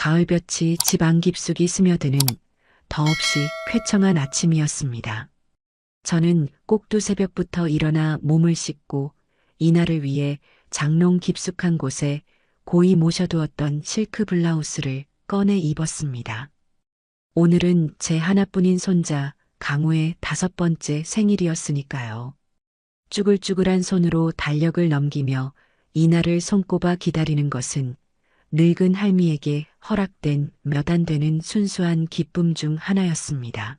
가을볕이 집 안 깊숙이 스며드는 더없이 쾌청한 아침이었습니다. 저는 꼭두 새벽부터 일어나 몸을 씻고 이날을 위해 장롱 깊숙한 곳에 고이 모셔두었던 실크 블라우스를 꺼내 입었습니다. 오늘은 제 하나뿐인 손자 강우의 5번째 생일이었으니까요. 쭈글쭈글한 손으로 달력을 넘기며 이날을 손꼽아 기다리는 것은 늙은 할미에게 허락된 몇 안 되는 순수한 기쁨 중 하나였습니다.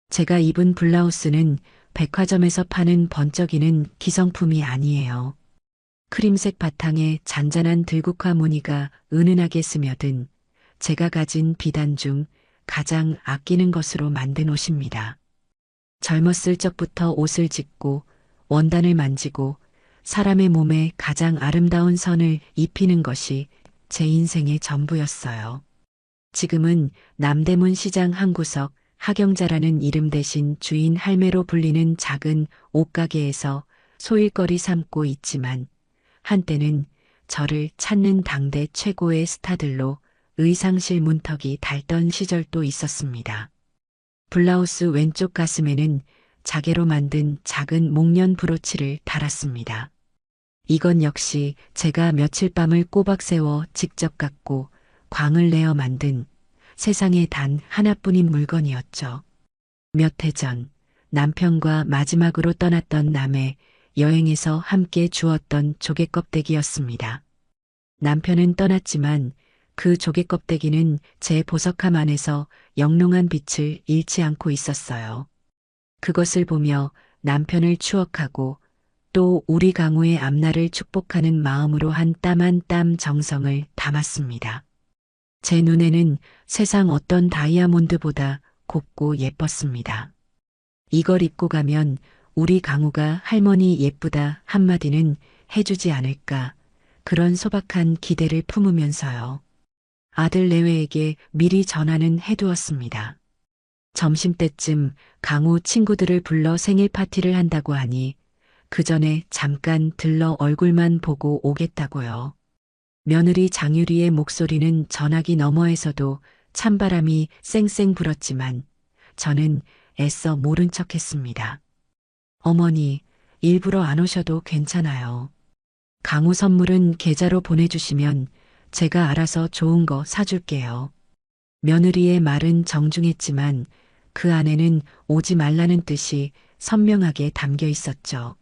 제가 입은 블라우스는 백화점에서 파는 번쩍이는 기성품이 아니에요. 크림색 바탕에 잔잔한 들국화 무늬가 은은하게 스며든 제가 가진 비단 중 가장 아끼는 것으로 만든 옷입니다. 젊었을 적부터 옷을 짓고 원단을 만지고 사람의 몸에 가장 아름다운 선을 입히는 것이 제 인생의 전부였어요. 지금은 남대문 시장 한 구석 하경자라는 이름 대신 주인 할매로 불리는 작은 옷가게에서 소일거리 삼고 있지만 한때는 저를 찾는 당대 최고의 스타들로 의상실 문턱이 닳던 시절도 있었습니다. 블라우스 왼쪽 가슴에는 자개로 만든 작은 목련 브로치를 달았습니다. 이건 역시 제가 며칠 밤을 꼬박 세워 직접 깎고 광을 내어 만든 세상에 단 하나뿐인 물건이었죠. 몇 해 전 남편과 마지막으로 떠났던 남해 여행에서 함께 주었던 조개 껍데기였습니다. 남편은 떠났지만 그 조개 껍데기는 제 보석함 안에서 영롱한 빛을 잃지 않고 있었어요. 그것을 보며 남편을 추억하고 또 우리 강우의 앞날을 축복하는 마음으로 한 땀 한 땀 정성을 담았습니다. 제 눈에는 세상 어떤 다이아몬드보다 곱고 예뻤습니다. 이걸 입고 가면 우리 강우가 할머니 예쁘다 한마디는 해주지 않을까 그런 소박한 기대를 품으면서요. 아들 내외에게 미리 전화는 해두었습니다. 점심때쯤 강우 친구들을 불러 생일 파티를 한다고 하니 그 전에 잠깐 들러 얼굴만 보고 오겠다고요. 며느리 장유리의 목소리는 전화기 너머에서도 찬바람이 쌩쌩 불었지만 저는 애써 모른 척했습니다. 어머니, 일부러 안 오셔도 괜찮아요. 강우 선물은 계좌로 보내주시면 제가 알아서 좋은 거 사줄게요. 며느리의 말은 정중했지만 그 안에는 오지 말라는 뜻이 선명하게 담겨 있었죠.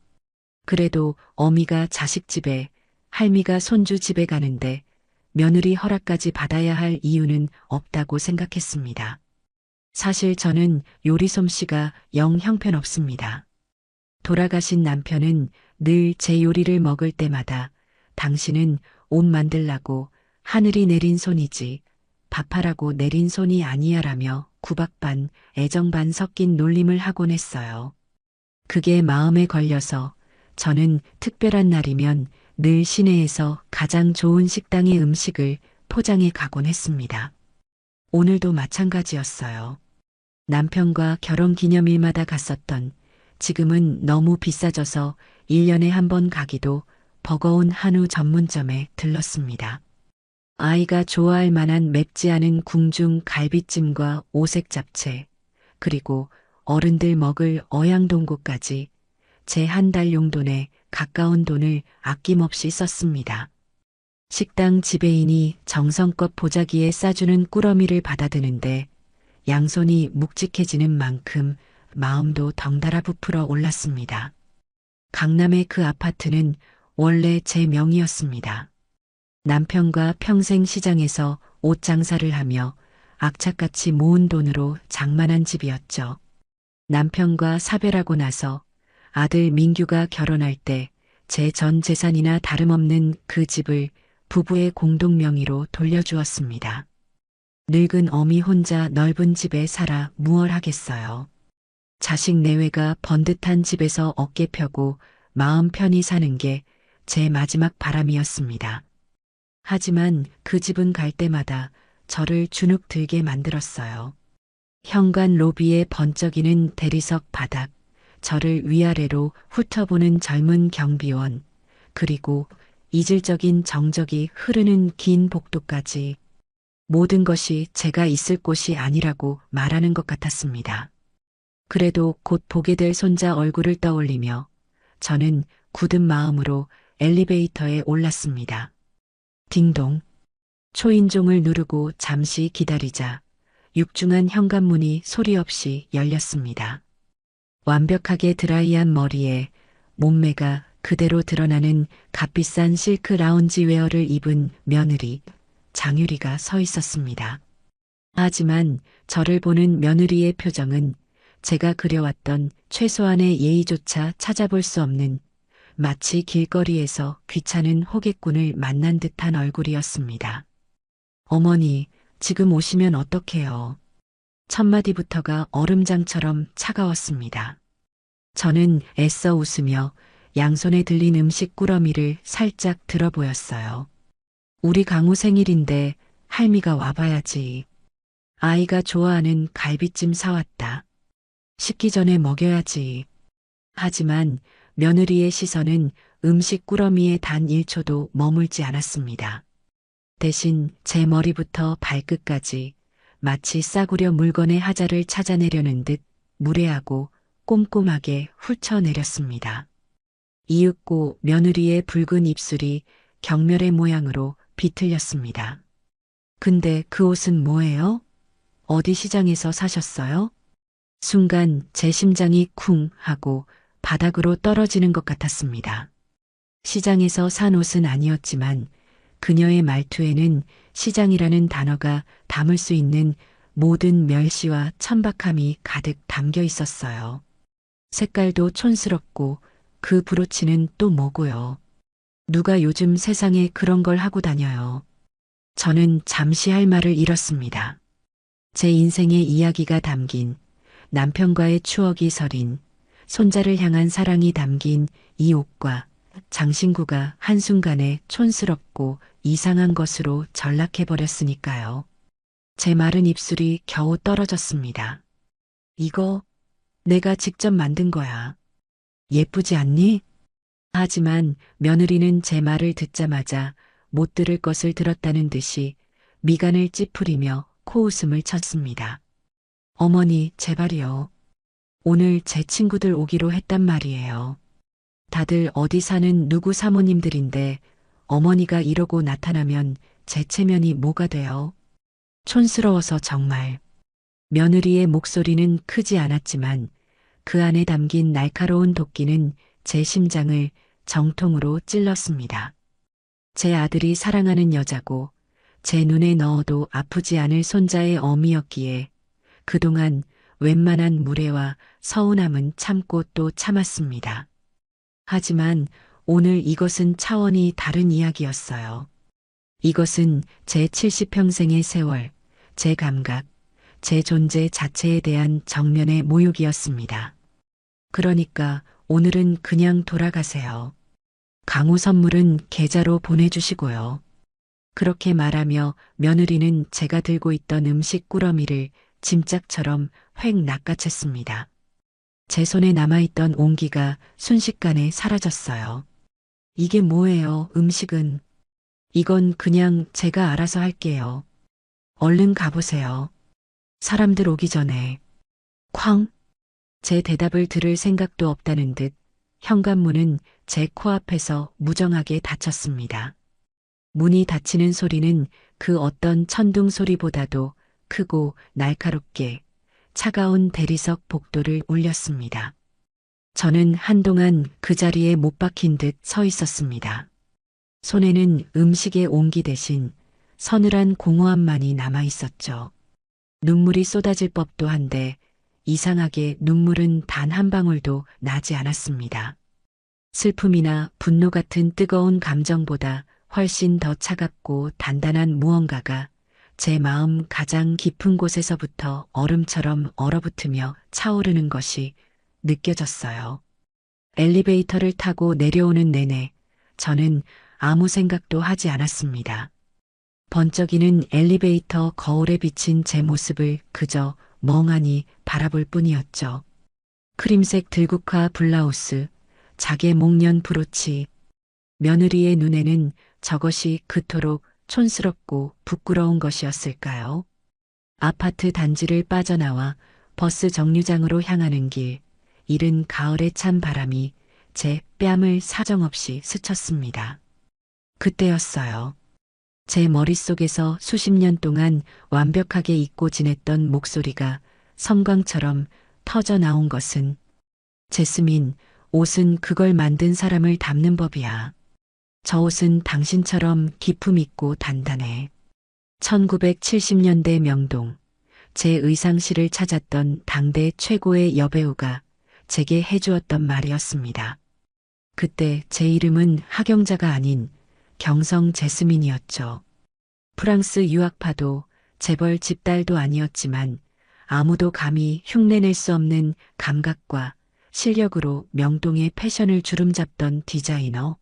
그래도 어미가 자식 집에, 할미가 손주 집에 가는데 며느리 허락까지 받아야 할 이유는 없다고 생각했습니다. 사실 저는 요리 솜씨가 영 형편없습니다. 돌아가신 남편은 늘 제 요리를 먹을 때마다 당신은 옷 만들라고 하늘이 내린 손이지 밥하라고 내린 손이 아니야라며 구박 반 애정 반 섞인 놀림을 하곤 했어요. 그게 마음에 걸려서 저는 특별한 날이면 늘 시내에서 가장 좋은 식당의 음식을 포장해 가곤 했습니다. 오늘도 마찬가지였어요. 남편과 결혼 기념일마다 갔었던 지금은 너무 비싸져서 1년에 한 번 가기도 버거운 한우 전문점에 들렀습니다. 아이가 좋아할 만한 맵지 않은 궁중 갈비찜과 오색 잡채, 그리고 어른들 먹을 어양동고까지 제 한 달 용돈에 가까운 돈을 아낌없이 썼습니다. 식당 지배인이 정성껏 보자기에 싸주는 꾸러미를 받아드는데 양손이 묵직해지는 만큼 마음도 덩달아 부풀어 올랐습니다. 강남의 그 아파트는 원래 제 명의였습니다. 남편과 평생 시장에서 옷 장사를 하며 악착같이 모은 돈으로 장만한 집이었죠. 남편과 사별하고 나서 아들 민규가 결혼할 때 제 전 재산이나 다름없는 그 집을 부부의 공동 명의로 돌려주었습니다. 늙은 어미 혼자 넓은 집에 살아 무얼 하겠어요. 자식 내외가 번듯한 집에서 어깨 펴고 마음 편히 사는 게 제 마지막 바람이었습니다. 하지만 그 집은 갈 때마다 저를 주눅 들게 만들었어요. 현관 로비에 번쩍이는 대리석 바닥, 저를 위아래로 훑어보는 젊은 경비원, 그리고 이질적인 정적이 흐르는 긴 복도까지 모든 것이 제가 있을 곳이 아니라고 말하는 것 같았습니다. 그래도 곧 보게 될 손자 얼굴을 떠올리며 저는 굳은 마음으로 엘리베이터에 올랐습니다. 딩동. 초인종을 누르고 잠시 기다리자 육중한 현관문이 소리 없이 열렸습니다. 완벽하게 드라이한 머리에 몸매가 그대로 드러나는 값비싼 실크 라운지 웨어를 입은 며느리 장유리가 서 있었습니다. 하지만 저를 보는 며느리의 표정은 제가 그려왔던 최소한의 예의조차 찾아볼 수 없는 마치 길거리에서 귀찮은 호객꾼을 만난 듯한 얼굴이었습니다. 어머니, 지금 오시면 어떡해요? 첫 마디부터가 얼음장처럼 차가웠습니다. 저는 애써 웃으며 양손에 들린 음식 꾸러미를 살짝 들어 보였어요. 우리 강우 생일인데 할미가 와봐야지. 아이가 좋아하는 갈비찜 사왔다. 식기 전에 먹여야지. 하지만 며느리의 시선은 음식 꾸러미에 단 1초도 머물지 않았습니다. 대신 제 머리부터 발끝까지 마치 싸구려 물건의 하자를 찾아내려는 듯 무례하고 꼼꼼하게 훑어내렸습니다. 이윽고 며느리의 붉은 입술이 경멸의 모양으로 비틀렸습니다. 근데 그 옷은 뭐예요? 어디 시장에서 사셨어요? 순간 제 심장이 쿵 하고 바닥으로 떨어지는 것 같았습니다. 시장에서 산 옷은 아니었지만 그녀의 말투에는 시장이라는 단어가 담을 수 있는 모든 멸시와 천박함이 가득 담겨 있었어요. 색깔도 촌스럽고 그 브로치는 또 뭐고요. 누가 요즘 세상에 그런 걸 하고 다녀요. 저는 잠시 할 말을 잃었습니다. 제 인생의 이야기가 담긴 남편과의 추억이 서린 손자를 향한 사랑이 담긴 이 옷과 장신구가 한순간에 촌스럽고 이상한 것으로 전락해버렸으니까요. 제 마른 입술이 겨우 떨어졌습니다. 이거 내가 직접 만든 거야. 예쁘지 않니? 하지만 며느리는 제 말을 듣자마자 못 들을 것을 들었다는 듯이 미간을 찌푸리며 코웃음을 쳤습니다. 어머니, 제발이요. 오늘 제 친구들 오기로 했단 말이에요. 다들 어디 사는 누구 사모님들인데 어머니가 이러고 나타나면 제 체면이 뭐가 돼요? 촌스러워서 정말. 며느리의 목소리는 크지 않았지만 그 안에 담긴 날카로운 도끼는 제 심장을 정통으로 찔렀습니다. 제 아들이 사랑하는 여자고 제 눈에 넣어도 아프지 않을 손자의 어미였기에 그동안 웬만한 무례와 서운함은 참고 또 참았습니다. 하지만 오늘 이것은 차원이 다른 이야기였어요. 이것은 제 70평생의 세월, 제 감각, 제 존재 자체에 대한 정면의 모욕이었습니다. 그러니까 오늘은 그냥 돌아가세요. 강우 선물은 계좌로 보내주시고요. 그렇게 말하며 며느리는 제가 들고 있던 음식 꾸러미를 짐짝처럼 획 낚아챘습니다. 제 손에 남아있던 온기가 순식간에 사라졌어요. 이게 뭐예요, 음식은? 이건 그냥 제가 알아서 할게요. 얼른 가보세요. 사람들 오기 전에. 쾅! 제 대답을 들을 생각도 없다는 듯 현관문은 제 코앞에서 무정하게 닫혔습니다. 문이 닫히는 소리는 그 어떤 천둥 소리보다도 크고 날카롭게 차가운 대리석 복도를 울렸습니다. 저는 한동안 그 자리에 못 박힌 듯 서 있었습니다. 손에는 음식의 온기 대신 서늘한 공허함만이 남아 있었죠. 눈물이 쏟아질 법도 한데 이상하게 눈물은 단 한 방울도 나지 않았습니다. 슬픔이나 분노 같은 뜨거운 감정보다 훨씬 더 차갑고 단단한 무언가가 제 마음 가장 깊은 곳에서부터 얼음처럼 얼어붙으며 차오르는 것이 느껴졌어요. 엘리베이터를 타고 내려오는 내내 저는 아무 생각도 하지 않았습니다. 번쩍이는 엘리베이터 거울에 비친 제 모습을 그저 멍하니 바라볼 뿐이었죠. 크림색 들국화 블라우스, 자개 목련 브로치, 며느리의 눈에는 저것이 그토록 촌스럽고 부끄러운 것이었을까요? 아파트 단지를 빠져나와 버스 정류장으로 향하는 길, 이른 가을의 찬 바람이 제 뺨을 사정없이 스쳤습니다. 그때였어요. 제 머릿속에서 수십 년 동안 완벽하게 잊고 지냈던 목소리가 섬광처럼 터져 나온 것은 제스민, 옷은 그걸 만든 사람을 담는 법이야. 저 옷은 당신처럼 기품 있고 단단해. 1970년대 명동, 제 의상실을 찾았던 당대 최고의 여배우가 제게 해주었던 말이었습니다. 그때 제 이름은 하경자가 아닌 경성 제스민이었죠. 프랑스 유학파도 재벌 집딸도 아니었지만 아무도 감히 흉내낼 수 없는 감각과 실력으로 명동의 패션을 주름잡던 디자이너.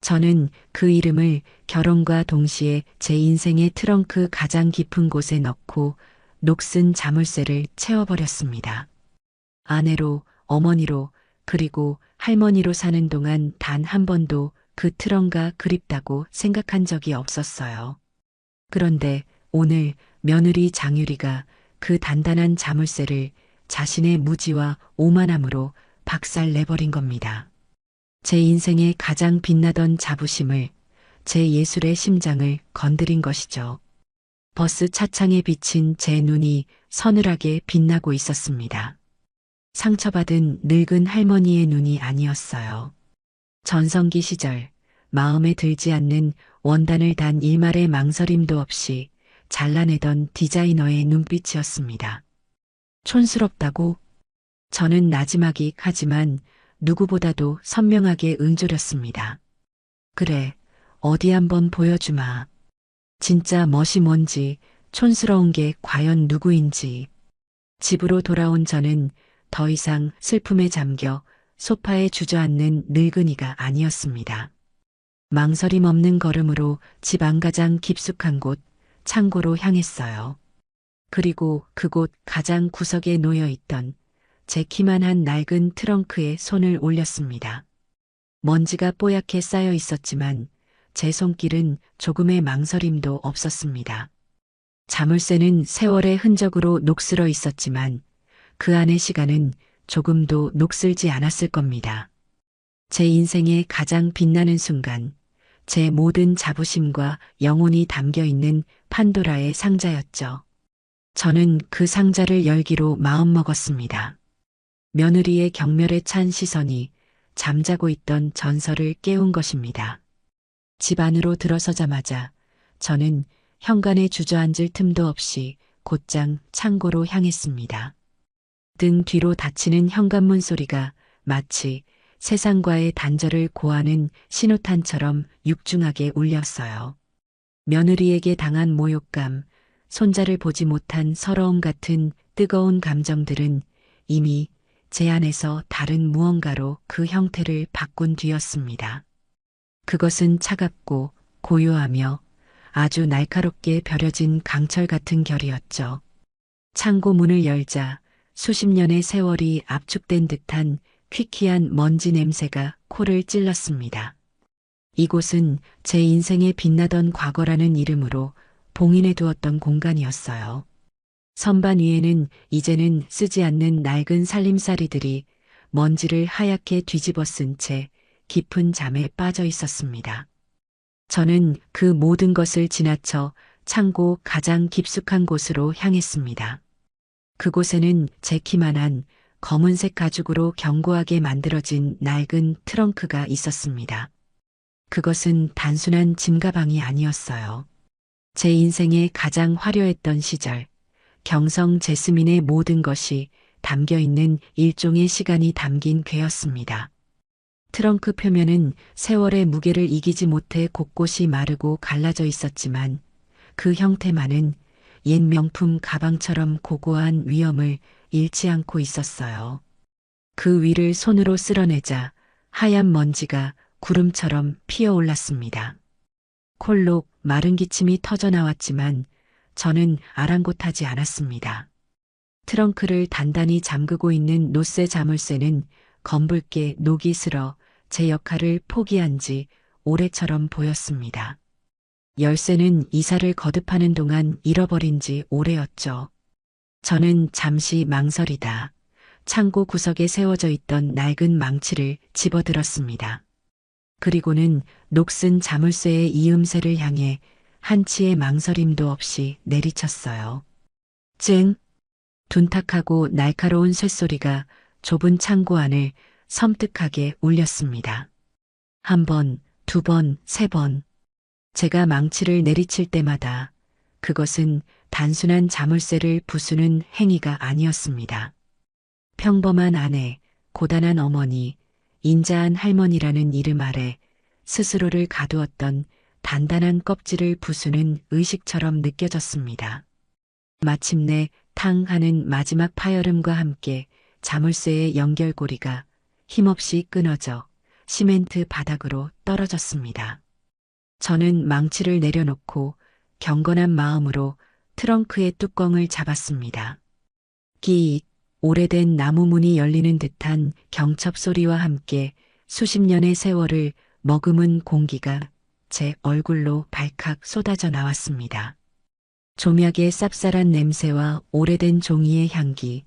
저는 그 이름을 결혼과 동시에 제 인생의 트렁크 가장 깊은 곳에 넣고 녹슨 자물쇠를 채워버렸습니다. 아내로, 어머니로, 그리고 할머니로 사는 동안 단 한 번도 그 트렁크가 그립다고 생각한 적이 없었어요. 그런데 오늘 며느리 장유리가 그 단단한 자물쇠를 자신의 무지와 오만함으로 박살내버린 겁니다. 제 인생의 가장 빛나던 자부심을, 제 예술의 심장을 건드린 것이죠. 버스 차창에 비친 제 눈이 서늘하게 빛나고 있었습니다. 상처받은 늙은 할머니의 눈이 아니었어요. 전성기 시절 마음에 들지 않는 원단을 단 일말의 망설임도 없이 잘라내던 디자이너의 눈빛이었습니다. 촌스럽다고? 저는 나지막이 하지만 누구보다도 선명하게 응조렸습니다. 그래, 어디 한번 보여주마. 진짜 멋이 뭔지, 촌스러운 게 과연 누구인지. 집으로 돌아온 저는 더 이상 슬픔에 잠겨 소파에 주저앉는 늙은이가 아니었습니다. 망설임 없는 걸음으로 집 안가장 깊숙한 곳, 창고로 향했어요. 그리고 그곳 가장 구석에 놓여 있던 제 키만한 낡은 트렁크에 손을 올렸습니다. 먼지가 뽀얗게 쌓여 있었지만 제 손길은 조금의 망설임도 없었습니다. 자물쇠는 세월의 흔적으로 녹슬어 있었지만 그 안의 시간은 조금도 녹슬지 않았을 겁니다. 제 인생의 가장 빛나는 순간, 제 모든 자부심과 영혼이 담겨 있는 판도라의 상자였죠. 저는 그 상자를 열기로 마음먹었습니다. 며느리의 경멸에 찬 시선이 잠자고 있던 전설을 깨운 것입니다. 집 안으로 들어서자마자 저는 현관에 주저앉을 틈도 없이 곧장 창고로 향했습니다. 등 뒤로 닫히는 현관문 소리가 마치 세상과의 단절을 고하는 신호탄처럼 육중하게 울렸어요. 며느리에게 당한 모욕감, 손자를 보지 못한 서러움 같은 뜨거운 감정들은 이미 제 안에서 다른 무언가로 그 형태를 바꾼 뒤였습니다. 그것은 차갑고 고요하며 아주 날카롭게 벼려진 강철 같은 결이었죠. 창고 문을 열자 수십 년의 세월이 압축된 듯한 퀴퀴한 먼지 냄새가 코를 찔렀습니다. 이곳은 제 인생에 빛나던 과거라는 이름으로 봉인해 두었던 공간이었어요. 선반 위에는 이제는 쓰지 않는 낡은 살림살이들이 먼지를 하얗게 뒤집어 쓴 채 깊은 잠에 빠져 있었습니다. 저는 그 모든 것을 지나쳐 창고 가장 깊숙한 곳으로 향했습니다. 그곳에는 제 키만한 검은색 가죽으로 견고하게 만들어진 낡은 트렁크가 있었습니다. 그것은 단순한 짐 가방이 아니었어요. 제 인생의 가장 화려했던 시절, 경성 제스민의 모든 것이 담겨 있는 일종의 시간이 담긴 궤였습니다. 트렁크 표면은 세월의 무게를 이기지 못해 곳곳이 마르고 갈라져 있었지만 그 형태만은 옛 명품 가방처럼 고고한 위엄을 잃지 않고 있었어요. 그 위를 손으로 쓸어내자 하얀 먼지가 구름처럼 피어올랐습니다. 콜록 마른 기침이 터져 나왔지만 저는 아랑곳하지 않았습니다. 트렁크를 단단히 잠그고 있는 노쇠 자물쇠는 검붉게 녹이 슬어 제 역할을 포기한 지 오래처럼 보였습니다. 열쇠는 이사를 거듭하는 동안 잃어버린 지 오래였죠. 저는 잠시 망설이다 창고 구석에 세워져 있던 낡은 망치를 집어들었습니다. 그리고는 녹슨 자물쇠의 이음새를 향해 한치의 망설임도 없이 내리쳤어요. 쨍! 둔탁하고 날카로운 쇳소리가 좁은 창고 안을 섬뜩하게 울렸습니다. 한 번, 두 번, 세 번. 제가 망치를 내리칠 때마다 그것은 단순한 자물쇠를 부수는 행위가 아니었습니다. 평범한 아내, 고단한 어머니, 인자한 할머니라는 이름 아래 스스로를 가두었던 단단한 껍질을 부수는 의식처럼 느껴졌습니다. 마침내 탕 하는 마지막 파열음과 함께 자물쇠의 연결고리가 힘없이 끊어져 시멘트 바닥으로 떨어졌습니다. 저는 망치를 내려놓고 경건한 마음으로 트렁크의 뚜껑을 잡았습니다. 끼익, 오래된 나무 문이 열리는 듯한 경첩 소리와 함께 수십 년의 세월을 머금은 공기가 제 얼굴로 발칵 쏟아져 나왔습니다. 조약의 쌉쌀한 냄새와 오래된 종이의 향기,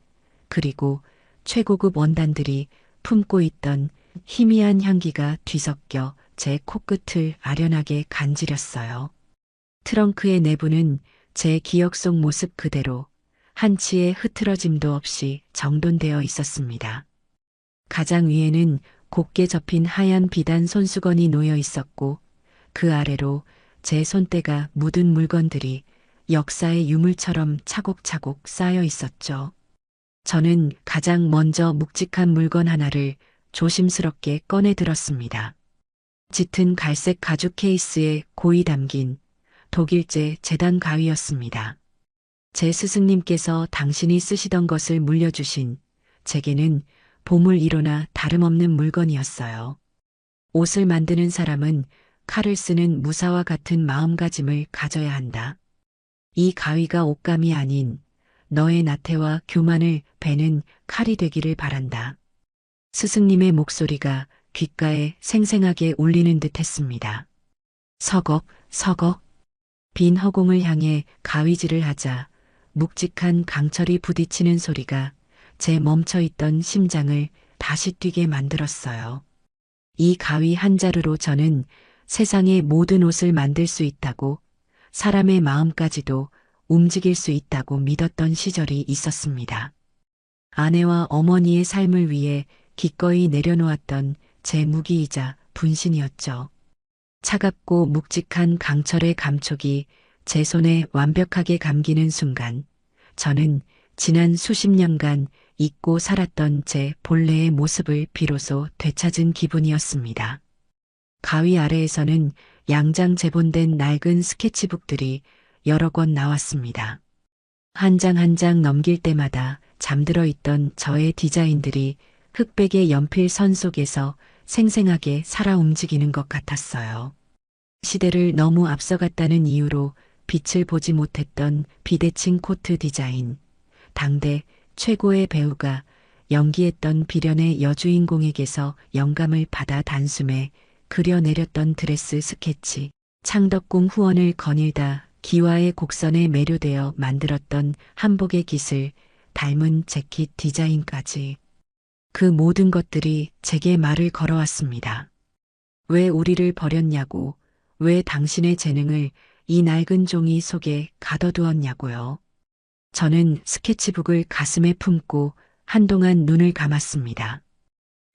그리고 최고급 원단들이 품고 있던 희미한 향기가 뒤섞여 제 코끝을 아련하게 간지렸어요. 트렁크의 내부는 제 기억 속 모습 그대로 한치의 흐트러짐도 없이 정돈되어 있었습니다. 가장 위에는 곱게 접힌 하얀 비단 손수건이 놓여 있었고 그 아래로 제 손때가 묻은 물건들이 역사의 유물처럼 차곡차곡 쌓여 있었죠. 저는 가장 먼저 묵직한 물건 하나를 조심스럽게 꺼내 들었습니다. 짙은 갈색 가죽 케이스에 고이 담긴 독일제 제단 가위였습니다. 제 스승님께서 당신이 쓰시던 것을 물려주신 제게는 보물 1호나 다름없는 물건이었어요. 옷을 만드는 사람은 칼을 쓰는 무사와 같은 마음가짐을 가져야 한다. 이 가위가 옷감이 아닌 너의 나태와 교만을 베는 칼이 되기를 바란다. 스승님의 목소리가 귓가에 생생하게 울리는 듯 했습니다. 서걱, 서걱. 빈 허공을 향해 가위질을 하자 묵직한 강철이 부딪히는 소리가 제 멈춰있던 심장을 다시 뛰게 만들었어요. 이 가위 한 자루로 저는 세상의 모든 옷을 만들 수 있다고, 사람의 마음까지도 움직일 수 있다고 믿었던 시절이 있었습니다. 아내와 어머니의 삶을 위해 기꺼이 내려놓았던 제 무기이자 분신이었죠. 차갑고 묵직한 강철의 감촉이 제 손에 완벽하게 감기는 순간 저는 지난 수십 년간 잊고 살았던 제 본래의 모습을 비로소 되찾은 기분이었습니다. 가위 아래에서는 양장 재본된 낡은 스케치북들이 여러 권 나왔습니다. 한 장 한 장 넘길 때마다 잠들어 있던 저의 디자인들이 흑백의 연필 선 속에서 생생하게 살아 움직이는 것 같았어요. 시대를 너무 앞서갔다는 이유로 빛을 보지 못했던 비대칭 코트 디자인, 당대 최고의 배우가 연기했던 비련의 여주인공에게서 영감을 받아 단숨에 그려내렸던 드레스 스케치, 창덕궁 후원을 거닐다 기와의 곡선에 매료되어 만들었던 한복의 깃을 닮은 재킷 디자인까지. 그 모든 것들이 제게 말을 걸어왔습니다. 왜 우리를 버렸냐고, 왜 당신의 재능을 이 낡은 종이 속에 가둬두었냐고요. 저는 스케치북을 가슴에 품고 한동안 눈을 감았습니다.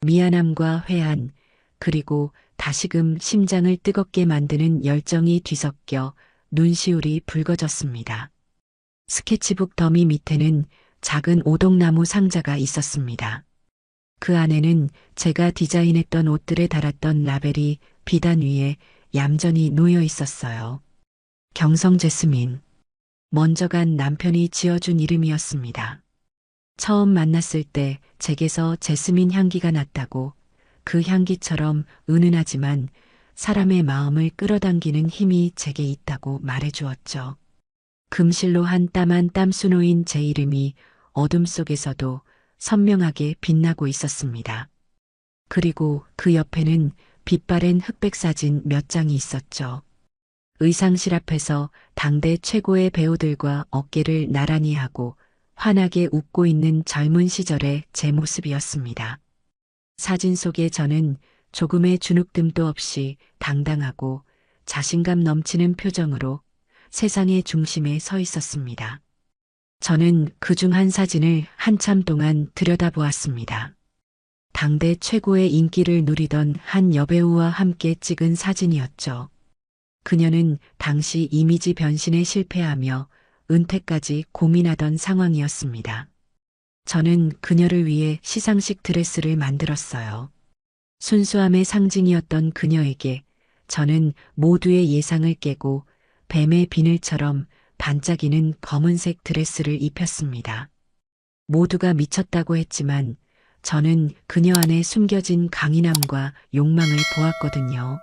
미안함과 회한, 그리고 다시금 심장을 뜨겁게 만드는 열정이 뒤섞여 눈시울이 붉어졌습니다. 스케치북 더미 밑에는 작은 오동나무 상자가 있었습니다. 그 안에는 제가 디자인했던 옷들에 달았던 라벨이 비단 위에 얌전히 놓여 있었어요. 경성 제스민. 먼저 간 남편이 지어준 이름이었습니다. 처음 만났을 때 제게서 제스민 향기가 났다고, 그 향기처럼 은은하지만 사람의 마음을 끌어당기는 힘이 제게 있다고 말해주었죠. 금실로 한 땀 한 땀 수놓인 제 이름이 어둠 속에서도 선명하게 빛나고 있었습니다. 그리고 그 옆에는 빛바랜 흑백 사진 몇 장이 있었죠. 의상실 앞에서 당대 최고의 배우들과 어깨를 나란히 하고 환하게 웃고 있는 젊은 시절의 제 모습이었습니다. 사진 속의 저는 조금의 주눅듦도 없이 당당하고 자신감 넘치는 표정으로 세상의 중심에 서 있었습니다. 저는 그중 한 사진을 한참 동안 들여다보았습니다. 당대 최고의 인기를 누리던 한 여배우와 함께 찍은 사진이었죠. 그녀는 당시 이미지 변신에 실패하며 은퇴까지 고민하던 상황이었습니다. 저는 그녀를 위해 시상식 드레스를 만들었어요. 순수함의 상징이었던 그녀에게 저는 모두의 예상을 깨고 뱀의 비늘처럼 반짝이는 검은색 드레스를 입혔습니다. 모두가 미쳤다고 했지만 저는 그녀 안에 숨겨진 강인함과 욕망을 보았거든요.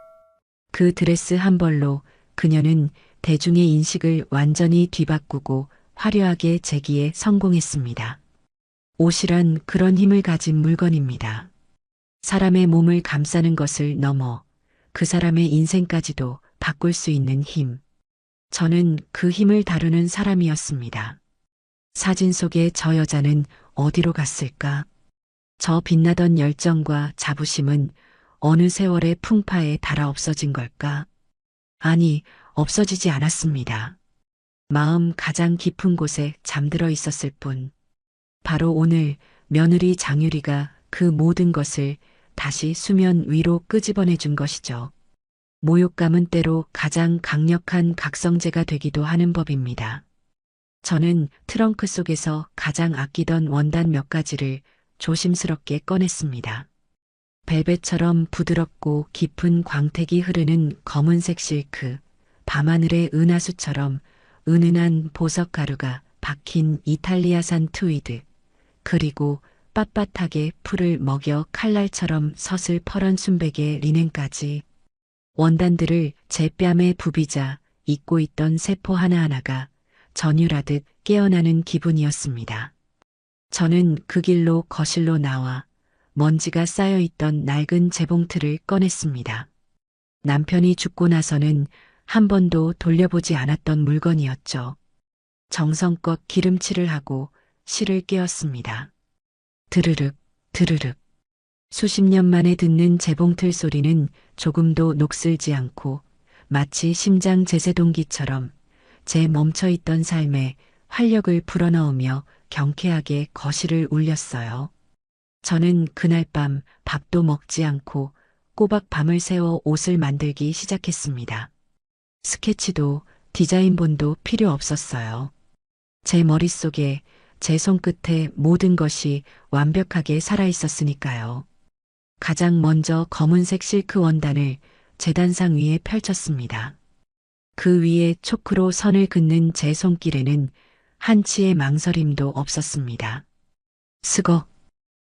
그 드레스 한 벌로 그녀는 대중의 인식을 완전히 뒤바꾸고 화려하게 재기에 성공했습니다. 옷이란 그런 힘을 가진 물건입니다. 사람의 몸을 감싸는 것을 넘어 그 사람의 인생까지도 바꿀 수 있는 힘. 저는 그 힘을 다루는 사람이었습니다. 사진 속의 저 여자는 어디로 갔을까? 저 빛나던 열정과 자부심은 어느 세월의 풍파에 닳아 없어진 걸까? 아니, 없어지지 않았습니다. 마음 가장 깊은 곳에 잠들어 있었을 뿐. 바로 오늘 며느리 장유리가 그 모든 것을 다시 수면 위로 끄집어내 준 것이죠. 모욕감은 때로 가장 강력한 각성제가 되기도 하는 법입니다. 저는 트렁크 속에서 가장 아끼던 원단 몇 가지를 조심스럽게 꺼냈습니다. 벨벳처럼 부드럽고 깊은 광택이 흐르는 검은색 실크, 밤하늘의 은하수처럼 은은한 보석 가루가 박힌 이탈리아산 트위드, 그리고 빳빳하게 풀을 먹여 칼날처럼 서슬 퍼런 순백의 리넨까지 원단들을 제 뺨에 부비자 잊고 있던 세포 하나하나가 전율하듯 깨어나는 기분이었습니다. 저는 그 길로 거실로 나와 먼지가 쌓여있던 낡은 재봉틀을 꺼냈습니다. 남편이 죽고 나서는 한 번도 돌려보지 않았던 물건이었죠. 정성껏 기름칠을 하고 실을 깨었습니다. 드르륵, 드르륵. 수십 년 만에 듣는 재봉틀 소리는 조금도 녹슬지 않고 마치 심장 제세동기처럼 제 멈춰있던 삶에 활력을 불어넣으며 경쾌하게 거실을 울렸어요. 저는 그날 밤 밥도 먹지 않고 꼬박 밤을 새워 옷을 만들기 시작했습니다. 스케치도 디자인본도 필요 없었어요. 제 머릿속에 제 손끝에 모든 것이 완벽하게 살아있었으니까요. 가장 먼저 검은색 실크 원단을 재단상 위에 펼쳤습니다. 그 위에 초크로 선을 긋는 제 손길에는 한치의 망설임도 없었습니다. 스걱.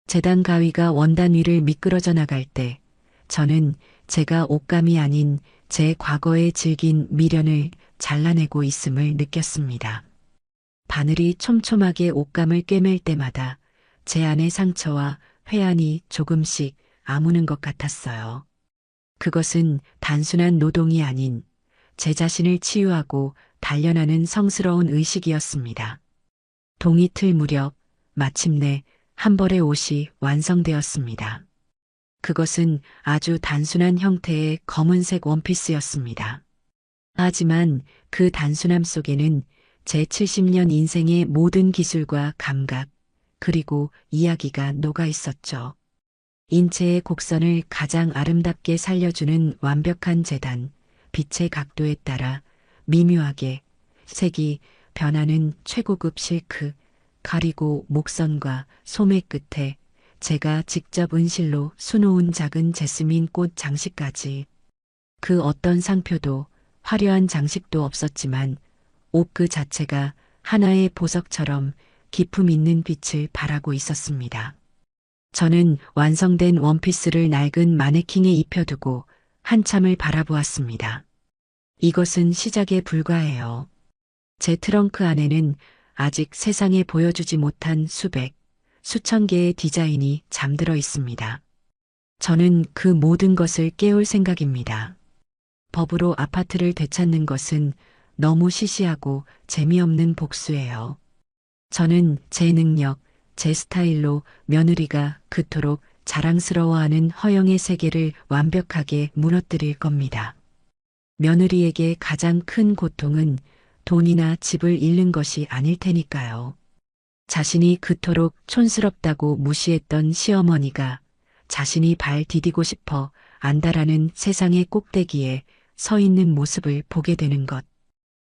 재단 가위가 원단 위를 미끄러져 나갈 때 저는 제가 옷감이 아닌 제 과거의 질긴 미련을 잘라내고 있음을 느꼈습니다. 바늘이 촘촘하게 옷감을 꿰맬 때마다 제 안의 상처와 회한이 조금씩 아무는 것 같았어요. 그것은 단순한 노동이 아닌 제 자신을 치유하고 단련하는 성스러운 의식이었습니다. 동이틀 무렵 마침내 한 벌의 옷이 완성되었습니다. 그것은 아주 단순한 형태의 검은색 원피스였습니다. 하지만 그 단순함 속에는 제 70년 인생의 모든 기술과 감각, 그리고 이야기가 녹아 있었죠. 인체의 곡선을 가장 아름답게 살려주는 완벽한 재단, 빛의 각도에 따라 미묘하게 색이 변하는 최고급 실크, 가리고 목선과 소매 끝에 제가 직접 은실로 수놓은 작은 제스민 꽃 장식까지 그 어떤 상표도 화려한 장식도 없었지만 옷 그 자체가 하나의 보석처럼 기품 있는 빛을 발하고 있었습니다. 저는 완성된 원피스를 낡은 마네킹에 입혀두고 한참을 바라보았습니다. 이것은 시작에 불과해요. 제 트렁크 안에는 아직 세상에 보여주지 못한 수백, 수천 개의 디자인이 잠들어 있습니다. 저는 그 모든 것을 깨울 생각입니다. 법으로 아파트를 되찾는 것은 너무 시시하고 재미없는 복수예요. 저는 제 능력, 제 스타일로 며느리가 그토록 자랑스러워하는 허영의 세계를 완벽하게 무너뜨릴 겁니다. 며느리에게 가장 큰 고통은 돈이나 집을 잃는 것이 아닐 테니까요. 자신이 그토록 촌스럽다고 무시했던 시어머니가 자신이 발 디디고 싶어 안다라는 세상의 꼭대기에 서 있는 모습을 보게 되는 것.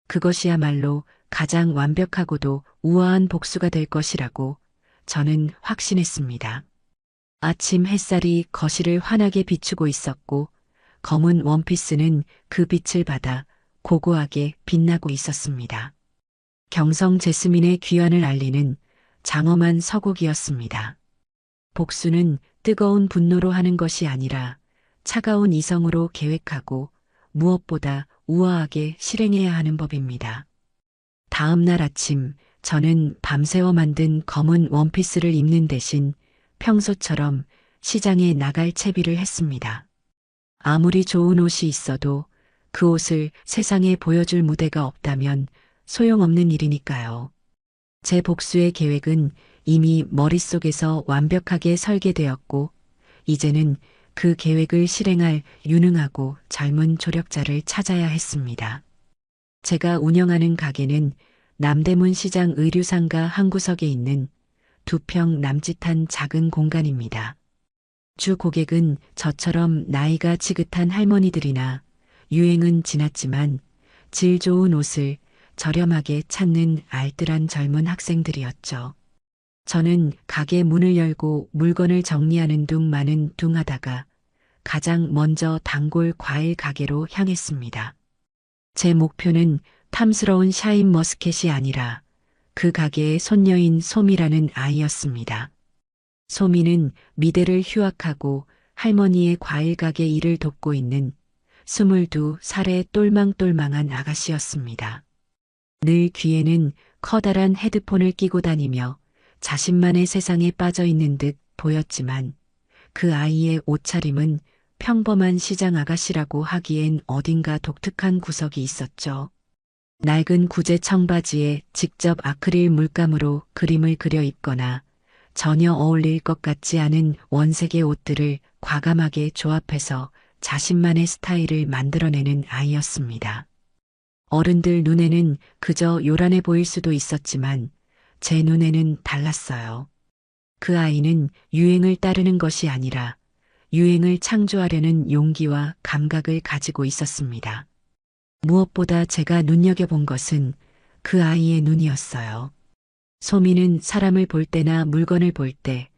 그것이야말로 가장 완벽하고도 우아한 복수가 될 것이라고 저는 확신했습니다. 아침 햇살이 거실을 환하게 비추고 있었고 검은 원피스는 그 빛을 받아 고고하게 빛나고 있었습니다. 경성 제스민의 귀환을 알리는 장엄한 서곡이었습니다. 복수는 뜨거운 분노로 하는 것이 아니라 차가운 이성으로 계획하고 무엇보다 우아하게 실행해야 하는 법입니다. 다음 날 아침 저는 밤새워 만든 검은 원피스를 입는 대신 평소처럼 시장에 나갈 채비를 했습니다. 아무리 좋은 옷이 있어도 그 옷을 세상에 보여줄 무대가 없다면 소용없는 일이니까요. 제 복수의 계획은 이미 머릿속에서 완벽하게 설계되었고 이제는 그 계획을 실행할 유능하고 젊은 조력자를 찾아야 했습니다. 제가 운영하는 가게는 남대문 시장 의류상가 한 구석에 있는 2평 남짓한 작은 공간입니다. 주 고객은 저처럼 나이가 지긋한 할머니들이나 유행은 지났지만 질 좋은 옷을 저렴하게 찾는 알뜰한 젊은 학생들이었죠. 저는 가게 문을 열고 물건을 정리하는 둥 마는 둥 하다가 가장 먼저 단골 과일 가게로 향했습니다. 제 목표는 탐스러운 샤인 머스켓이 아니라 그 가게의 손녀인 소미라는 아이였습니다. 소미는 미대를 휴학하고 할머니의 과일 가게 일을 돕고 있는 22살의 똘망똘망한 아가씨였습니다. 늘 귀에는 커다란 헤드폰을 끼고 다니며 자신만의 세상에 빠져 있는 듯 보였지만 그 아이의 옷차림은 평범한 시장 아가씨라고 하기엔 어딘가 독특한 구석이 있었죠. 낡은 구제 청바지에 직접 아크릴 물감으로 그림을 그려 입거나 전혀 어울릴 것 같지 않은 원색의 옷들을 과감하게 조합해서 자신만의 스타일을 만들어내는 아이였습니다. 어른들 눈에는 그저 요란해 보일 수도 있었지만 제 눈에는 달랐어요. 그 아이는 유행을 따르는 것이 아니라 유행을 창조하려는 용기와 감각을 가지고 있었습니다. 무엇보다 제가 눈여겨본 것은 그 아이의 눈이었어요. 소미는 사람을 볼 때나 물건을 볼 때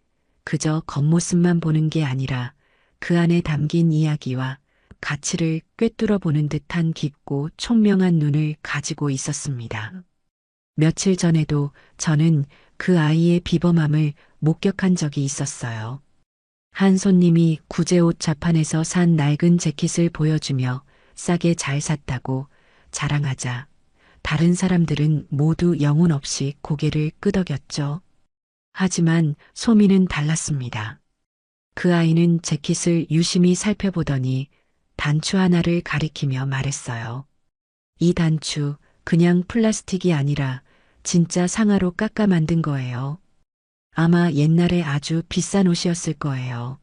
그저 겉모습만 보는 게 아니라 그 안에 담긴 이야기와 가치를 꿰뚫어 보는 듯한 깊고 총명한 눈을 가지고 있었습니다. 며칠 전에도 저는 그 아이의 비범함을 목격한 적이 있었어요. 한 손님이 구제옷 자판에서 산 낡은 재킷을 보여주며 싸게 잘 샀다고 자랑하자 다른 사람들은 모두 영혼 없이 고개를 끄덕였죠. 하지만 소미는 달랐습니다. 그 아이는 재킷을 유심히 살펴보더니 단추 하나를 가리키며 말했어요. 이 단추 그냥 플라스틱이 아니라 진짜 상아로 깎아 만든 거예요. 아마 옛날에 아주 비싼 옷이었을 거예요.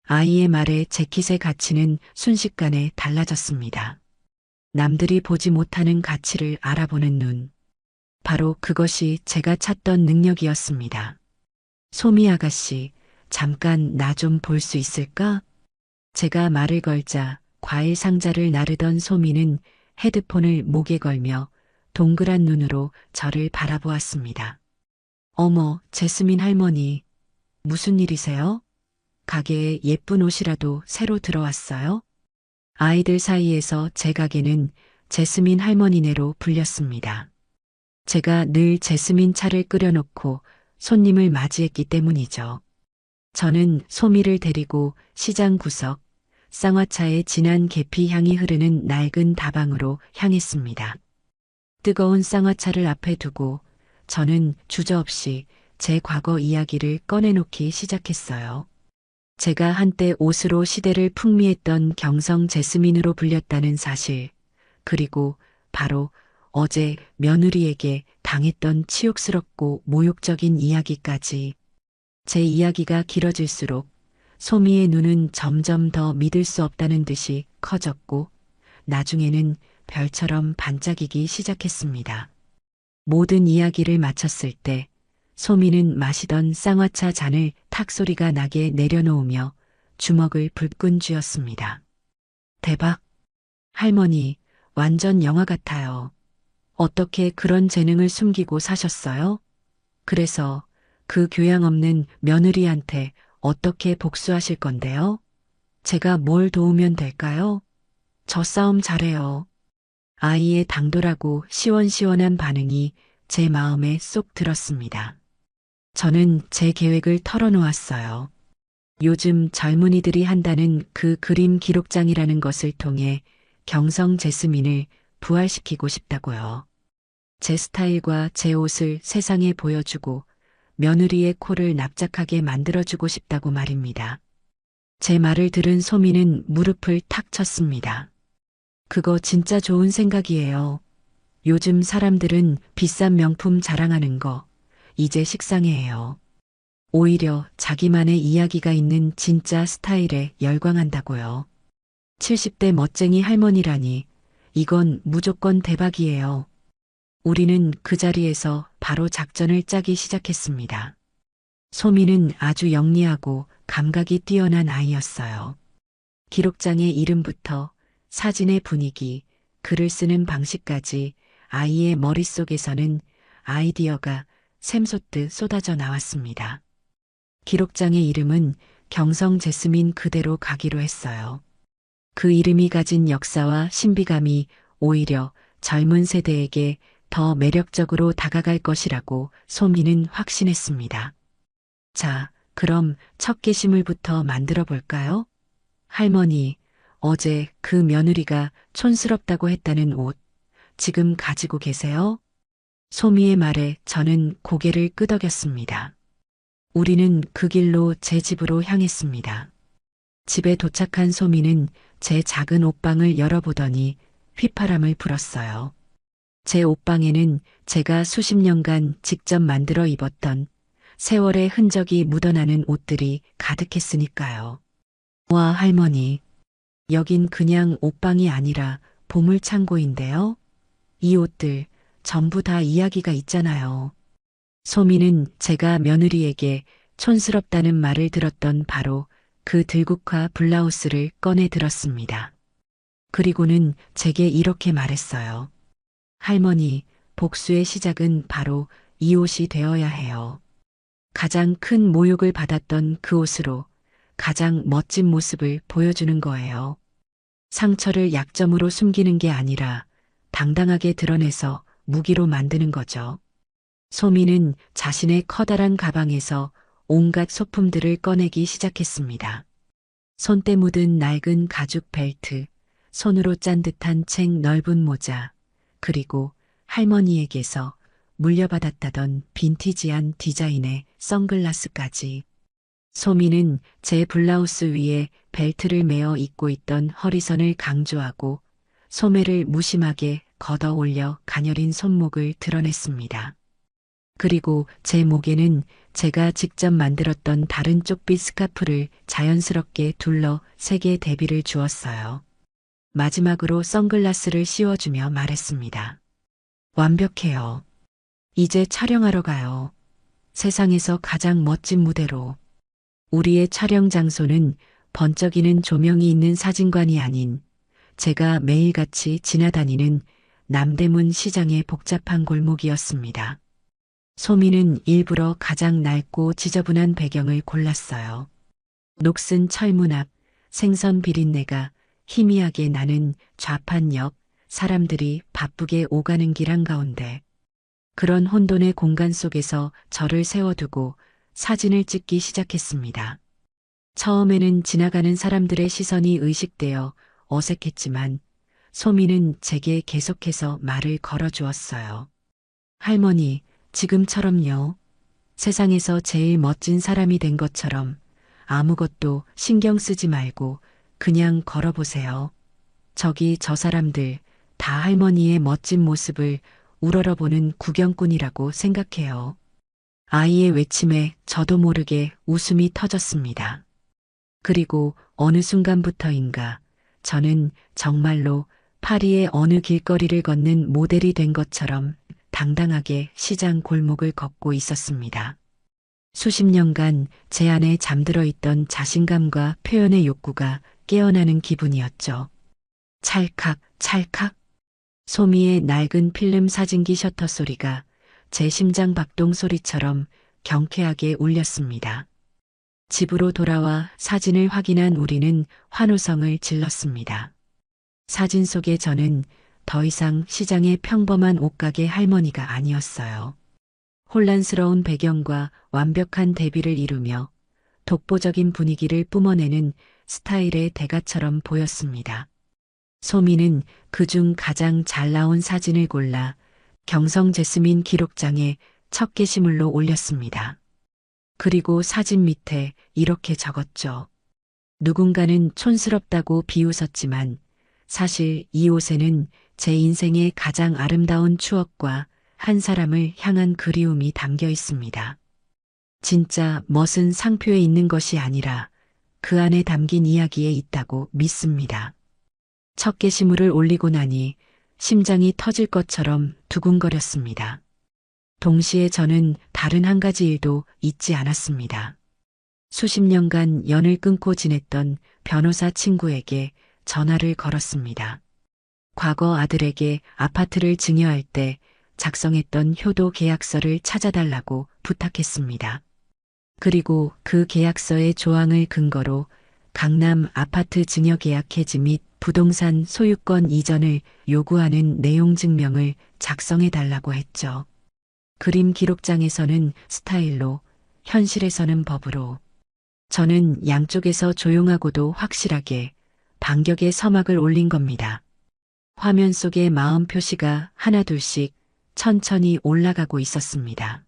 아이의 말에 재킷의 가치는 순식간에 달라졌습니다. 남들이 보지 못하는 가치를 알아보는 눈. 바로 그것이 제가 찾던 능력이었습니다. 소미 아가씨, 잠깐 나 좀 볼 수 있을까? 제가 말을 걸자 과일 상자를 나르던 소미는 헤드폰을 목에 걸며 동그란 눈으로 저를 바라보았습니다. 어머, 제스민 할머니, 무슨 일이세요? 가게에 예쁜 옷이라도 새로 들어왔어요? 아이들 사이에서 제 가게는 제스민 할머니네로 불렸습니다. 제가 늘 제스민 차를 끓여놓고 손님을 맞이했기 때문이죠. 저는 소미를 데리고 시장 구석, 쌍화차의 진한 계피 향이 흐르는 낡은 다방으로 향했습니다. 뜨거운 쌍화차를 앞에 두고 저는 주저없이 제 과거 이야기를 꺼내놓기 시작했어요. 제가 한때 옷으로 시대를 풍미했던 경성 제스민으로 불렸다는 사실, 그리고 바로 어제 며느리에게 당했던 치욕스럽고 모욕적인 이야기까지. 제 이야기가 길어질수록 소미의 눈은 점점 더 믿을 수 없다는 듯이 커졌고 나중에는 별처럼 반짝이기 시작했습니다. 모든 이야기를 마쳤을 때 소미는 마시던 쌍화차 잔을 탁 소리가 나게 내려놓으며 주먹을 불끈 쥐었습니다. 대박! 할머니, 완전 영화 같아요. 어떻게 그런 재능을 숨기고 사셨어요? 그래서 그 교양 없는 며느리한테 어떻게 복수하실 건데요? 제가 뭘 도우면 될까요? 저 싸움 잘해요. 아이의 당돌하고 시원시원한 반응이 제 마음에 쏙 들었습니다. 저는 제 계획을 털어놓았어요. 요즘 젊은이들이 한다는 그 그림 기록장이라는 것을 통해 경성 제스민을 부활시키고 싶다고요. 제 스타일과 제 옷을 세상에 보여주고 며느리의 코를 납작하게 만들어주고 싶다고 말입니다. 제 말을 들은 소미는 무릎을 탁 쳤습니다. 그거 진짜 좋은 생각이에요. 요즘 사람들은 비싼 명품 자랑하는 거 이제 식상해해요. 오히려 자기만의 이야기가 있는 진짜 스타일에 열광한다고요. 70대 멋쟁이 할머니라니 이건 무조건 대박이에요. 우리는 그 자리에서 바로 작전을 짜기 시작했습니다. 소미는 아주 영리하고 감각이 뛰어난 아이였어요. 기록장의 이름부터 사진의 분위기, 글을 쓰는 방식까지 아이의 머릿속에서는 아이디어가 샘솟듯 쏟아져 나왔습니다. 기록장의 이름은 경성 제스민 그대로 가기로 했어요. 그 이름이 가진 역사와 신비감이 오히려 젊은 세대에게 더 매력적으로 다가갈 것이라고 소미는 확신했습니다. 자, 그럼 첫 게시물부터 만들어 볼까요? 할머니, 어제 그 며느리가 촌스럽다고 했다는 옷, 지금 가지고 계세요? 소미의 말에 저는 고개를 끄덕였습니다. 우리는 그 길로 제 집으로 향했습니다. 집에 도착한 소미는 제 작은 옷방을 열어보더니 휘파람을 불었어요. 제 옷방에는 제가 수십 년간 직접 만들어 입었던 세월의 흔적이 묻어나는 옷들이 가득했으니까요. 와, 할머니. 여긴 그냥 옷방이 아니라 보물창고인데요. 이 옷들 전부 다 이야기가 있잖아요. 소미는 제가 며느리에게 촌스럽다는 말을 들었던 바로 그 들국화 블라우스를 꺼내 들었습니다. 그리고는 제게 이렇게 말했어요. 할머니, 복수의 시작은 바로 이 옷이 되어야 해요. 가장 큰 모욕을 받았던 그 옷으로 가장 멋진 모습을 보여주는 거예요. 상처를 약점으로 숨기는 게 아니라 당당하게 드러내서 무기로 만드는 거죠. 소미는 자신의 커다란 가방에서 온갖 소품들을 꺼내기 시작했습니다. 손때 묻은 낡은 가죽 벨트, 손으로 짠 듯한 책 넓은 모자, 그리고 할머니에게서 물려받았다던 빈티지한 디자인의 선글라스까지. 소미는 제 블라우스 위에 벨트를 매어 입고 있던 허리선을 강조하고 소매를 무심하게 걷어 올려 가녀린 손목을 드러냈습니다. 그리고 제 목에는 제가 직접 만들었던 다른 쪽빛 스카프를 자연스럽게 둘러 색의 대비를 주었어요. 마지막으로 선글라스를 씌워주며 말했습니다. 완벽해요. 이제 촬영하러 가요. 세상에서 가장 멋진 무대로. 우리의 촬영 장소는 번쩍이는 조명이 있는 사진관이 아닌 제가 매일같이 지나다니는 남대문 시장의 복잡한 골목이었습니다. 소미는 일부러 가장 낡고 지저분한 배경을 골랐어요. 녹슨 철문 앞 생선 비린내가 희미하게 나는 좌판 옆 사람들이 바쁘게 오가는 길 한가운데 그런 혼돈의 공간 속에서 저를 세워두고 사진을 찍기 시작했습니다. 처음에는 지나가는 사람들의 시선이 의식되어 어색했지만 소미는 제게 계속해서 말을 걸어주었어요. 할머니, 지금처럼요. 세상에서 제일 멋진 사람이 된 것처럼 아무것도 신경 쓰지 말고 그냥 걸어보세요. 저기 저 사람들 다 할머니의 멋진 모습을 우러러보는 구경꾼이라고 생각해요. 아이의 외침에 저도 모르게 웃음이 터졌습니다. 그리고 어느 순간부터인가 저는 정말로 파리의 어느 길거리를 걷는 모델이 된 것처럼 당당하게 시장 골목을 걷고 있었습니다. 수십 년간 제 안에 잠들어 있던 자신감과 표현의 욕구가 깨어나는 기분이었죠. 찰칵, 찰칵. 소미의 낡은 필름 사진기 셔터 소리가 제 심장 박동 소리처럼 경쾌하게 울렸습니다. 집으로 돌아와 사진을 확인한 우리는 환호성을 질렀습니다. 사진 속의 저는 더 이상 시장의 평범한 옷가게 할머니가 아니었어요. 혼란스러운 배경과 완벽한 대비를 이루며 독보적인 분위기를 뿜어내는 스타일의 대가처럼 보였습니다. 소미는 그중 가장 잘 나온 사진을 골라 경성 제스민 기록장에 첫 게시물로 올렸습니다. 그리고 사진 밑에 이렇게 적었죠. 누군가는 촌스럽다고 비웃었지만 사실 이 옷에는 제 인생의 가장 아름다운 추억과 한 사람을 향한 그리움이 담겨 있습니다. 진짜 멋은 상표에 있는 것이 아니라 그 안에 담긴 이야기에 있다고 믿습니다. 첫 게시물을 올리고 나니 심장이 터질 것처럼 두근거렸습니다. 동시에 저는 다른 한 가지 일도 잊지 않았습니다. 수십 년간 연을 끊고 지냈던 변호사 친구에게 전화를 걸었습니다. 과거 아들에게 아파트를 증여할 때 작성했던 효도 계약서를 찾아달라고 부탁했습니다. 그리고 그 계약서의 조항을 근거로 강남 아파트 증여 계약 해지 및 부동산 소유권 이전을 요구하는 내용 증명을 작성해 달라고 했죠. 그림 기록장에서는 스타일로, 현실에서는 법으로. 저는 양쪽에서 조용하고도 확실하게 반격의 서막을 올린 겁니다. 화면 속의 마음 표시가 하나둘씩 천천히 올라가고 있었습니다.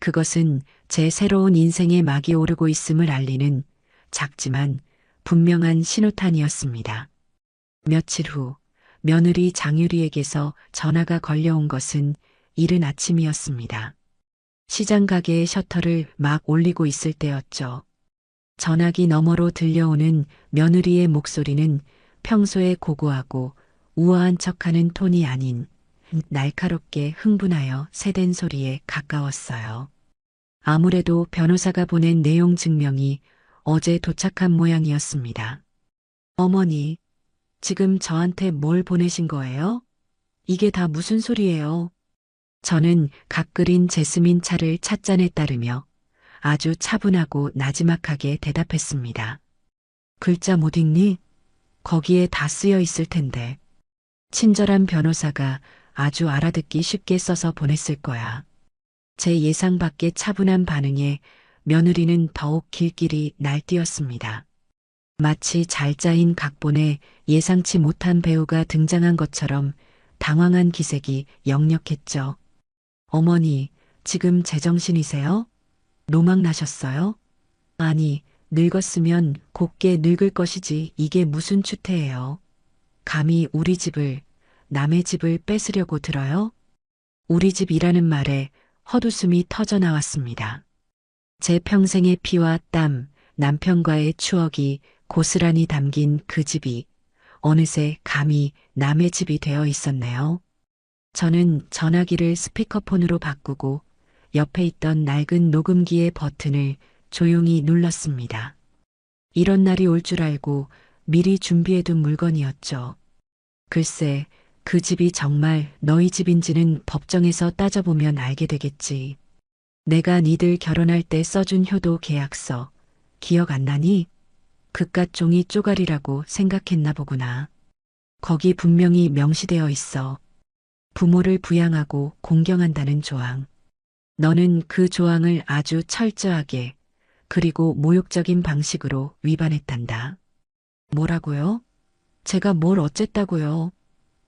그것은 제 새로운 인생의 막이 오르고 있음을 알리는 작지만 분명한 신호탄이었습니다. 며칠 후 며느리 장유리에게서 전화가 걸려온 것은 이른 아침이었습니다. 시장 가게의 셔터를 막 올리고 있을 때였죠. 전화기 너머로 들려오는 며느리의 목소리는 평소에 고고하고 우아한 척하는 톤이 아닌 날카롭게 흥분하여 새댄 소리에 가까웠어요. 아무래도 변호사가 보낸 내용 증명이 어제 도착한 모양이었습니다. 어머니, 지금 저한테 뭘 보내신 거예요? 이게 다 무슨 소리예요? 저는 각 끓인 제스민 차를 찻잔에 따르며 아주 차분하고 나지막하게 대답했습니다. 글자 못 읽니? 거기에 다 쓰여 있을 텐데. 친절한 변호사가 아주 알아듣기 쉽게 써서 보냈을 거야. 제 예상 밖의 차분한 반응에 며느리는 더욱 길길이 날뛰었습니다. 마치 잘 짜인 각본에 예상치 못한 배우가 등장한 것처럼 당황한 기색이 역력했죠. 어머니, 지금 제정신이세요? 노망 나셨어요? 아니, 늙었으면 곱게 늙을 것이지 이게 무슨 추태예요. 감히 우리 집을, 남의 집을 뺏으려고 들어요? 우리 집이라는 말에 헛웃음이 터져 나왔습니다. 제 평생의 피와 땀, 남편과의 추억이 고스란히 담긴 그 집이 어느새 감히 남의 집이 되어 있었네요. 저는 전화기를 스피커폰으로 바꾸고 옆에 있던 낡은 녹음기의 버튼을 조용히 눌렀습니다. 이런 날이 올 줄 알고 미리 준비해둔 물건이었죠. 글쎄, 그 집이 정말 너희 집인지는 법정에서 따져보면 알게 되겠지. 내가 니들 결혼할 때 써준 효도 계약서, 기억 안 나니? 그깟 종이 쪼가리라고 생각했나 보구나. 거기 분명히 명시되어 있어. 부모를 부양하고 공경한다는 조항. 너는 그 조항을 아주 철저하게 그리고 모욕적인 방식으로 위반했단다. 뭐라고요? 제가 뭘 어쨌다고요?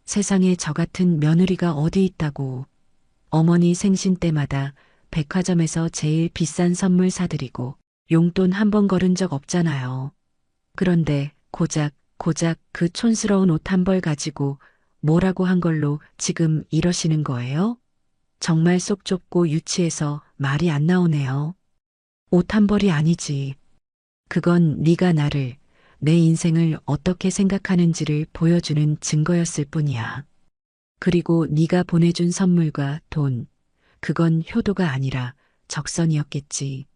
세상에 저 같은 며느리가 어디 있다고. 어머니 생신 때마다 백화점에서 제일 비싼 선물 사드리고 용돈 한 번 걸은 적 없잖아요. 그런데 고작 그 촌스러운 옷 한 벌 가지고 뭐라고 한 걸로 지금 이러시는 거예요? 정말 속 좁고 유치해서 말이 안 나오네요. 옷 한 벌이 아니지. 그건 네가 나를, 내 인생을 어떻게 생각하는지를 보여주는 증거였을 뿐이야. 그리고 네가 보내준 선물과 돈, 그건 효도가 아니라 적선이었겠지.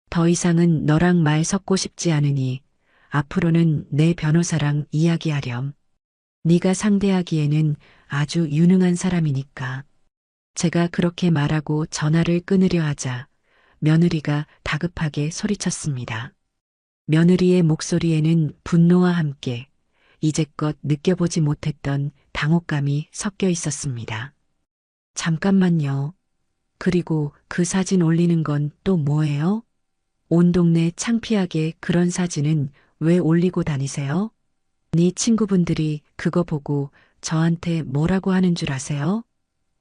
더 이상은 너랑 말 섞고 싶지 않으니 앞으로는 내 변호사랑 이야기하렴. 네가 상대하기에는 아주 유능한 사람이니까. 제가 그렇게 말하고 전화를 끊으려 하자 며느리가 다급하게 소리쳤습니다. 며느리의 목소리에는 분노와 함께 이제껏 느껴보지 못했던 당혹감이 섞여 있었습니다. 잠깐만요. 그리고 그 사진 올리는 건 또 뭐예요? 온 동네 창피하게 그런 사진은 왜 올리고 다니세요? 네 친구분들이 그거 보고 저한테 뭐라고 하는 줄 아세요?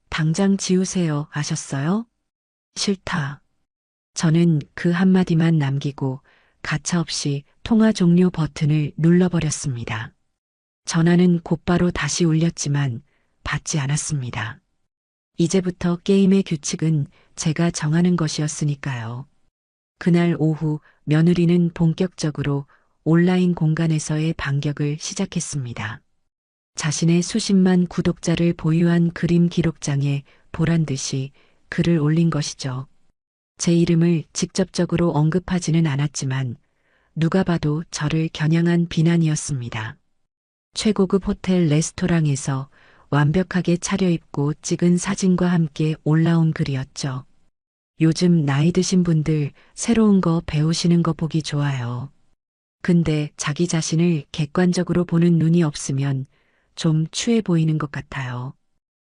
당장 지우세요 하셨어요? 싫다. 저는 그 한마디만 남기고 가차없이 통화 종료 버튼을 눌러버렸습니다. 전화는 곧바로 다시 울렸지만 받지 않았습니다. 이제부터 게임의 규칙은 제가 정하는 것이었으니까요. 그날 오후 며느리는 본격적으로 온라인 공간에서의 반격을 시작했습니다. 자신의 수십만 구독자를 보유한 그림 기록장에 보란 듯이 글을 올린 것이죠. 제 이름을 직접적으로 언급하지는 않았지만 누가 봐도 저를 겨냥한 비난이었습니다. 최고급 호텔 레스토랑에서 완벽하게 차려입고 찍은 사진과 함께 올라온 글이었죠. 요즘 나이 드신 분들 새로운 거 배우시는 거 보기 좋아요. 근데 자기 자신을 객관적으로 보는 눈이 없으면 좀 추해 보이는 것 같아요.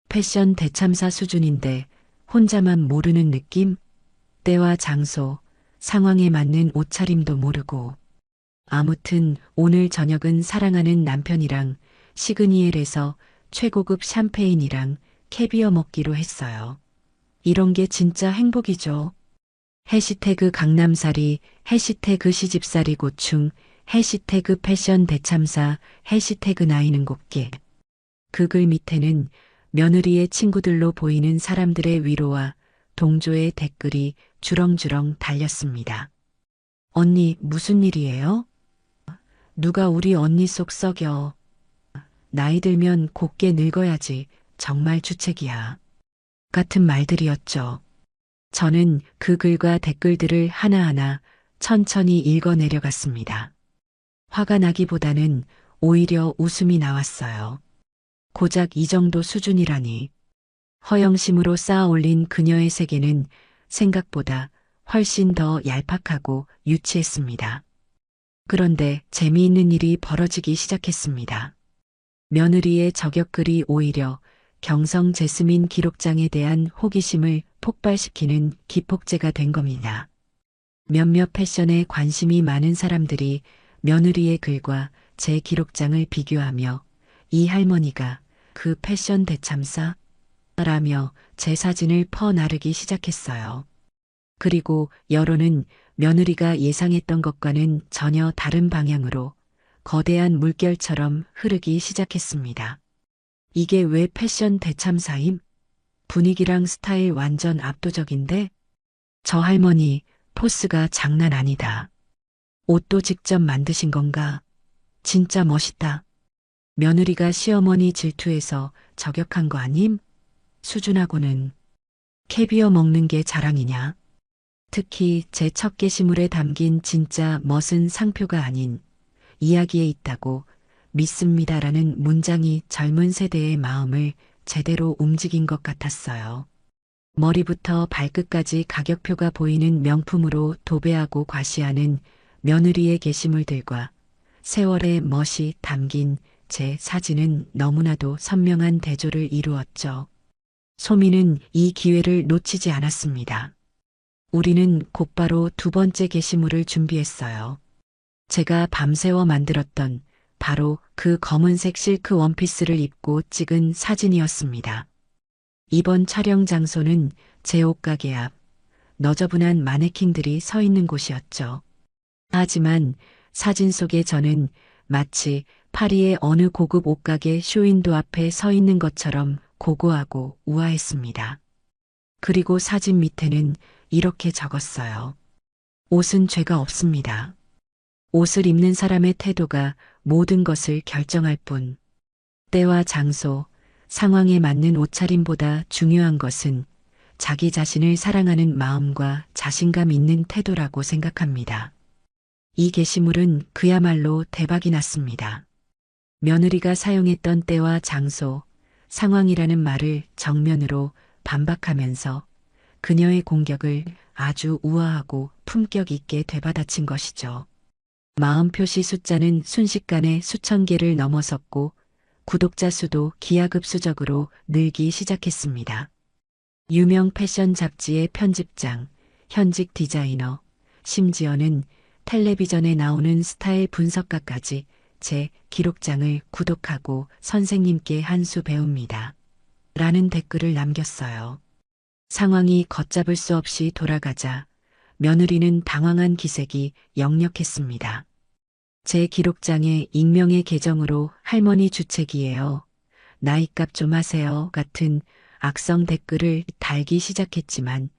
패션 대참사 수준인데 혼자만 모르는 느낌? 때와 장소, 상황에 맞는 옷차림도 모르고. 아무튼 오늘 저녁은 사랑하는 남편이랑 시그니엘에서 최고급 샴페인이랑 캐비어 먹기로 했어요. 이런 게 진짜 행복이죠. 해시태그 강남살이, 해시태그 시집살이 고충, 해시태그 패션 대참사, 해시태그 나이는 곱게. 그 글 밑에는 며느리의 친구들로 보이는 사람들의 위로와 동조의 댓글이 주렁주렁 달렸습니다. 언니, 무슨 일이에요? 누가 우리 언니 속 썩여. 나이 들면 곱게 늙어야지. 정말 주책이야. 같은 말들이었죠. 저는 그 글과 댓글들을 하나하나 천천히 읽어 내려갔습니다. 화가 나기보다는 오히려 웃음이 나왔어요. 고작 이 정도 수준이라니. 허영심으로 쌓아 올린 그녀의 세계는 생각보다 훨씬 더 얄팍하고 유치했습니다. 그런데 재미있는 일이 벌어지기 시작했습니다. 며느리의 저격글이 오히려 경성 제스민 기록장에 대한 호기심을 폭발시키는 기폭제가 된 겁니다. 몇몇 패션에 관심이 많은 사람들이 며느리의 글과 제 기록장을 비교하며 이 할머니가 그 패션 대참사? 라며 제 사진을 퍼나르기 시작했어요. 그리고 여론은 며느리가 예상했던 것과는 전혀 다른 방향으로 거대한 물결처럼 흐르기 시작했습니다. 이게 왜 패션 대참사임? 분위기랑 스타일 완전 압도적인데? 저 할머니 포스가 장난 아니다. 옷도 직접 만드신 건가? 진짜 멋있다. 며느리가 시어머니 질투해서 저격한 거 아님? 수준하고는. 캐비어 먹는 게 자랑이냐? 특히 제 첫 게시물에 담긴 진짜 멋은 상표가 아닌 이야기에 있다고 믿습니다라는 문장이 젊은 세대의 마음을 제대로 움직인 것 같았어요. 머리부터 발끝까지 가격표가 보이는 명품으로 도배하고 과시하는 며느리의 게시물들과 세월의 멋이 담긴 제 사진은 너무나도 선명한 대조를 이루었죠. 소미는 이 기회를 놓치지 않았습니다. 우리는 곧바로 두 번째 게시물을 준비했어요. 제가 밤새워 만들었던 바로 그 검은색 실크 원피스를 입고 찍은 사진이었습니다. 이번 촬영 장소는 제 옷가게 앞, 너저분한 마네킹들이 서 있는 곳이었죠. 하지만 사진 속의 저는 마치 파리의 어느 고급 옷가게 쇼윈도 앞에 서 있는 것처럼 고고하고 우아했습니다. 그리고 사진 밑에는 이렇게 적었어요. 옷은 죄가 없습니다. 옷을 입는 사람의 태도가 모든 것을 결정할 뿐. 때와 장소, 상황에 맞는 옷차림보다 중요한 것은 자기 자신을 사랑하는 마음과 자신감 있는 태도라고 생각합니다. 이 게시물은 그야말로 대박이 났습니다. 며느리가 사용했던 때와 장소, 상황이라는 말을 정면으로 반박하면서 그녀의 공격을 아주 우아하고 품격 있게 되받아친 것이죠. 마음 표시 숫자는 순식간에 수천 개를 넘어섰고 구독자 수도 기하급수적으로 늘기 시작했습니다. 유명 패션 잡지의 편집장, 현직 디자이너, 심지어는 텔레비전에 나오는 스타일 분석가까지 제 기록장을 구독하고 선생님께 한 수 배웁니다. 라는 댓글을 남겼어요. 상황이 걷잡을 수 없이 돌아가자 며느리는 당황한 기색이 역력했습니다. 제 기록장에 익명의 계정으로 할머니 주책이에요. 나이값 좀 하세요. 같은 악성 댓글을 달기 시작했지만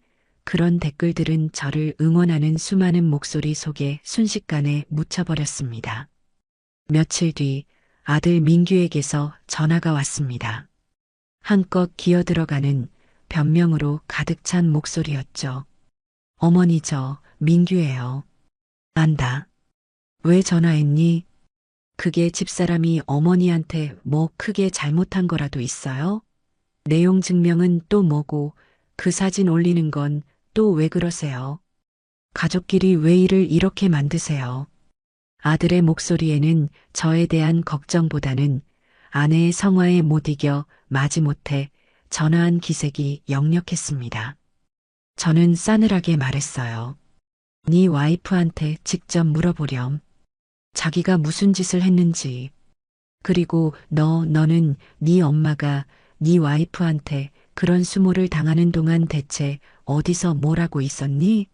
그런 댓글들은 저를 응원하는 수많은 목소리 속에 순식간에 묻혀버렸습니다. 며칠 뒤 아들 민규에게서 전화가 왔습니다. 한껏 기어들어가는 변명으로 가득 찬 목소리였죠. 어머니 저 민규예요. 안다. 왜 전화했니? 그게 집사람이 어머니한테 뭐 크게 잘못한 거라도 있어요? 내용 증명은 또 뭐고 그 사진 올리는 건 또 왜 그러세요? 가족끼리 왜 일을 이렇게 만드세요? 아들의 목소리에는 저에 대한 걱정보다는 아내의 성화에 못 이겨 마지못해 전화한 기색이 역력했습니다. 저는 싸늘하게 말했어요. 네 와이프한테 직접 물어보렴. 자기가 무슨 짓을 했는지. 그리고 너는 네 엄마가 네 와이프한테 그런 수모를 당하는 동안 대체 어디서 뭘 하고 있었니?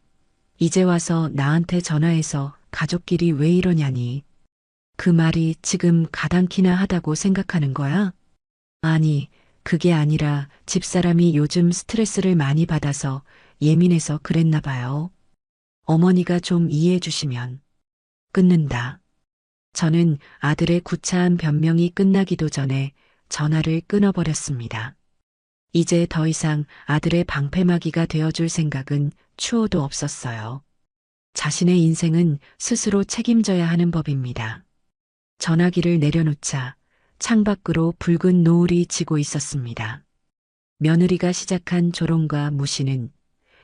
이제 와서 나한테 전화해서 가족끼리 왜 이러냐니. 그 말이 지금 가당키나 하다고 생각하는 거야? 아니, 그게 아니라 집사람이 요즘 스트레스를 많이 받아서 예민해서 그랬나 봐요. 어머니가 좀 이해해 주시면. 끊는다. 저는 아들의 구차한 변명이 끝나기도 전에 전화를 끊어버렸습니다. 이제 더 이상 아들의 방패막이가 되어줄 생각은 추호도 없었어요. 자신의 인생은 스스로 책임져야 하는 법입니다. 전화기를 내려놓자 창밖으로 붉은 노을이 지고 있었습니다. 며느리가 시작한 조롱과 무시는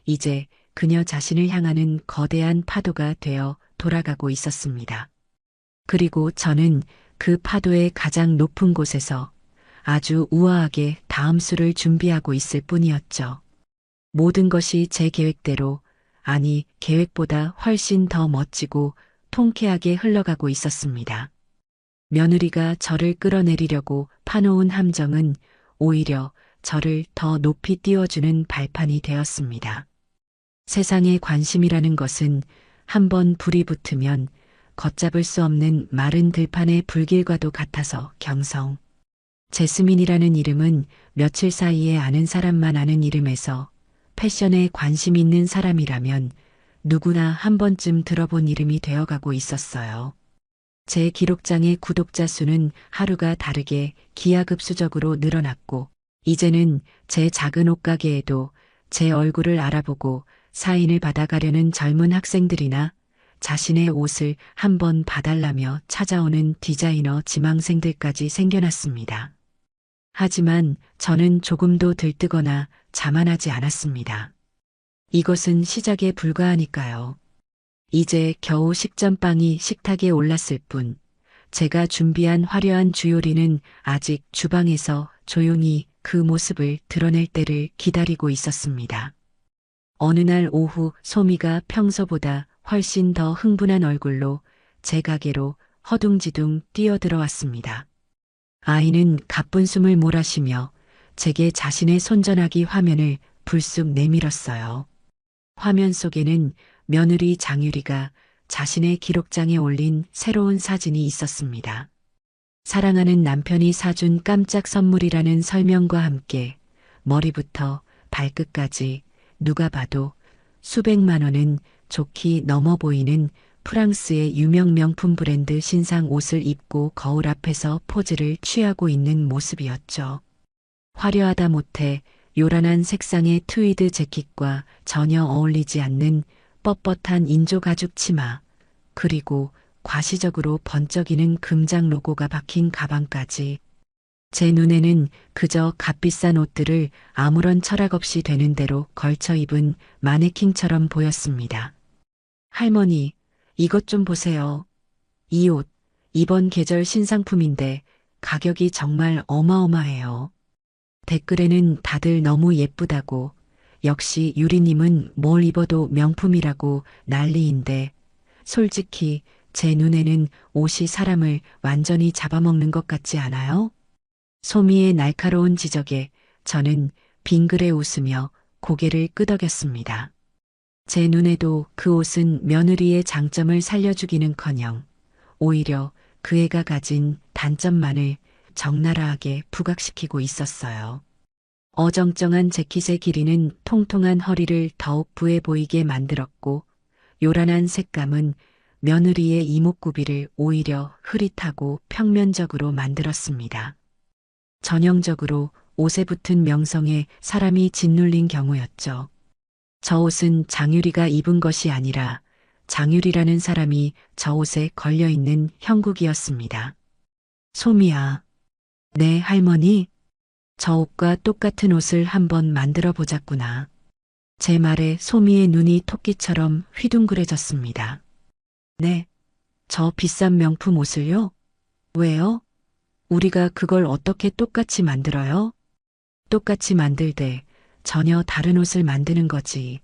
이제 그녀 자신을 향하는 거대한 파도가 되어 돌아가고 있었습니다. 그리고 저는 그 파도의 가장 높은 곳에서 아주 우아하게 다음 수를 준비하고 있을 뿐이었죠. 모든 것이 제 계획대로, 아니 계획보다 훨씬 더 멋지고 통쾌하게 흘러가고 있었습니다. 며느리가 저를 끌어내리려고 파놓은 함정은 오히려 저를 더 높이 띄워주는 발판이 되었습니다. 세상의 관심이라는 것은 한번 불이 붙으면 걷잡을 수 없는 마른 들판의 불길과도 같아서 경성. 제스민이라는 이름은 며칠 사이에 아는 사람만 아는 이름에서 패션에 관심 있는 사람이라면 누구나 한 번쯤 들어본 이름이 되어가고 있었어요. 제 기록장의 구독자 수는 하루가 다르게 기하급수적으로 늘어났고 이제는 제 작은 옷가게에도 제 얼굴을 알아보고 사인을 받아가려는 젊은 학생들이나 자신의 옷을 한번 봐달라며 찾아오는 디자이너 지망생들까지 생겨났습니다. 하지만 저는 조금도 들뜨거나 자만하지 않았습니다. 이것은 시작에 불과하니까요. 이제 겨우 식전빵이 식탁에 올랐을 뿐 제가 준비한 화려한 주요리는 아직 주방에서 조용히 그 모습을 드러낼 때를 기다리고 있었습니다. 어느 날 오후 소미가 평소보다 훨씬 더 흥분한 얼굴로 제 가게로 허둥지둥 뛰어들어왔습니다. 아이는 가쁜 숨을 몰아쉬며 제게 자신의 손전화기 화면을 불쑥 내밀었어요. 화면 속에는 며느리 장유리가 자신의 기록장에 올린 새로운 사진이 있었습니다. 사랑하는 남편이 사준 깜짝 선물이라는 설명과 함께 머리부터 발끝까지 누가 봐도 수백만 원은 좋게 넘어 보이는 프랑스의 유명 명품 브랜드 신상 옷을 입고 거울 앞에서 포즈를 취하고 있는 모습이었죠. 화려하다 못해 요란한 색상의 트위드 재킷과 전혀 어울리지 않는 뻣뻣한 인조 가죽 치마, 그리고 과시적으로 번쩍이는 금장 로고가 박힌 가방까지. 제 눈에는 그저 값비싼 옷들을 아무런 철학 없이 되는 대로 걸쳐 입은 마네킹처럼 보였습니다. 할머니, 이것 좀 보세요. 이 옷, 이번 계절 신상품인데 가격이 정말 어마어마해요. 댓글에는 다들 너무 예쁘다고, 역시 유리님은 뭘 입어도 명품이라고 난리인데, 솔직히 제 눈에는 옷이 사람을 완전히 잡아먹는 것 같지 않아요? 소미의 날카로운 지적에 저는 빙그레 웃으며 고개를 끄덕였습니다. 제 눈에도 그 옷은 며느리의 장점을 살려주기는커녕 오히려 그 애가 가진 단점만을 적나라하게 부각시키고 있었어요. 어정쩡한 재킷의 길이는 통통한 허리를 더욱 부해 보이게 만들었고, 요란한 색감은 며느리의 이목구비를 오히려 흐릿하고 평면적으로 만들었습니다. 전형적으로 옷에 붙은 명성에 사람이 짓눌린 경우였죠. 저 옷은 장유리가 입은 것이 아니라 장유리라는 사람이 저 옷에 걸려있는 형국이었습니다. 소미야. 네, 할머니. 저 옷과 똑같은 옷을 한번 만들어 보자꾸나. 제 말에 소미의 눈이 토끼처럼 휘둥그레졌습니다. 네, 저 비싼 명품 옷을요? 왜요? 우리가 그걸 어떻게 똑같이 만들어요? 똑같이 만들되 전혀 다른 옷을 만드는 거지.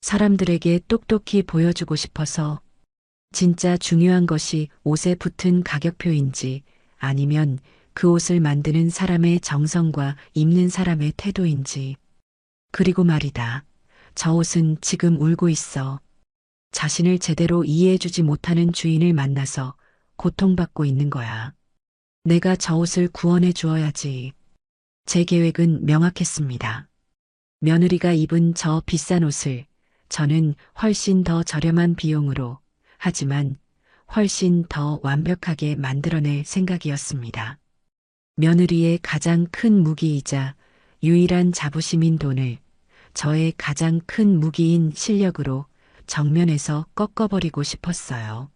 사람들에게 똑똑히 보여주고 싶어서. 진짜 중요한 것이 옷에 붙은 가격표인지 아니면 그 옷을 만드는 사람의 정성과 입는 사람의 태도인지. 그리고 말이다. 저 옷은 지금 울고 있어. 자신을 제대로 이해해주지 못하는 주인을 만나서 고통받고 있는 거야. 내가 저 옷을 구원해 주어야지. 제 계획은 명확했습니다. 며느리가 입은 저 비싼 옷을 저는 훨씬 더 저렴한 비용으로, 하지만 훨씬 더 완벽하게 만들어낼 생각이었습니다. 며느리의 가장 큰 무기이자 유일한 자부심인 돈을 저의 가장 큰 무기인 실력으로 정면에서 꺾어버리고 싶었어요.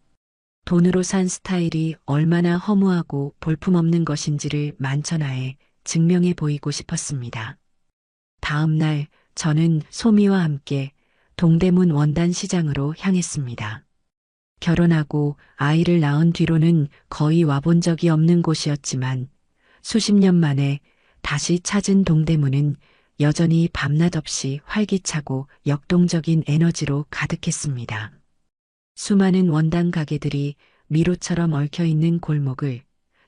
돈으로 산 스타일이 얼마나 허무하고 볼품없는 것인지를 만천하에 증명해 보이고 싶었습니다. 다음 날 저는 소미와 함께 동대문 원단 시장으로 향했습니다. 결혼하고 아이를 낳은 뒤로는 거의 와본 적이 없는 곳이었지만 수십 년 만에 다시 찾은 동대문은 여전히 밤낮 없이 활기차고 역동적인 에너지로 가득했습니다. 수많은 원단 가게들이 미로처럼 얽혀있는 골목을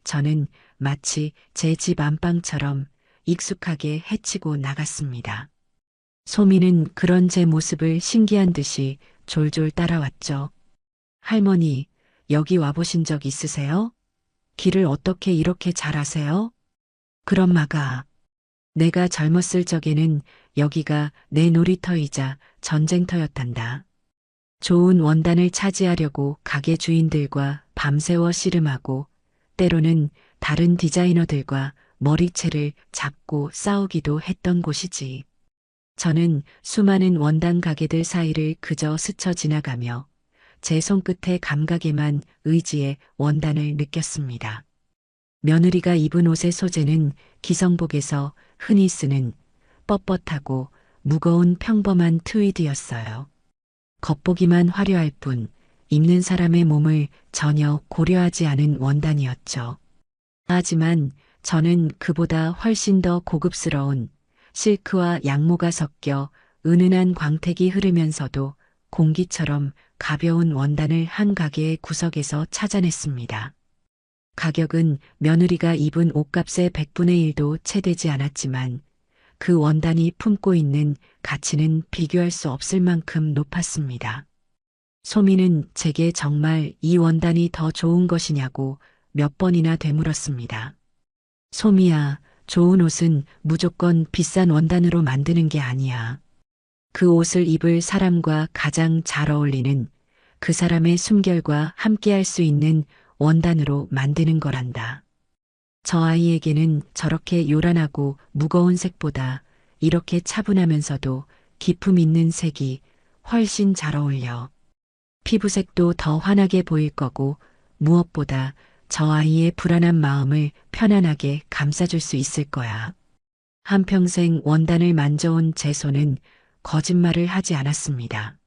저는 마치 제 집 안방처럼 익숙하게 헤치고 나갔습니다. 소미는 그런 제 모습을 신기한 듯이 졸졸 따라왔죠. 할머니, 여기 와보신 적 있으세요? 길을 어떻게 이렇게 잘 아세요? 그럼 마가. 내가 젊었을 적에는 여기가 내 놀이터이자 전쟁터였단다. 좋은 원단을 차지하려고 가게 주인들과 밤새워 씨름하고 때로는 다른 디자이너들과 머리채를 잡고 싸우기도 했던 곳이지. 저는 수많은 원단 가게들 사이를 그저 스쳐 지나가며 제 손끝의 감각에만 의지해 원단을 느꼈습니다. 며느리가 입은 옷의 소재는 기성복에서 흔히 쓰는 뻣뻣하고 무거운 평범한 트위드였어요. 겉보기만 화려할 뿐 입는 사람의 몸을 전혀 고려하지 않은 원단이었죠. 하지만 저는 그보다 훨씬 더 고급스러운 실크와 양모가 섞여 은은한 광택이 흐르면서도 공기처럼 가벼운 원단을 한 가게의 구석에서 찾아냈습니다. 가격은 며느리가 입은 옷값의 100분의 1도 채 되지 않았지만 그 원단이 품고 있는 가치는 비교할 수 없을 만큼 높았습니다. 소미는 제게 정말 이 원단이 더 좋은 것이냐고 몇 번이나 되물었습니다. 소미야, 좋은 옷은 무조건 비싼 원단으로 만드는 게 아니야. 그 옷을 입을 사람과 가장 잘 어울리는 그 사람의 숨결과 함께할 수 있는 원단으로 만드는 거란다. 저 아이에게는 저렇게 요란하고 무거운 색보다 이렇게 차분하면서도 기품 있는 색이 훨씬 잘 어울려. 피부색도 더 환하게 보일 거고 무엇보다 저 아이의 불안한 마음을 편안하게 감싸줄 수 있을 거야. 한평생 원단을 만져온 제 손은 거짓말을 하지 않았습니다.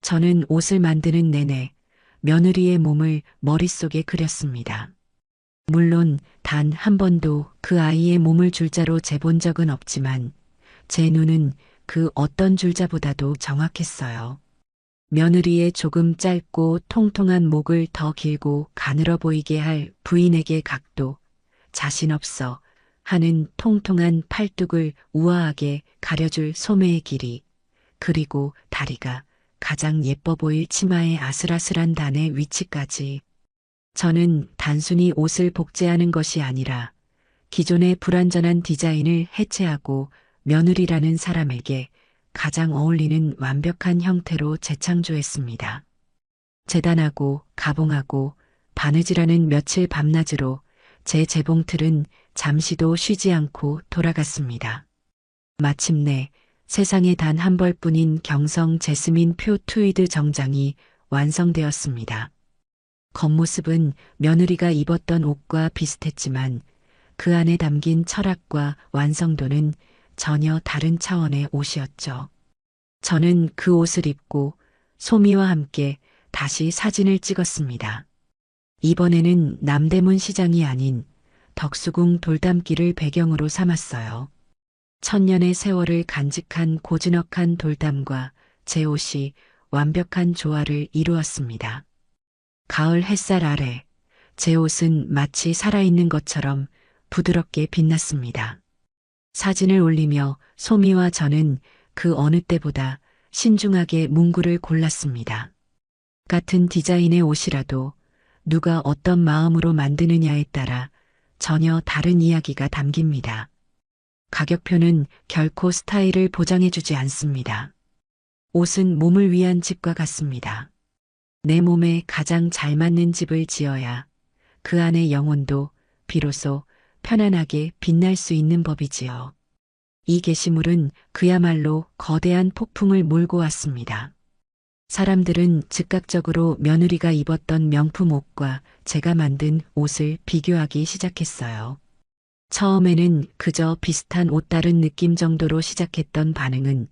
저는 옷을 만드는 내내 며느리의 몸을 머릿속에 그렸습니다. 물론 단 한 번도 그 아이의 몸을 줄자로 재본 적은 없지만 제 눈은 그 어떤 줄자보다도 정확했어요. 며느리의 조금 짧고 통통한 목을 더 길고 가늘어 보이게 할 부인에게 각도, 자신 없어 하는 통통한 팔뚝을 우아하게 가려줄 소매의 길이, 그리고 다리가 가장 예뻐 보일 치마의 아슬아슬한 단의 위치까지. 저는 단순히 옷을 복제하는 것이 아니라 기존의 불완전한 디자인을 해체하고 며느리라는 사람에게 가장 어울리는 완벽한 형태로 재창조했습니다. 재단하고 가봉하고 바느질하는 며칠 밤낮으로 제 재봉틀은 잠시도 쉬지 않고 돌아갔습니다. 마침내 세상에 단 한 벌뿐인 경성 제스민 표 트위드 정장이 완성되었습니다. 겉모습은 며느리가 입었던 옷과 비슷했지만 그 안에 담긴 철학과 완성도는 전혀 다른 차원의 옷이었죠. 저는 그 옷을 입고 소미와 함께 다시 사진을 찍었습니다. 이번에는 남대문 시장이 아닌 덕수궁 돌담길을 배경으로 삼았어요. 천년의 세월을 간직한 고즈넉한 돌담과 제 옷이 완벽한 조화를 이루었습니다. 가을 햇살 아래 제 옷은 마치 살아있는 것처럼 부드럽게 빛났습니다. 사진을 올리며 소미와 저는 그 어느 때보다 신중하게 문구를 골랐습니다. 같은 디자인의 옷이라도 누가 어떤 마음으로 만드느냐에 따라 전혀 다른 이야기가 담깁니다. 가격표는 결코 스타일을 보장해주지 않습니다. 옷은 몸을 위한 집과 같습니다. 내 몸에 가장 잘 맞는 집을 지어야 그 안의 영혼도 비로소 편안하게 빛날 수 있는 법이지요. 이 게시물은 그야말로 거대한 폭풍을 몰고 왔습니다. 사람들은 즉각적으로 며느리가 입었던 명품 옷과 제가 만든 옷을 비교하기 시작했어요. 처음에는 그저 비슷한 옷 다른 느낌 정도로 시작했던 반응은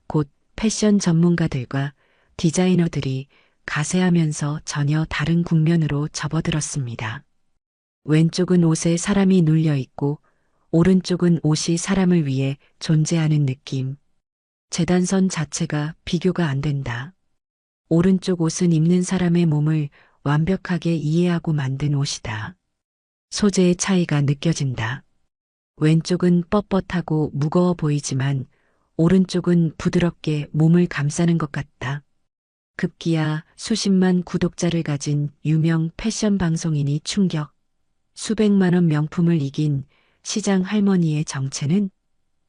곧 패션 전문가들과 디자이너들이 가세하면서 전혀 다른 국면으로 접어들었습니다. 왼쪽은 옷에 사람이 눌려 있고 오른쪽은 옷이 사람을 위해 존재하는 느낌. 재단선 자체가 비교가 안 된다. 오른쪽 옷은 입는 사람의 몸을 완벽하게 이해하고 만든 옷이다. 소재의 차이가 느껴진다. 왼쪽은 뻣뻣하고 무거워 보이지만 오른쪽은 부드럽게 몸을 감싸는 것 같다. 급기야 수십만 구독자를 가진 유명 패션 방송인이 충격. 수백만 원 명품을 이긴 시장 할머니의 정체는?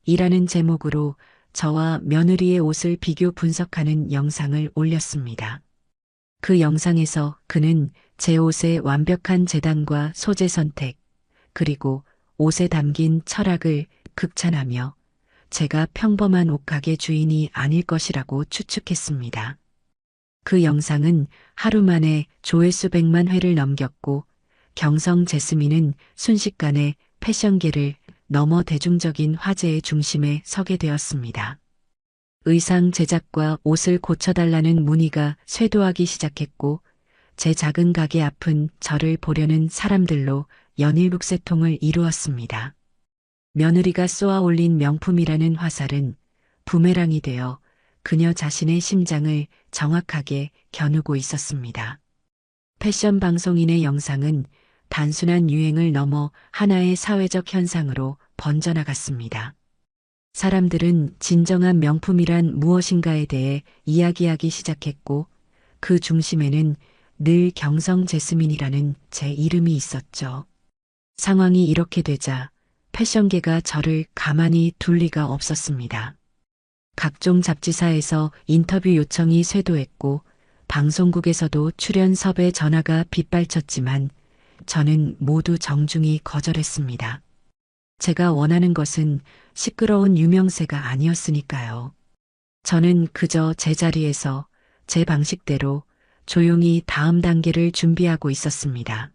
이라는 제목으로 저와 며느리의 옷을 비교 분석하는 영상을 올렸습니다. 그 영상에서 그는 제 옷의 완벽한 재단과 소재 선택, 그리고 옷에 담긴 철학을 극찬하며 제가 평범한 옷가게 주인이 아닐 것이라고 추측했습니다. 그 영상은 하루 만에 조회수 100만 회를 넘겼고 경성 제스민은 순식간에 패션계를 넘어 대중적인 화제의 중심에 서게 되었습니다. 의상 제작과 옷을 고쳐달라는 문의가 쇄도하기 시작했고 제 작은 가게 앞은 저를 보려는 사람들로 연일북새통을 이루었습니다. 며느리가 쏘아 올린 명품이라는 화살은 부메랑이 되어 그녀 자신의 심장을 정확하게 겨누고 있었습니다. 패션 방송인의 영상은 단순한 유행을 넘어 하나의 사회적 현상으로 번져나갔습니다. 사람들은 진정한 명품이란 무엇인가에 대해 이야기하기 시작했고 그 중심에는 늘 경성 제스민이라는 제 이름이 있었죠. 상황이 이렇게 되자 패션계가 저를 가만히 둘 리가 없었습니다. 각종 잡지사에서 인터뷰 요청이 쇄도했고 방송국에서도 출연 섭외 전화가 빗발쳤지만 저는 모두 정중히 거절했습니다. 제가 원하는 것은 시끄러운 유명세가 아니었으니까요. 저는 그저 제자리에서 제 방식대로 조용히 다음 단계를 준비하고 있었습니다.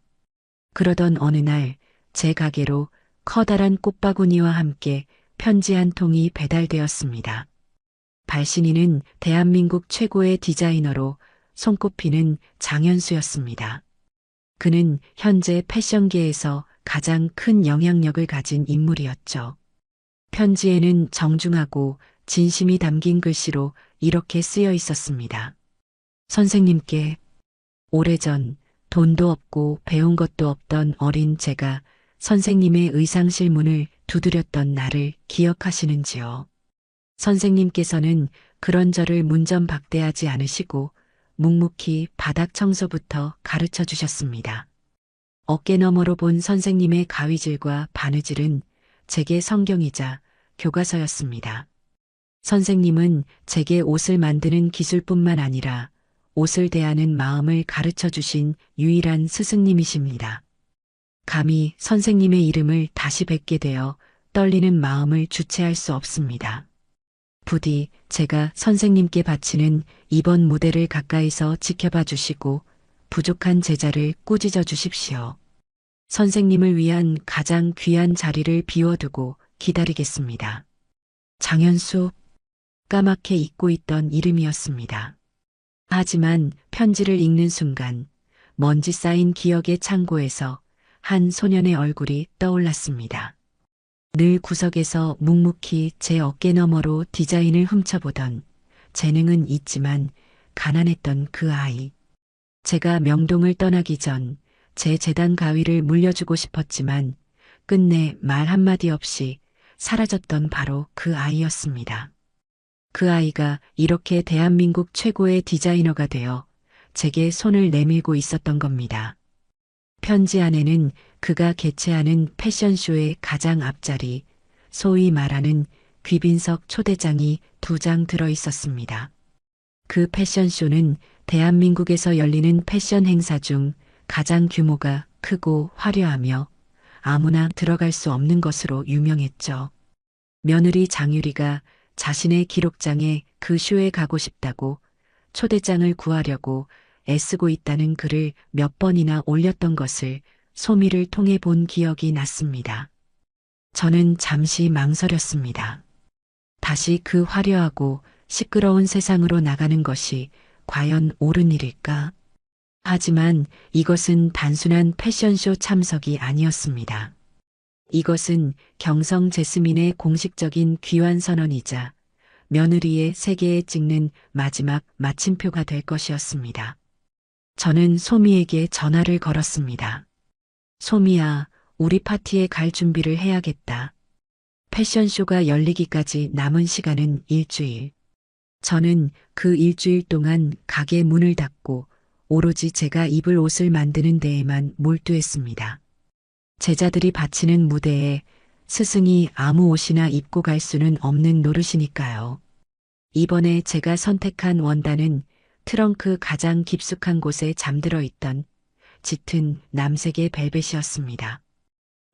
그러던 어느 날 제 가게로 커다란 꽃바구니와 함께 편지 한 통이 배달되었습니다. 발신인은 대한민국 최고의 디자이너로 손꼽히는 장현수였습니다. 그는 현재 패션계에서 가장 큰 영향력을 가진 인물이었죠. 편지에는 정중하고 진심이 담긴 글씨로 이렇게 쓰여 있었습니다. 선생님께 오래전 돈도 없고 배운 것도 없던 어린 제가 선생님의 의상실 문을 두드렸던 나를 기억하시는지요? 선생님께서는 그런 저를 문전박대하지 않으시고 묵묵히 바닥 청소부터 가르쳐 주셨습니다. 어깨너머로 본 선생님의 가위질과 바느질은 제게 성경이자 교과서였습니다. 선생님은 제게 옷을 만드는 기술뿐만 아니라 옷을 대하는 마음을 가르쳐 주신 유일한 스승님이십니다. 감히 선생님의 이름을 다시 뵙게 되어 떨리는 마음을 주체할 수 없습니다. 부디 제가 선생님께 바치는 이번 무대를 가까이서 지켜봐 주시고 부족한 제자를 꾸짖어 주십시오. 선생님을 위한 가장 귀한 자리를 비워두고 기다리겠습니다. 장현수, 까맣게 잊고 있던 이름이었습니다. 하지만 편지를 읽는 순간 먼지 쌓인 기억의 창고에서 한 소년의 얼굴이 떠올랐습니다. 늘 구석에서 묵묵히 제 어깨 너머로 디자인을 훔쳐보던 재능은 있지만 가난했던 그 아이. 제가 명동을 떠나기 전 제 재단 가위를 물려주고 싶었지만 끝내 말 한마디 없이 사라졌던 바로 그 아이였습니다. 그 아이가 이렇게 대한민국 최고의 디자이너가 되어 제게 손을 내밀고 있었던 겁니다. 편지 안에는 그가 개최하는 패션쇼의 가장 앞자리, 소위 말하는 귀빈석 초대장이 2장 들어 있었습니다. 그 패션쇼는 대한민국에서 열리는 패션 행사 중 가장 규모가 크고 화려하며 아무나 들어갈 수 없는 것으로 유명했죠. 며느리 장유리가 자신의 기록장에 그 쇼에 가고 싶다고 초대장을 구하려고 애쓰고 있다는 글을 몇 번이나 올렸던 것을 소미를 통해 본 기억이 났습니다. 저는 잠시 망설였습니다. 다시 그 화려하고 시끄러운 세상으로 나가는 것이 과연 옳은 일일까? 하지만 이것은 단순한 패션쇼 참석이 아니었습니다. 이것은 경성 제스민의 공식적인 귀환 선언이자 며느리의 세계에 찍는 마지막 마침표가 될 것이었습니다. 저는 소미에게 전화를 걸었습니다. 소미야, 우리 파티에 갈 준비를 해야겠다. 패션쇼가 열리기까지 남은 시간은 일주일. 저는 그 일주일 동안 가게 문을 닫고 오로지 제가 입을 옷을 만드는 데에만 몰두했습니다. 제자들이 바치는 무대에 스승이 아무 옷이나 입고 갈 수는 없는 노릇이니까요. 이번에 제가 선택한 원단은 트렁크 가장 깊숙한 곳에 잠들어 있던 짙은 남색의 벨벳이었습니다.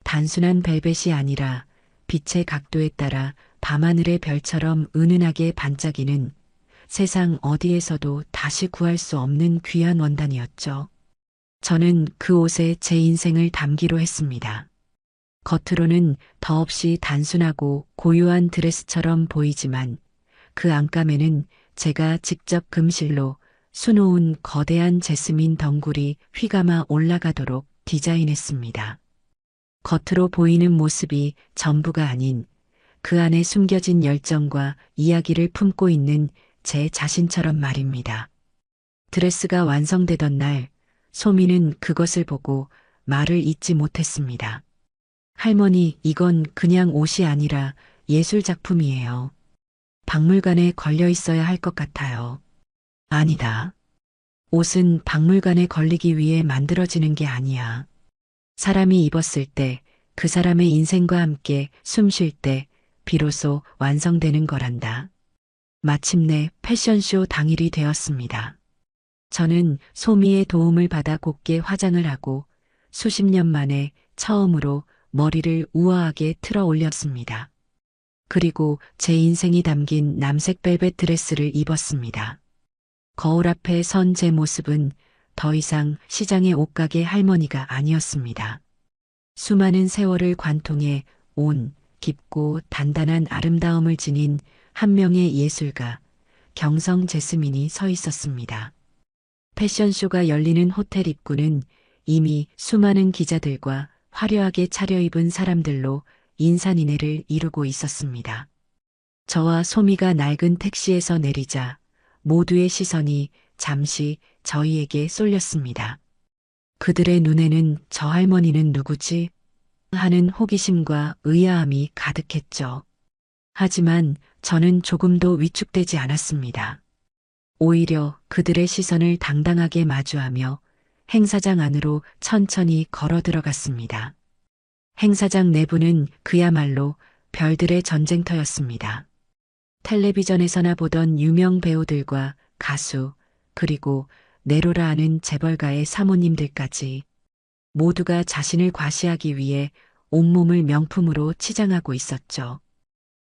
단순한 벨벳이 아니라 빛의 각도에 따라 밤하늘의 별처럼 은은하게 반짝이는 세상 어디에서도 다시 구할 수 없는 귀한 원단이었죠. 저는 그 옷에 제 인생을 담기로 했습니다. 겉으로는 더없이 단순하고 고요한 드레스처럼 보이지만 그 안감에는 제가 직접 금실로 수놓은 거대한 제스민 덩굴이 휘감아 올라가도록 디자인했습니다. 겉으로 보이는 모습이 전부가 아닌 그 안에 숨겨진 열정과 이야기를 품고 있는 제 자신처럼 말입니다. 드레스가 완성되던 날 소미는 그것을 보고 말을 잇지 못했습니다. 할머니, 이건 그냥 옷이 아니라 예술 작품이에요. 박물관에 걸려 있어야 할 것 같아요. 아니다. 옷은 박물관에 걸리기 위해 만들어지는 게 아니야. 사람이 입었을 때, 그 사람의 인생과 함께 숨 쉴 때, 비로소 완성되는 거란다. 마침내 패션쇼 당일이 되었습니다. 저는 소미의 도움을 받아 곱게 화장을 하고 수십 년 만에 처음으로 머리를 우아하게 틀어 올렸습니다. 그리고 제 인생이 담긴 남색 벨벳 드레스를 입었습니다. 거울 앞에 선 제 모습은 더 이상 시장의 옷가게 할머니가 아니었습니다. 수많은 세월을 관통해 온 깊고 단단한 아름다움을 지닌 한 명의 예술가, 경성 제스민이 서 있었습니다. 패션쇼가 열리는 호텔 입구는 이미 수많은 기자들과 화려하게 차려입은 사람들로 인산인해를 이루고 있었습니다. 저와 소미가 낡은 택시에서 내리자 모두의 시선이 잠시 저희에게 쏠렸습니다. 그들의 눈에는 저 할머니는 누구지? 하는 호기심과 의아함이 가득했죠. 하지만 저는 조금도 위축되지 않았습니다. 오히려 그들의 시선을 당당하게 마주하며 행사장 안으로 천천히 걸어 들어갔습니다. 행사장 내부는 그야말로 별들의 전쟁터였습니다. 텔레비전에서나 보던 유명 배우들과 가수, 그리고 네로라 하는 재벌가의 사모님들까지 모두가 자신을 과시하기 위해 온몸을 명품으로 치장하고 있었죠.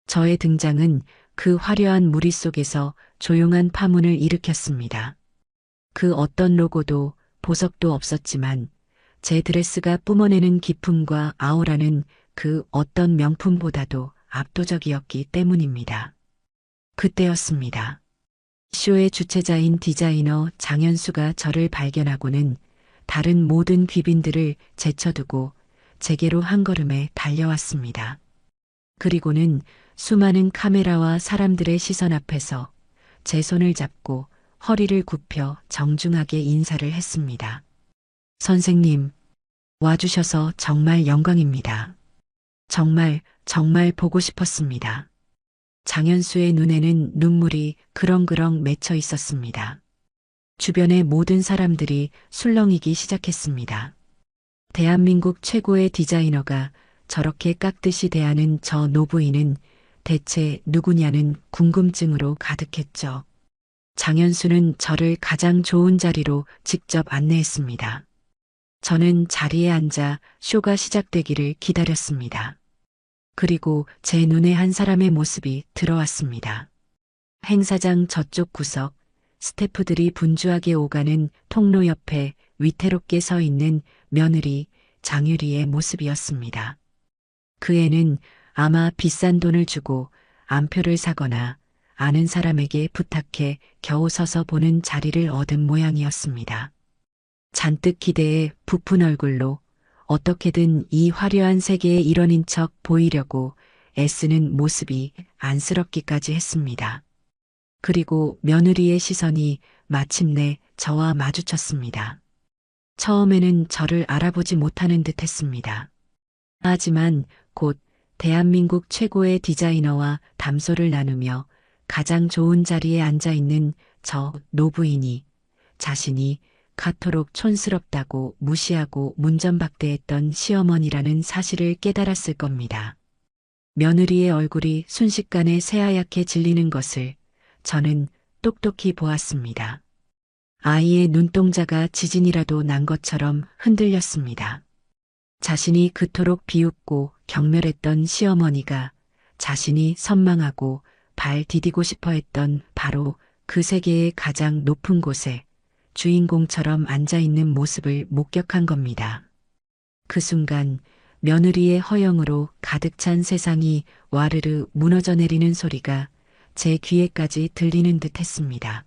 저의 등장은 그 화려한 무리 속에서 조용한 파문을 일으켰습니다. 그 어떤 로고도 보석도 없었지만 제 드레스가 뿜어내는 기품과 아우라는 그 어떤 명품보다도 압도적이었기 때문입니다. 그때였습니다. 쇼의 주최자인 디자이너 장현수가 저를 발견하고는 다른 모든 귀빈들을 제쳐두고 제게로 한 걸음에 달려왔습니다. 그리고는 수많은 카메라와 사람들의 시선 앞에서 제 손을 잡고 허리를 굽혀 정중하게 인사를 했습니다. 선생님, 와주셔서 정말 영광입니다. 정말 보고 싶었습니다. 장현수의 눈에는 눈물이 그렁그렁 맺혀 있었습니다. 주변의 모든 사람들이 술렁이기 시작했습니다. 대한민국 최고의 디자이너가 저렇게 깍듯이 대하는 저 노부인은 대체 누구냐는 궁금증으로 가득했죠. 장현수는 저를 가장 좋은 자리로 직접 안내했습니다. 저는 자리에 앉아 쇼가 시작되기를 기다렸습니다. 그리고 제 눈에 한 사람의 모습이 들어왔습니다. 행사장 저쪽 구석, 스태프들이 분주하게 오가는 통로 옆에 위태롭게 서 있는 며느리 장유리의 모습이었습니다. 그 애는 아마 비싼 돈을 주고 암표를 사거나 아는 사람에게 부탁해 겨우 서서 보는 자리를 얻은 모양이었습니다. 잔뜩 기대에 부푼 얼굴로 어떻게든 이 화려한 세계의 일원인 척 보이려고 애쓰는 모습이 안쓰럽기까지 했습니다. 그리고 며느리의 시선이 마침내 저와 마주쳤습니다. 처음에는 저를 알아보지 못하는 듯 했습니다. 하지만 곧 대한민국 최고의 디자이너와 담소를 나누며 가장 좋은 자리에 앉아 있는 저 노부인이 자신이 그토록 촌스럽다고 무시하고 문전박대했던 시어머니라는 사실을 깨달았을 겁니다. 며느리의 얼굴이 순식간에 새하얗게 질리는 것을 저는 똑똑히 보았습니다. 아이의 눈동자가 지진이라도 난 것처럼 흔들렸습니다. 자신이 그토록 비웃고 경멸했던 시어머니가 자신이 선망하고 발 디디고 싶어 했던 바로 그 세계의 가장 높은 곳에 주인공처럼 앉아있는 모습을 목격한 겁니다. 그 순간 며느리의 허영으로 가득 찬 세상이 와르르 무너져 내리는 소리가 제 귀에까지 들리는 듯 했습니다.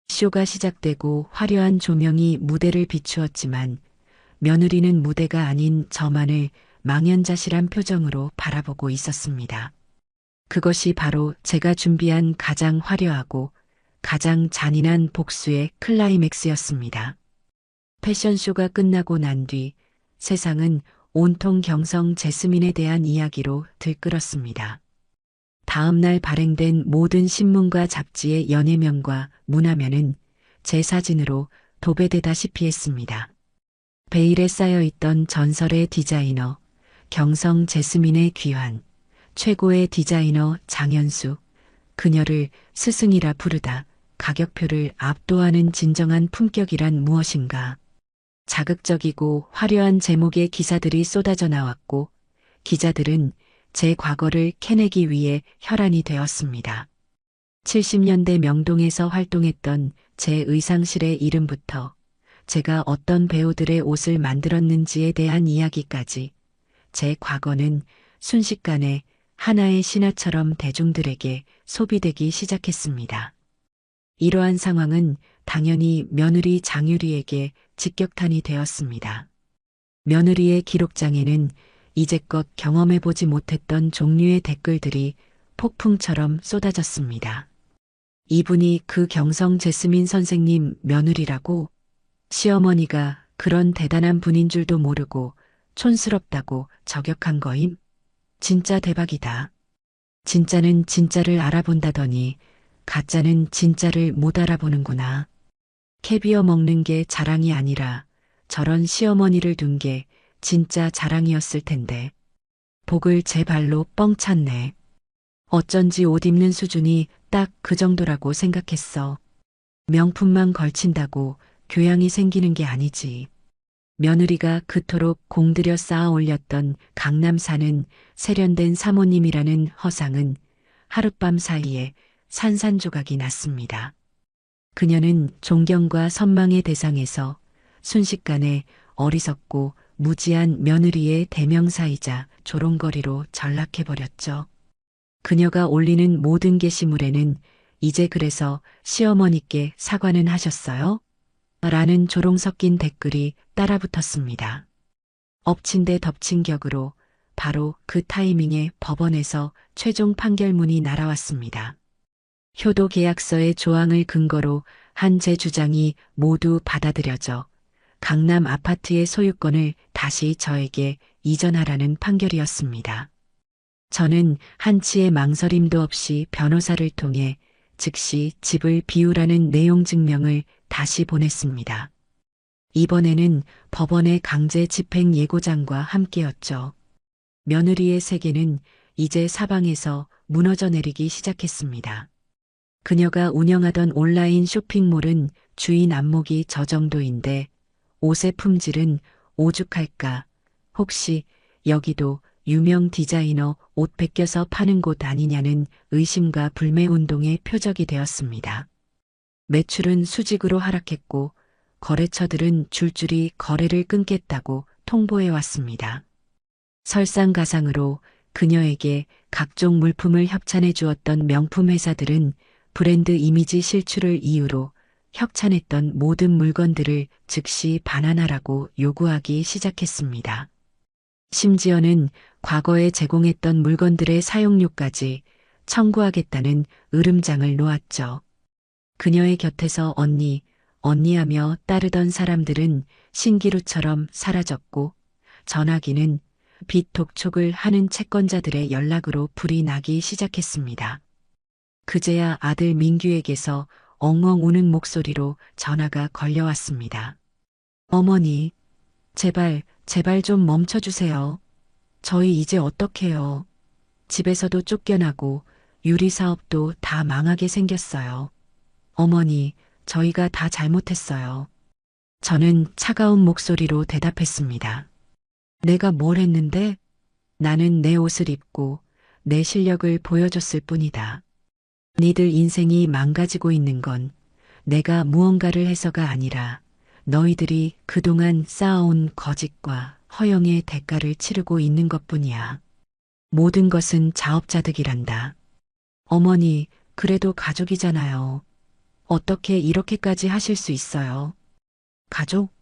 쇼가 시작되고 화려한 조명이 무대를 비추었지만 며느리는 무대가 아닌 저만을 망연자실한 표정으로 바라보고 있었습니다. 그것이 바로 제가 준비한 가장 화려하고 가장 잔인한 복수의 클라이맥스였습니다. 패션쇼가 끝나고 난 뒤 세상은 온통 경성 제스민에 대한 이야기로 들끓었습니다. 다음 날 발행된 모든 신문과 잡지의 연예명과 문화면은 제 사진으로 도배되다시피 했습니다. 베일에 쌓여있던 전설의 디자이너, 경성 제스민의 귀환, 최고의 디자이너 장현수, 그녀를 스승이라 부르다 가격표를 압도하는 진정한 품격이란 무엇인가. 자극적이고 화려한 제목의 기사들이 쏟아져 나왔고 기자들은 제 과거를 캐내기 위해 혈안이 되었습니다. 70년대 명동에서 활동했던 제 의상실의 이름부터 제가 어떤 배우들의 옷을 만들었는지에 대한 이야기까지 제 과거는 순식간에 하나의 신화처럼 대중들에게 소비되기 시작했습니다. 이러한 상황은 당연히 며느리 장유리에게 직격탄이 되었습니다. 며느리의 기록장에는 이제껏 경험해보지 못했던 종류의 댓글들이 폭풍처럼 쏟아졌습니다. 이분이 그 경성 제스민 선생님 며느리라고? 시어머니가 그런 대단한 분인 줄도 모르고 촌스럽다고 저격한 거임? 진짜 대박이다. 진짜는 진짜를 알아본다더니 가짜는 진짜를 못 알아보는구나. 캐비어 먹는 게 자랑이 아니라 저런 시어머니를 둔 게 진짜 자랑이었을 텐데. 복을 제 발로 뻥 찼네. 어쩐지 옷 입는 수준이 딱 그 정도라고 생각했어. 명품만 걸친다고 교양이 생기는 게 아니지. 며느리가 그토록 공들여 쌓아 올렸던 강남사는 세련된 사모님이라는 허상은 하룻밤 사이에 산산조각이 났습니다. 그녀는 존경과 선망의 대상에서 순식간에 어리석고 무지한 며느리의 대명사이자 조롱거리로 전락해버렸죠. 그녀가 올리는 모든 게시물에는 이제 그래서 시어머니께 사과는 하셨어요? 라는 조롱 섞인 댓글이 따라붙었습니다. 엎친 데 덮친 격으로 바로 그 타이밍에 법원에서 최종 판결문이 날아왔습니다. 효도 계약서의 조항을 근거로 한 제 주장이 모두 받아들여져 강남 아파트의 소유권을 다시 저에게 이전하라는 판결이었습니다. 저는 한치의 망설임도 없이 변호사를 통해 즉시 집을 비우라는 내용 증명을 다시 보냈습니다. 이번에는 법원의 강제 집행 예고장과 함께였죠. 며느리의 세계는 이제 사방에서 무너져 내리기 시작했습니다. 그녀가 운영하던 온라인 쇼핑몰은 주인 안목이 저 정도인데 옷의 품질은 오죽할까. 혹시 여기도 유명 디자이너 옷 베껴서 파는 곳 아니냐는 의심과 불매운동의 표적이 되었습니다. 매출은 수직으로 하락했고 거래처들은 줄줄이 거래를 끊겠다고 통보해 왔습니다. 설상가상으로 그녀에게 각종 물품을 협찬해 주었던 명품 회사들은 브랜드 이미지 실추를 이유로 협찬했던 모든 물건들을 즉시 반환하라고 요구하기 시작했습니다. 심지어는 과거에 제공했던 물건들의 사용료까지 청구하겠다는 으름장을 놓았죠. 그녀의 곁에서 언니, 언니하며 따르던 사람들은 신기루처럼 사라졌고 전화기는 빚독촉을 하는 채권자들의 연락으로 불이 나기 시작했습니다. 그제야 아들 민규에게서 엉엉 우는 목소리로 전화가 걸려왔습니다. 어머니, 제발 좀 멈춰주세요. 저희 이제 어떡해요. 집에서도 쫓겨나고 유리 사업도 다 망하게 생겼어요. 어머니, 저희가 다 잘못했어요. 저는 차가운 목소리로 대답했습니다. 내가 뭘 했는데? 나는 내 옷을 입고 내 실력을 보여줬을 뿐이다. 니들 인생이 망가지고 있는 건 내가 무언가를 해서가 아니라 너희들이 그동안 쌓아온 거짓과 허영의 대가를 치르고 있는 것뿐이야. 모든 것은 자업자득이란다. 어머니, 그래도 가족이잖아요. 어떻게 이렇게까지 하실 수 있어요? 가족?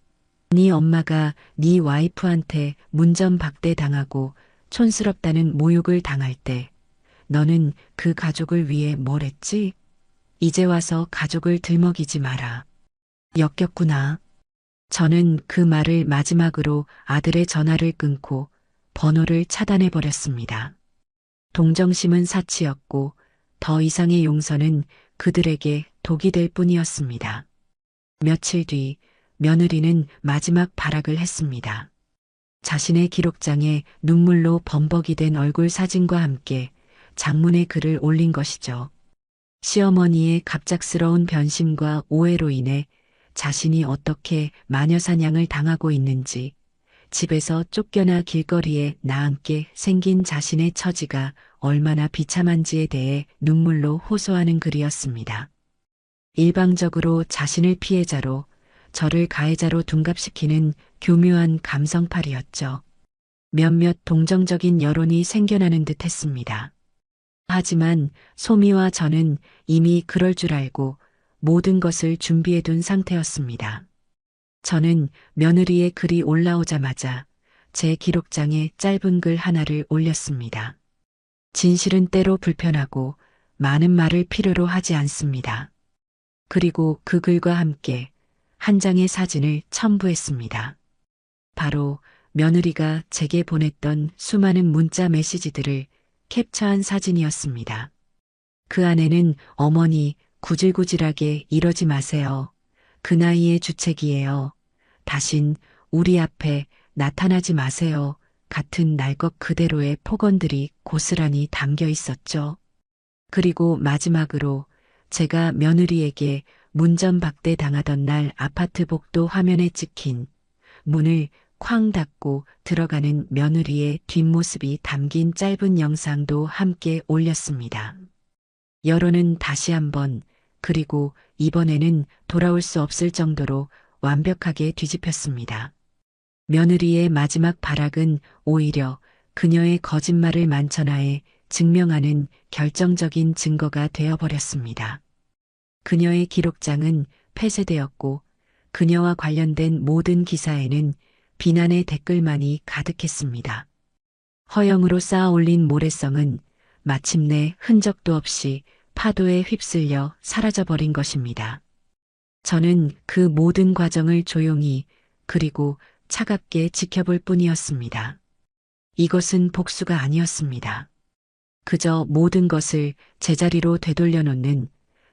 네 엄마가 네 와이프한테 문전박대 당하고 촌스럽다는 모욕을 당할 때 너는 그 가족을 위해 뭘 했지? 이제 와서 가족을 들먹이지 마라. 역겹구나. 저는 그 말을 마지막으로 아들의 전화를 끊고 번호를 차단해 버렸습니다. 동정심은 사치였고 더 이상의 용서는 그들에게 독이 될 뿐이었습니다. 며칠 뒤 며느리는 마지막 발악을 했습니다. 자신의 기록장에 눈물로 범벅이 된 얼굴 사진과 함께 장문의 글을 올린 것이죠. 시어머니의 갑작스러운 변심과 오해로 인해 자신이 어떻게 마녀사냥을 당하고 있는지, 집에서 쫓겨나 길거리에 나앉게 생긴 자신의 처지가 얼마나 비참한지에 대해 눈물로 호소하는 글이었습니다. 일방적으로 자신을 피해자로, 저를 가해자로 둔갑시키는 교묘한 감성팔이였죠. 몇몇 동정적인 여론이 생겨나는 듯 했습니다. 하지만 소미와 저는 이미 그럴 줄 알고 모든 것을 준비해둔 상태였습니다. 저는 며느리의 글이 올라오자마자 제 기록장에 짧은 글 하나를 올렸습니다. 진실은 때로 불편하고 많은 말을 필요로 하지 않습니다. 그리고 그 글과 함께 한 장의 사진을 첨부했습니다. 바로 며느리가 제게 보냈던 수많은 문자 메시지들을 캡처한 사진이었습니다. 그 안에는 어머니 구질구질하게 이러지 마세요. 그 나이의 주책이에요. 다신 우리 앞에 나타나지 마세요. 같은 날 것 그대로의 폭언들이 고스란히 담겨 있었죠. 그리고 마지막으로 제가 며느리에게 문전박대 당하던 날 아파트 복도 화면에 찍힌 문을 쾅 닫고 들어가는 며느리의 뒷모습이 담긴 짧은 영상도 함께 올렸습니다. 여론은 다시 한번, 그리고 이번에는 돌아올 수 없을 정도로 완벽하게 뒤집혔습니다. 며느리의 마지막 발악은 오히려 그녀의 거짓말을 만천하에 증명하는 결정적인 증거가 되어버렸습니다. 그녀의 기록장은 폐쇄되었고 그녀와 관련된 모든 기사에는 비난의 댓글만이 가득했습니다. 허영으로 쌓아 올린 모래성은 마침내 흔적도 없이 파도에 휩쓸려 사라져버린 것입니다. 저는 그 모든 과정을 조용히 그리고 차갑게 지켜볼 뿐이었습니다. 이것은 복수가 아니었습니다. 그저 모든 것을 제자리로 되돌려 놓는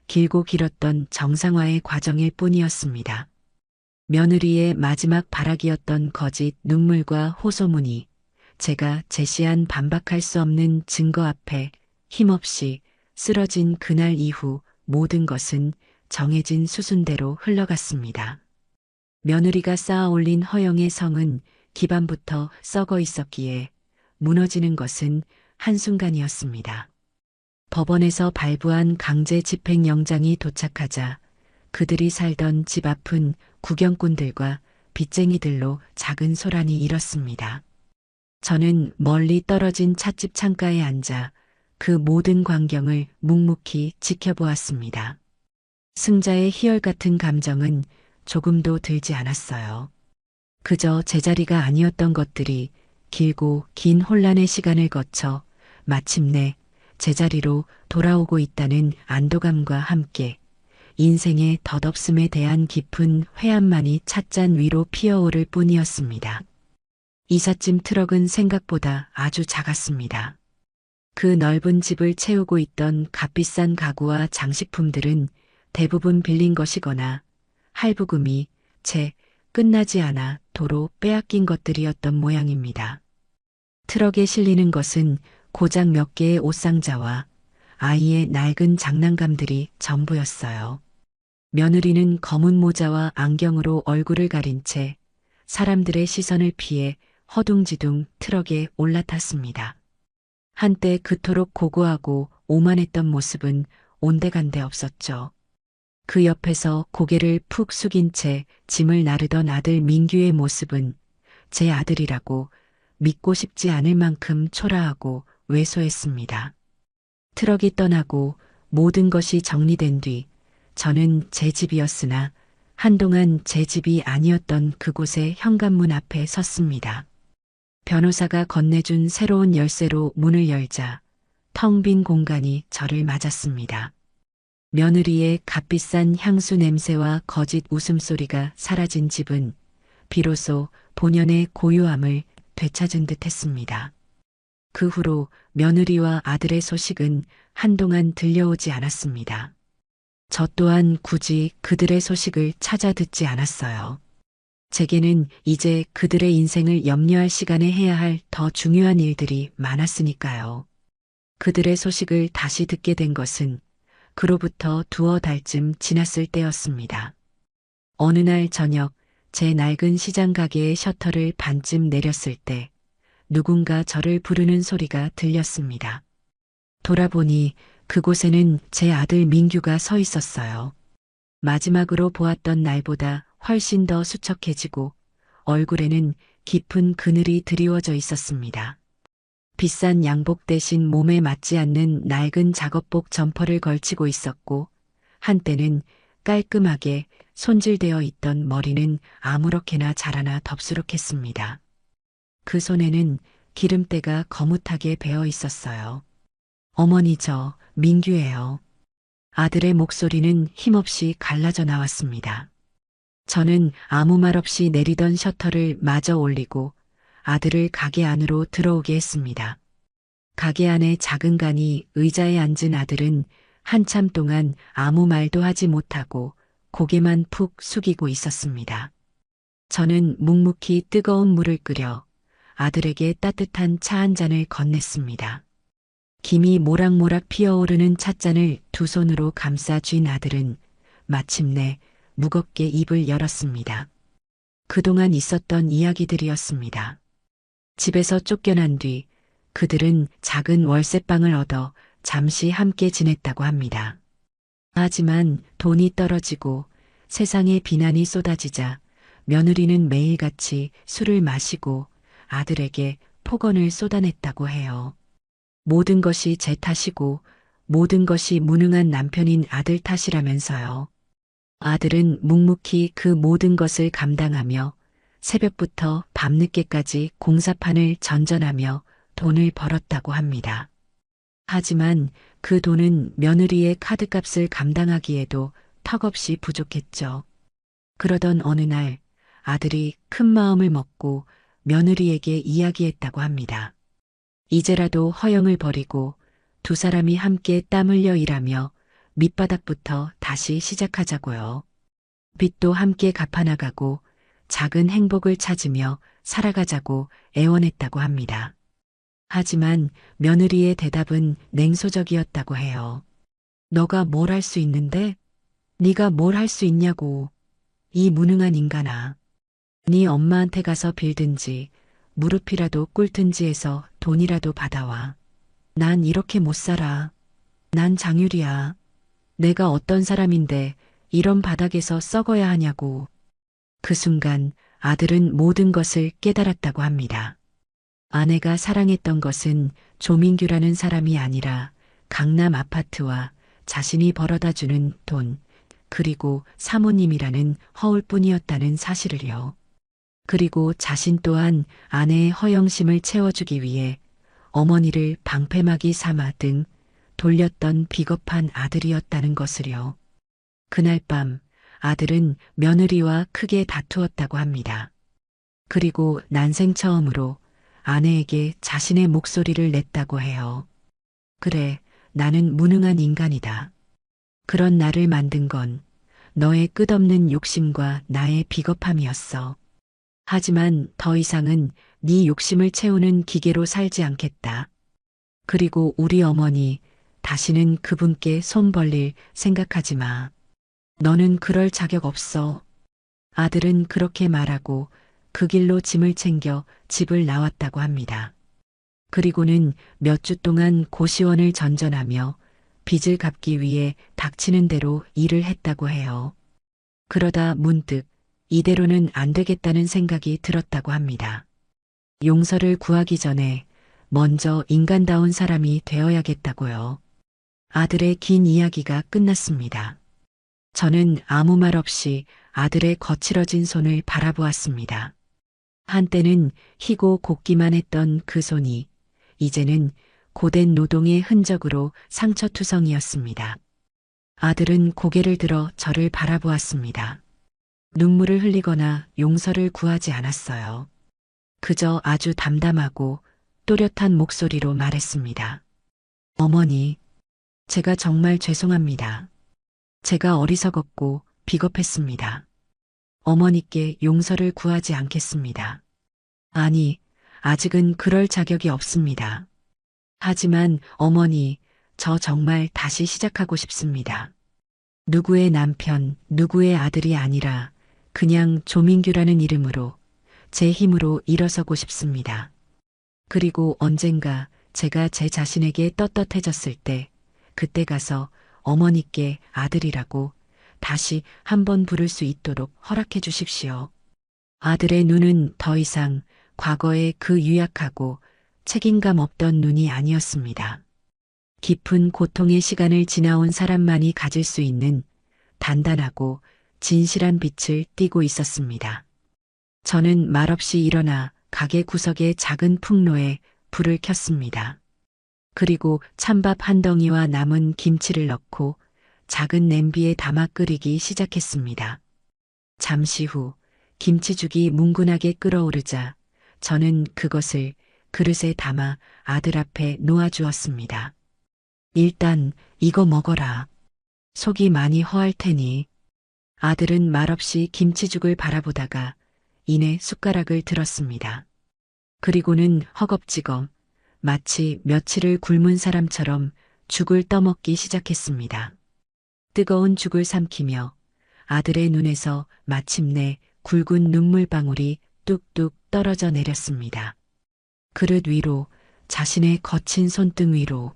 길고 길었던 정상화의 과정일 뿐이었습니다. 며느리의 마지막 발악이었던 거짓 눈물과 호소문이 제가 제시한 반박할 수 없는 증거 앞에 힘없이 쓰러진 그날 이후 모든 것은 정해진 수순대로 흘러갔습니다. 며느리가 쌓아 올린 허영의 성은 기반부터 썩어 있었기에 무너지는 것은 한순간이었습니다. 법원에서 발부한 강제 집행영장이 도착하자 그들이 살던 집 앞은 구경꾼들과 빚쟁이들로 작은 소란이 일었습니다. 저는 멀리 떨어진 찻집 창가에 앉아 그 모든 광경을 묵묵히 지켜보았습니다. 승자의 희열 같은 감정은 조금도 들지 않았어요. 그저 제자리가 아니었던 것들이 길고 긴 혼란의 시간을 거쳐 마침내 제자리로 돌아오고 있다는 안도감과 함께 인생의 덧없음에 대한 깊은 회한만이 찻잔 위로 피어오를 뿐이었습니다. 이삿짐 트럭은 생각보다 아주 작았습니다. 그 넓은 집을 채우고 있던 값비싼 가구와 장식품들은 대부분 빌린 것이거나 할부금이 채 끝나지 않아 도로 빼앗긴 것들이었던 모양입니다. 트럭에 실리는 것은 고작 몇 개의 옷상자와 아이의 낡은 장난감들이 전부였어요. 며느리는 검은 모자와 안경으로 얼굴을 가린 채 사람들의 시선을 피해 허둥지둥 트럭에 올라탔습니다. 한때 그토록 고고하고 오만했던 모습은 온데간데 없었죠. 그 옆에서 고개를 푹 숙인 채 짐을 나르던 아들 민규의 모습은 제 아들이라고 믿고 싶지 않을 만큼 초라하고 왜소했습니다. 트럭이 떠나고 모든 것이 정리된 뒤 저는 제 집이었으나 한동안 제 집이 아니었던 그곳의 현관문 앞에 섰습니다. 변호사가 건네준 새로운 열쇠로 문을 열자 텅 빈 공간이 저를 맞았습니다. 며느리의 값비싼 향수 냄새와 거짓 웃음소리가 사라진 집은 비로소 본연의 고요함을 되찾은 듯 했습니다. 그 후로 며느리와 아들의 소식은 한동안 들려오지 않았습니다. 저 또한 굳이 그들의 소식을 찾아 듣지 않았어요. 제게는 이제 그들의 인생을 염려할 시간에 해야 할 더 중요한 일들이 많았으니까요. 그들의 소식을 다시 듣게 된 것은 그로부터 두어 달쯤 지났을 때였습니다. 어느 날 저녁 제 낡은 시장 가게의 셔터를 반쯤 내렸을 때 누군가 저를 부르는 소리가 들렸습니다. 돌아보니 그곳에는 제 아들 민규가 서 있었어요. 마지막으로 보았던 날보다 훨씬 더 수척해지고 얼굴에는 깊은 그늘이 드리워져 있었습니다. 비싼 양복 대신 몸에 맞지 않는 낡은 작업복 점퍼를 걸치고 있었고 한때는 깔끔하게 손질되어 있던 머리는 아무렇게나 자라나 덥수룩했습니다. 그 손에는 기름때가 거뭇하게 배어 있었어요. 어머니 저 민규예요. 아들의 목소리는 힘없이 갈라져 나왔습니다. 저는 아무 말 없이 내리던 셔터를 마저 올리고 아들을 가게 안으로 들어오게 했습니다. 가게 안의 작은 간이 의자에 앉은 아들은 한참 동안 아무 말도 하지 못하고 고개만 푹 숙이고 있었습니다. 저는 묵묵히 뜨거운 물을 끓여 아들에게 따뜻한 차 한 잔을 건넸습니다. 김이 모락모락 피어오르는 찻잔을 두 손으로 감싸 쥔 아들은 마침내 무겁게 입을 열었습니다. 그동안 있었던 이야기들이었습니다. 집에서 쫓겨난 뒤 그들은 작은 월세방을 얻어 잠시 함께 지냈다고 합니다. 하지만 돈이 떨어지고 세상에 비난이 쏟아지자 며느리는 매일같이 술을 마시고 아들에게 폭언을 쏟아냈다고 해요. 모든 것이 제 탓이고 모든 것이 무능한 남편인 아들 탓이라면서요. 아들은 묵묵히 그 모든 것을 감당하며 새벽부터 밤늦게까지 공사판을 전전하며 돈을 벌었다고 합니다. 하지만 그 돈은 며느리의 카드값을 감당하기에도 턱없이 부족했죠. 그러던 어느 날 아들이 큰 마음을 먹고 며느리에게 이야기했다고 합니다. 이제라도 허영을 버리고 두 사람이 함께 땀 흘려 일하며 밑바닥부터 다시 시작하자고요. 빚도 함께 갚아나가고 작은 행복을 찾으며 살아가자고 애원했다고 합니다. 하지만 며느리의 대답은 냉소적이었다고 해요. 너가 뭘 할 수 있는데? 네가 뭘 할 수 있냐고. 이 무능한 인간아. 네 엄마한테 가서 빌든지 무릎이라도 꿇든지 해서 돈이라도 받아와. 난 이렇게 못 살아. 난 장유리야. 내가 어떤 사람인데 이런 바닥에서 썩어야 하냐고. 그 순간 아들은 모든 것을 깨달았다고 합니다. 아내가 사랑했던 것은 조민규라는 사람이 아니라 강남 아파트와 자신이 벌어다주는 돈, 그리고 사모님이라는 허울뿐이었다는 사실을요. 그리고 자신 또한 아내의 허영심을 채워주기 위해 어머니를 방패막이 삼아 등 돌렸던 비겁한 아들이었다는 것을요. 그날 밤 아들은 며느리와 크게 다투었다고 합니다. 그리고 난생 처음으로 아내에게 자신의 목소리를 냈다고 해요. 그래, 나는 무능한 인간이다. 그런 나를 만든 건 너의 끝없는 욕심과 나의 비겁함이었어. 하지만 더 이상은 네 욕심을 채우는 기계로 살지 않겠다. 그리고 우리 어머니, 다시는 그분께 손 벌릴 생각하지 마. 너는 그럴 자격 없어. 아들은 그렇게 말하고 그 길로 짐을 챙겨 집을 나왔다고 합니다. 그리고는 몇 주 동안 고시원을 전전하며 빚을 갚기 위해 닥치는 대로 일을 했다고 해요. 그러다 문득 이대로는 안 되겠다는 생각이 들었다고 합니다. 용서를 구하기 전에 먼저 인간다운 사람이 되어야겠다고요. 아들의 긴 이야기가 끝났습니다. 저는 아무 말 없이 아들의 거칠어진 손을 바라보았습니다. 한때는 희고 곱기만 했던 그 손이 이제는 고된 노동의 흔적으로 상처투성이었습니다. 아들은 고개를 들어 저를 바라보았습니다. 눈물을 흘리거나 용서를 구하지 않았어요. 그저 아주 담담하고 또렷한 목소리로 말했습니다. 어머니, 제가 정말 죄송합니다. 제가 어리석었고 비겁했습니다. 어머니께 용서를 구하지 않겠습니다. 아니, 아직은 그럴 자격이 없습니다. 하지만 어머니, 저 정말 다시 시작하고 싶습니다. 누구의 남편, 누구의 아들이 아니라 그냥 조민규라는 이름으로 제 힘으로 일어서고 싶습니다. 그리고 언젠가 제가 제 자신에게 떳떳해졌을 때 그때 가서 어머니께 아들이라고 다시 한번 부를 수 있도록 허락해 주십시오. 아들의 눈은 더 이상 과거의 그 유약하고 책임감 없던 눈이 아니었습니다. 깊은 고통의 시간을 지나온 사람만이 가질 수 있는 단단하고 진실한 빛을 띠고 있었습니다. 저는 말없이 일어나 가게 구석의 작은 풍로에 불을 켰습니다. 그리고 찬밥 한 덩이와 남은 김치를 넣고 작은 냄비에 담아 끓이기 시작했습니다. 잠시 후 김치죽이 뭉근하게 끓어오르자 저는 그것을 그릇에 담아 아들 앞에 놓아주었습니다. 일단 이거 먹어라. 속이 많이 허할 테니. 아들은 말없이 김치죽을 바라보다가 이내 숟가락을 들었습니다. 그리고는 허겁지겁 마치 며칠을 굶은 사람처럼 죽을 떠먹기 시작했습니다. 뜨거운 죽을 삼키며 아들의 눈에서 마침내 굵은 눈물방울이 뚝뚝 떨어져 내렸습니다. 그릇 위로, 자신의 거친 손등 위로.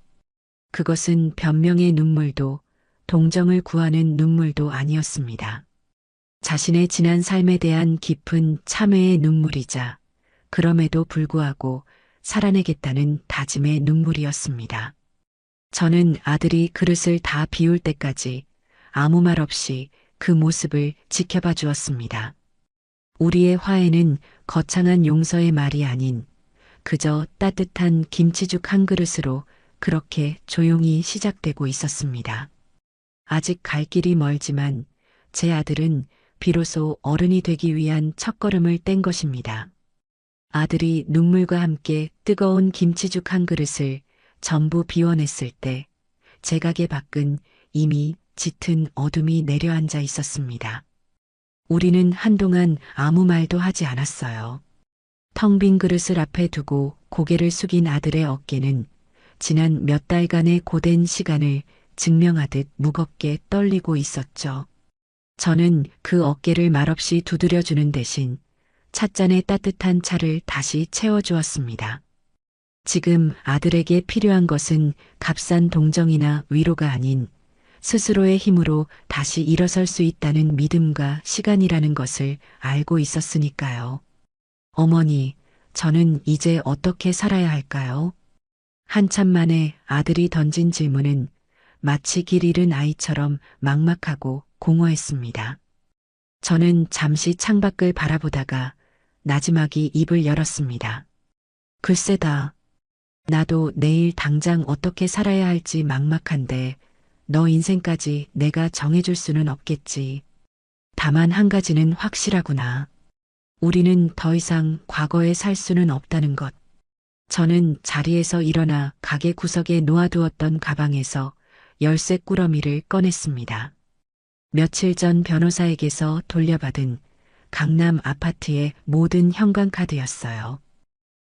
그것은 변명의 눈물도 동정을 구하는 눈물도 아니었습니다. 자신의 지난 삶에 대한 깊은 참회의 눈물이자 그럼에도 불구하고 살아내겠다는 다짐의 눈물이었습니다. 저는 아들이 그릇을 다 비울 때까지 아무 말 없이 그 모습을 지켜봐 주었습니다. 우리의 화해는 거창한 용서의 말이 아닌 그저 따뜻한 김치죽 한 그릇으로 그렇게 조용히 시작되고 있었습니다. 아직 갈 길이 멀지만 제 아들은 비로소 어른이 되기 위한 첫걸음을 뗀 것입니다. 아들이 눈물과 함께 뜨거운 김치죽 한 그릇을 전부 비워냈을 때 제 가게 밖은 이미 짙은 어둠이 내려앉아 있었습니다. 우리는 한동안 아무 말도 하지 않았어요. 텅 빈 그릇을 앞에 두고 고개를 숙인 아들의 어깨는 지난 몇 달간의 고된 시간을 증명하듯 무겁게 떨리고 있었죠. 저는 그 어깨를 말없이 두드려주는 대신 찻잔에 따뜻한 차를 다시 채워주었습니다. 지금 아들에게 필요한 것은 값싼 동정이나 위로가 아닌 스스로의 힘으로 다시 일어설 수 있다는 믿음과 시간이라는 것을 알고 있었으니까요. 어머니, 저는 이제 어떻게 살아야 할까요? 한참 만에 아들이 던진 질문은 마치 길 잃은 아이처럼 막막하고 공허했습니다. 저는 잠시 창밖을 바라보다가 나지막이 입을 열었습니다. 글쎄다. 나도 내일 당장 어떻게 살아야 할지 막막한데 너 인생까지 내가 정해줄 수는 없겠지. 다만 한 가지는 확실하구나. 우리는 더 이상 과거에 살 수는 없다는 것. 저는 자리에서 일어나 가게 구석에 놓아두었던 가방에서 열쇠 꾸러미를 꺼냈습니다. 며칠 전 변호사에게서 돌려받은 강남 아파트의 모든 현관카드였어요.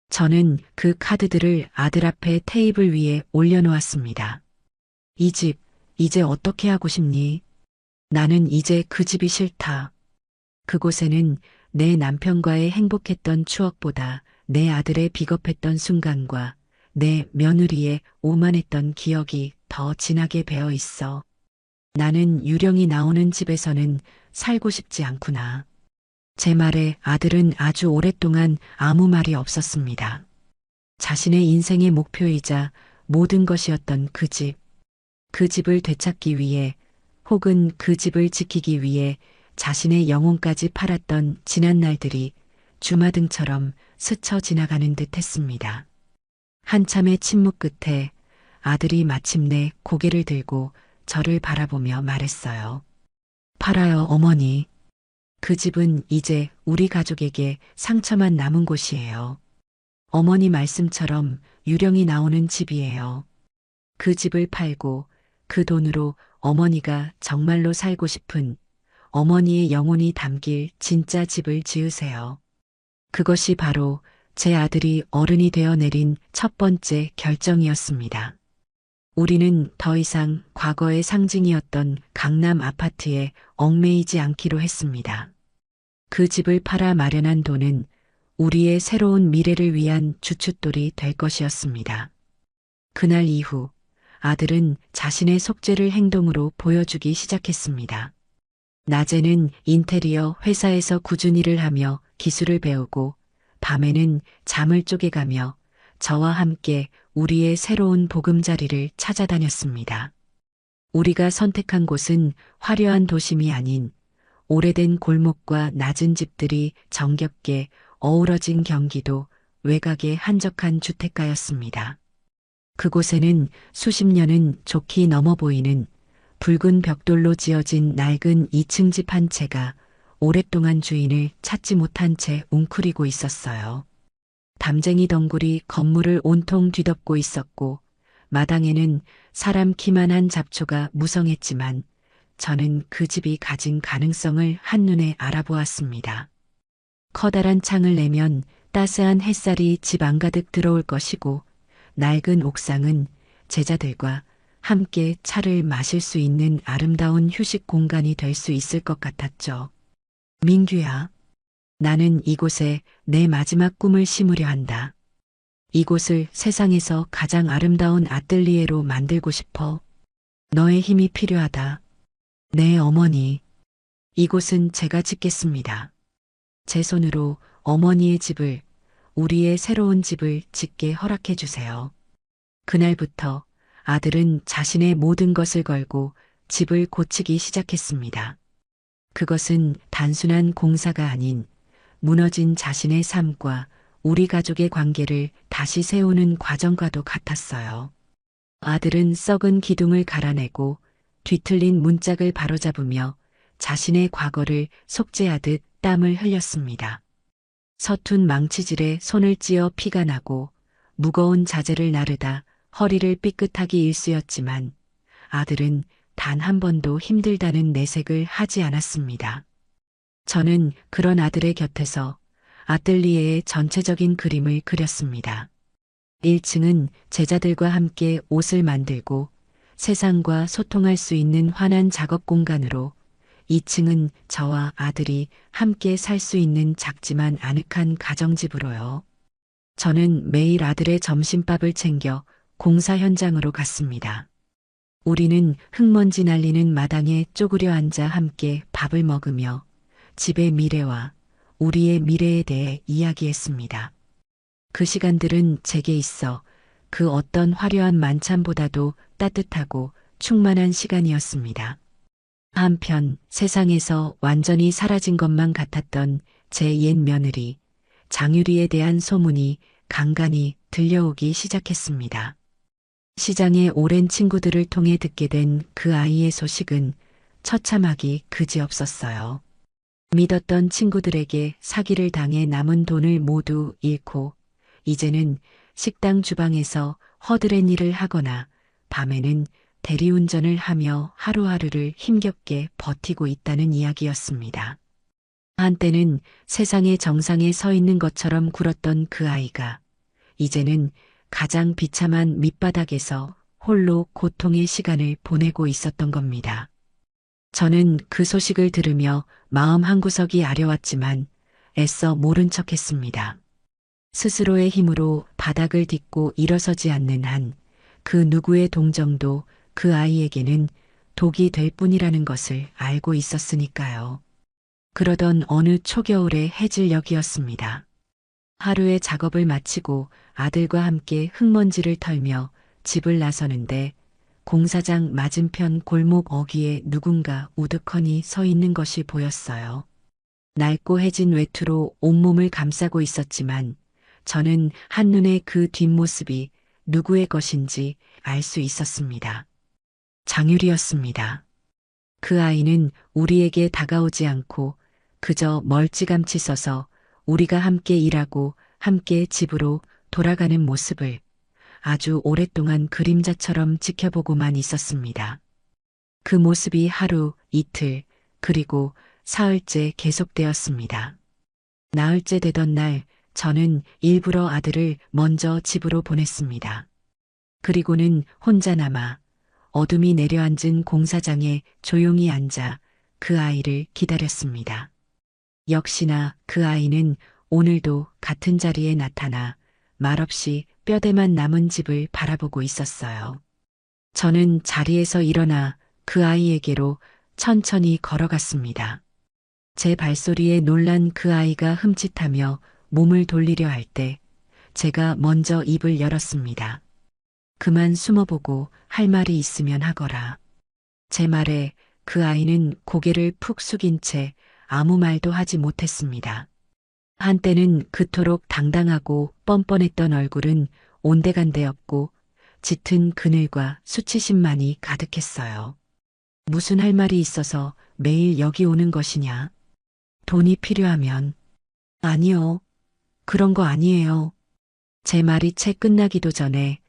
저는 그 카드들을 아들 앞에 테이블 위에 올려놓았습니다. 이 집, 이제 어떻게 하고 싶니? 나는 이제 그 집이 싫다. 그곳에는 내 남편과의 행복했던 추억보다 내 아들의 비겁했던 순간과 내 며느리의 오만했던 기억이 더 진하게 배어 있어. 나는 유령이 나오는 집에서는 살고 싶지 않구나. 제 말에 아들은 아주 오랫동안 아무 말이 없었습니다. 자신의 인생의 목표이자 모든 것이었던 그 집. 그 집을 되찾기 위해 혹은 그 집을 지키기 위해 자신의 영혼까지 팔았던 지난 날들이 주마등처럼 스쳐 지나가는 듯 했습니다. 한참의 침묵 끝에 아들이 마침내 고개를 들고 저를 바라보며 말했어요. 팔아요, 어머니. 그 집은 이제 우리 가족에게 상처만 남은 곳이에요. 어머니 말씀처럼 유령이 나오는 집이에요. 그 집을 팔고 그 돈으로 어머니가 정말로 살고 싶은 어머니의 영혼이 담길 진짜 집을 지으세요. 그것이 바로 제 아들이 어른이 되어 내린 첫 번째 결정이었습니다. 우리는 더 이상 과거의 상징이었던 강남 아파트에 얽매이지 않기로 했습니다. 그 집을 팔아 마련한 돈은 우리의 새로운 미래를 위한 주춧돌이 될 것이었습니다. 그날 이후 아들은 자신의 속죄를 행동으로 보여주기 시작했습니다. 낮에는 인테리어 회사에서 꾸준히 일을 하며 기술을 배우고 밤에는 잠을 쪼개가며 저와 함께 우리의 새로운 보금자리를 찾아다녔습니다. 우리가 선택한 곳은 화려한 도심이 아닌 오래된 골목과 낮은 집들이 정겹게 어우러진 경기도 외곽의 한적한 주택가였습니다. 그곳에는 수십 년은 좋게 넘어 보이는 붉은 벽돌로 지어진 낡은 2층 집 한 채가 오랫동안 주인을 찾지 못한 채 웅크리고 있었어요. 담쟁이 덩굴이 건물을 온통 뒤덮고 있었고 마당에는 사람 키만한 잡초가 무성했지만 저는 그 집이 가진 가능성을 한눈에 알아보았습니다. 커다란 창을 내면 따스한 햇살이 집 안가득 들어올 것이고 낡은 옥상은 제자들과 함께 차를 마실 수 있는 아름다운 휴식 공간이 될 수 있을 것 같았죠. 민규야, 나는 이곳에 내 마지막 꿈을 심으려 한다. 이곳을 세상에서 가장 아름다운 아뜰리에로 만들고 싶어. 너의 힘이 필요하다. 네, 어머니. 이곳은 제가 짓겠습니다. 제 손으로 어머니의 집을, 우리의 새로운 집을 짓게 허락해 주세요. 그날부터 아들은 자신의 모든 것을 걸고 집을 고치기 시작했습니다. 그것은 단순한 공사가 아닌 무너진 자신의 삶과 우리 가족의 관계를 다시 세우는 과정과도 같았어요. 아들은 썩은 기둥을 갈아내고 뒤틀린 문짝을 바로잡으며 자신의 과거를 속죄하듯 땀을 흘렸습니다. 서툰 망치질에 손을 찧어 피가 나고 무거운 자재를 나르다 허리를 삐끗하기 일쑤였지만 아들은 단 한 번도 힘들다는 내색을 하지 않았습니다. 저는 그런 아들의 곁에서 아뜰리에의 전체적인 그림을 그렸습니다. 1층은 제자들과 함께 옷을 만들고 세상과 소통할 수 있는 환한 작업 공간으로 2층은 저와 아들이 함께 살 수 있는 작지만 아늑한 가정집으로요. 저는 매일 아들의 점심밥을 챙겨 공사 현장으로 갔습니다. 우리는 흙먼지 날리는 마당에 쪼그려 앉아 함께 밥을 먹으며 집의 미래와 우리의 미래에 대해 이야기했습니다. 그 시간들은 제게 있어 그 어떤 화려한 만찬보다도 따뜻하고 충만한 시간이었습니다. 한편 세상에서 완전히 사라진 것만 같았던 제 옛 며느리 장유리에 대한 소문이 간간히 들려오기 시작했습니다. 시장의 오랜 친구들을 통해 듣게 된 그 아이의 소식은 처참하기 그지없었어요. 믿었던 친구들에게 사기를 당해 남은 돈을 모두 잃고 이제는 식당 주방에서 허드렛 일을 하거나 밤에는 대리운전을 하며 하루하루를 힘겹게 버티고 있다는 이야기였습니다. 한때는 세상의 정상에 서 있는 것처럼 굴었던 그 아이가 이제는 가장 비참한 밑바닥에서 홀로 고통의 시간을 보내고 있었던 겁니다. 저는 그 소식을 들으며 마음 한구석이 아려왔지만 애써 모른 척했습니다. 스스로의 힘으로 바닥을 딛고 일어서지 않는 한 그 누구의 동정도 그 아이에게는 독이 될 뿐이라는 것을 알고 있었으니까요. 그러던 어느 초겨울의 해질녘이었습니다. 하루의 작업을 마치고 아들과 함께 흙먼지를 털며 집을 나서는데 공사장 맞은편 골목 어귀에 누군가 우두커니 서 있는 것이 보였어요. 낡고 해진 외투로 온몸을 감싸고 있었지만 저는 한눈에 그 뒷모습이 누구의 것인지 알 수 있었습니다. 장유리였습니다. 그 아이는 우리에게 다가오지 않고 그저 멀찌감치 서서 우리가 함께 일하고 함께 집으로 돌아가는 모습을 아주 오랫동안 그림자처럼 지켜보고만 있었습니다. 그 모습이 하루, 이틀, 그리고 사흘째 계속되었습니다. 나흘째 되던 날 저는 일부러 아들을 먼저 집으로 보냈습니다. 그리고는 혼자 남아 어둠이 내려앉은 공사장에 조용히 앉아 그 아이를 기다렸습니다. 역시나 그 아이는 오늘도 같은 자리에 나타나 말없이 뼈대만 남은 집을 바라보고 있었어요. 저는 자리에서 일어나 그 아이에게로 천천히 걸어갔습니다. 제 발소리에 놀란 그 아이가 흠칫하며 몸을 돌리려 할 때 제가 먼저 입을 열었습니다. 그만 숨어보고 할 말이 있으면 하거라. 제 말에 그 아이는 고개를 푹 숙인 채 아무 말도 하지 못했습니다. 한때는 그토록 당당하고 뻔뻔했던 얼굴은 온데간데없고 짙은 그늘과 수치심만이 가득했어요. 무슨 할 말이 있어서 매일 여기 오는 것이냐? 돈이 필요하면. 아니요. 그런 거 아니에요. 제 말이 채 끝나기도 전에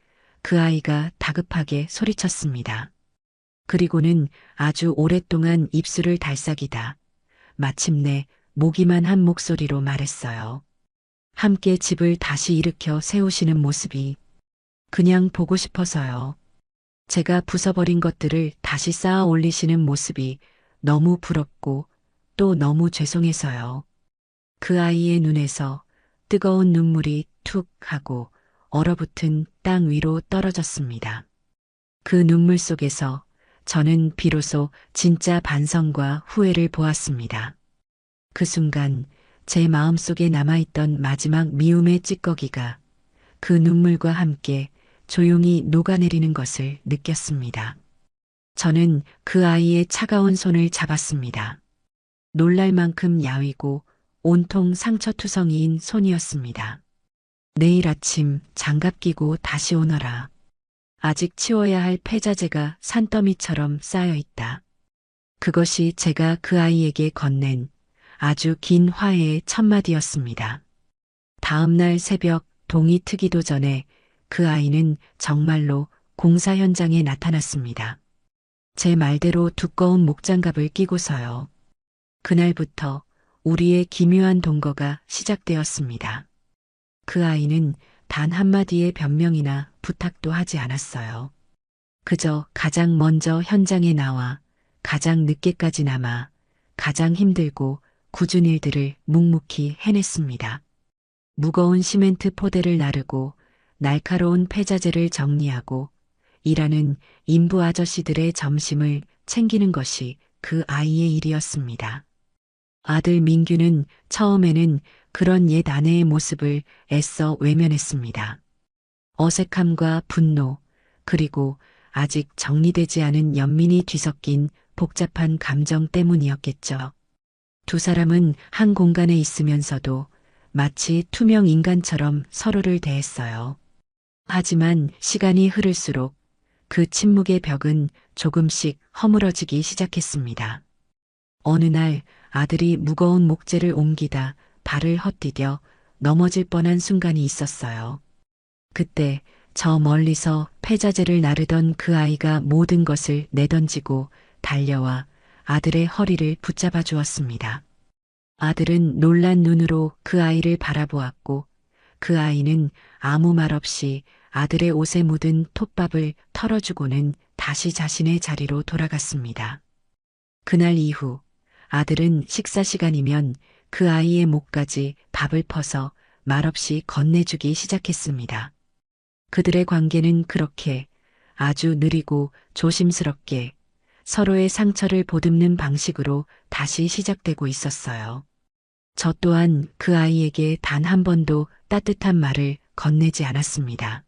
그 아이가 다급하게 소리쳤습니다. 그리고는 아주 오랫동안 입술을 달싹이다 마침내 모기만 한 목소리로 말했어요. 함께 집을 다시 일으켜 세우시는 모습이 그냥 보고 싶어서요. 제가 부숴버린 것들을 다시 쌓아 올리시는 모습이 너무 부럽고 또 너무 죄송해서요. 그 아이의 눈에서 뜨거운 눈물이 툭 하고 얼어붙은 땅 위로 떨어졌습니다. 그 눈물 속에서 저는 비로소 진짜 반성과 후회를 보았습니다. 그 순간 제 마음속에 남아있던 마지막 미움의 찌꺼기가 그 눈물과 함께 조용히 녹아내리는 것을 느꼈습니다. 저는 그 아이의 차가운 손을 잡았습니다. 놀랄 만큼 야위고 온통 상처투성이인 손이었습니다. 내일 아침 장갑 끼고 다시 오너라. 아직 치워야 할 폐자재가 산더미처럼 쌓여 있다. 그것이 제가 그 아이에게 건넨 아주 긴 화해의 첫마디였습니다. 다음 날 새벽 동이 트기도 전에 그 아이는 정말로 공사 현장에 나타났습니다. 제 말대로 두꺼운 목장갑을 끼고서요. 그날부터 우리의 기묘한 동거가 시작되었습니다. 그 아이는 단 한마디의 변명이나 부탁도 하지 않았어요. 그저 가장 먼저 현장에 나와 가장 늦게까지 남아 가장 힘들고 굳은 일들을 묵묵히 해냈습니다. 무거운 시멘트 포대를 나르고 날카로운 폐자재를 정리하고 일하는 인부 아저씨들의 점심을 챙기는 것이 그 아이의 일이었습니다. 아들 민규는 처음에는 그런 옛 아내의 모습을 애써 외면했습니다. 어색함과 분노, 그리고 아직 정리되지 않은 연민이 뒤섞인 복잡한 감정 때문이었겠죠. 두 사람은 한 공간에 있으면서도 마치 투명 인간처럼 서로를 대했어요. 하지만 시간이 흐를수록 그 침묵의 벽은 조금씩 허물어지기 시작했습니다. 어느 날 아들이 무거운 목재를 옮기다 발을 헛디뎌 넘어질 뻔한 순간이 있었어요. 그때 저 멀리서 폐자재를 나르던 그 아이가 모든 것을 내던지고 달려와 아들의 허리를 붙잡아 주었습니다. 아들은 놀란 눈으로 그 아이를 바라보았고 그 아이는 아무 말 없이 아들의 옷에 묻은 톱밥을 털어주고는 다시 자신의 자리로 돌아갔습니다. 그날 이후 아들은 식사 시간이면 그 아이의 목까지 밥을 퍼서 말없이 건네주기 시작했습니다. 그들의 관계는 그렇게 아주 느리고 조심스럽게 서로의 상처를 보듬는 방식으로 다시 시작되고 있었어요. 저 또한 그 아이에게 단 한 번도 따뜻한 말을 건네지 않았습니다.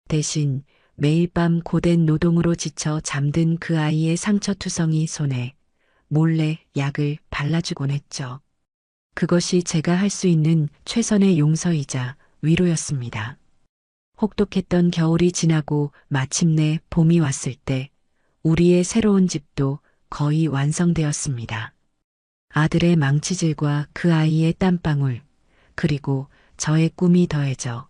대신 매일 밤 고된 노동으로 지쳐 잠든 그 아이의 상처투성이 손에 몰래 약을 발라주곤 했죠. 그것이 제가 할 수 있는 최선의 용서이자 위로였습니다. 혹독했던 겨울이 지나고 마침내 봄이 왔을 때 우리의 새로운 집도 거의 완성되었습니다. 아들의 망치질과 그 아이의 땀방울, 그리고 저의 꿈이 더해져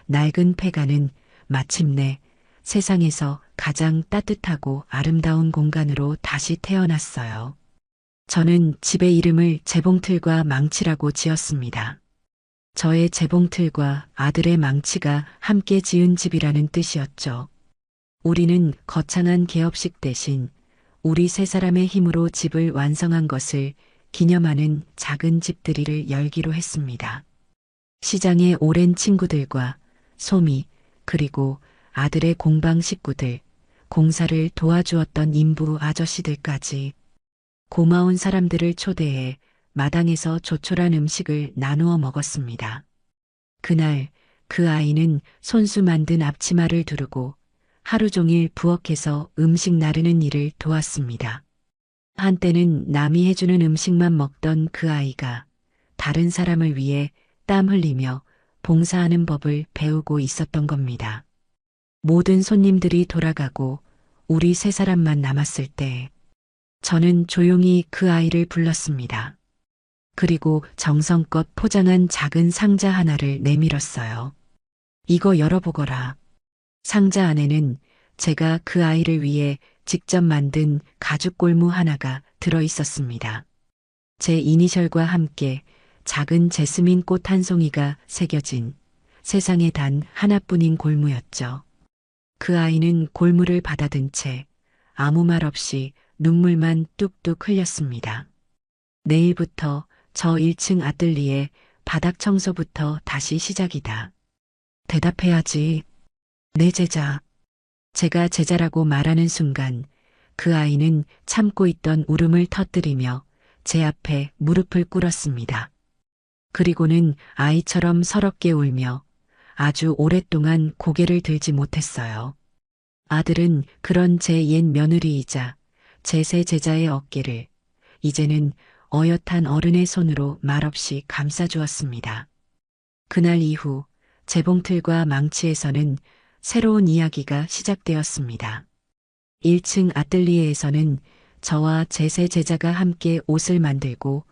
낡은 폐가는 마침내 세상에서 가장 따뜻하고 아름다운 공간으로 다시 태어났어요. 저는 집의 이름을 재봉틀과 망치라고 지었습니다. 저의 재봉틀과 아들의 망치가 함께 지은 집이라는 뜻이었죠. 우리는 거창한 개업식 대신 우리 세 사람의 힘으로 집을 완성한 것을 기념하는 작은 집들이를 열기로 했습니다. 시장의 오랜 친구들과 소미, 그리고 아들의 공방 식구들, 공사를 도와주었던 인부 아저씨들까지 고마운 사람들을 초대해 마당에서 조촐한 음식을 나누어 먹었습니다. 그날 그 아이는 손수 만든 앞치마를 두르고 하루 종일 부엌에서 음식 나르는 일을 도왔습니다. 한때는 남이 해주는 음식만 먹던 그 아이가 다른 사람을 위해 땀 흘리며 봉사하는 법을 배우고 있었던 겁니다. 모든 손님들이 돌아가고 우리 세 사람만 남았을 때 저는 조용히 그 아이를 불렀습니다. 그리고 정성껏 포장한 작은 상자 하나를 내밀었어요. 이거 열어보거라. 상자 안에는 제가 그 아이를 위해 직접 만든 가죽 골무 하나가 들어 있었습니다. 제 이니셜과 함께 작은 제스민 꽃 한 송이가 새겨진 세상에 단 하나뿐인 골무였죠. 그 아이는 골무를 받아든 채 아무 말 없이 눈물만 뚝뚝 흘렸습니다. 내일부터 저 1층 아뜰리에 바닥 청소부터 다시 시작이다. 대답해야지. 내 제자. 제가 제자라고 말하는 순간 그 아이는 참고 있던 울음을 터뜨리며 제 앞에 무릎을 꿇었습니다. 그리고는 아이처럼 서럽게 울며 아주 오랫동안 고개를 들지 못했어요. 아들은 그런 제 옛 며느리이자 제 세 제자의 어깨를 이제는 어엿한 어른의 손으로 말없이 감싸주었습니다. 그날 이후 재봉틀과 망치에서는 새로운 이야기가 시작되었습니다. 1층 아뜰리에에서는 저와 제 세 제자가 함께 옷을 만들고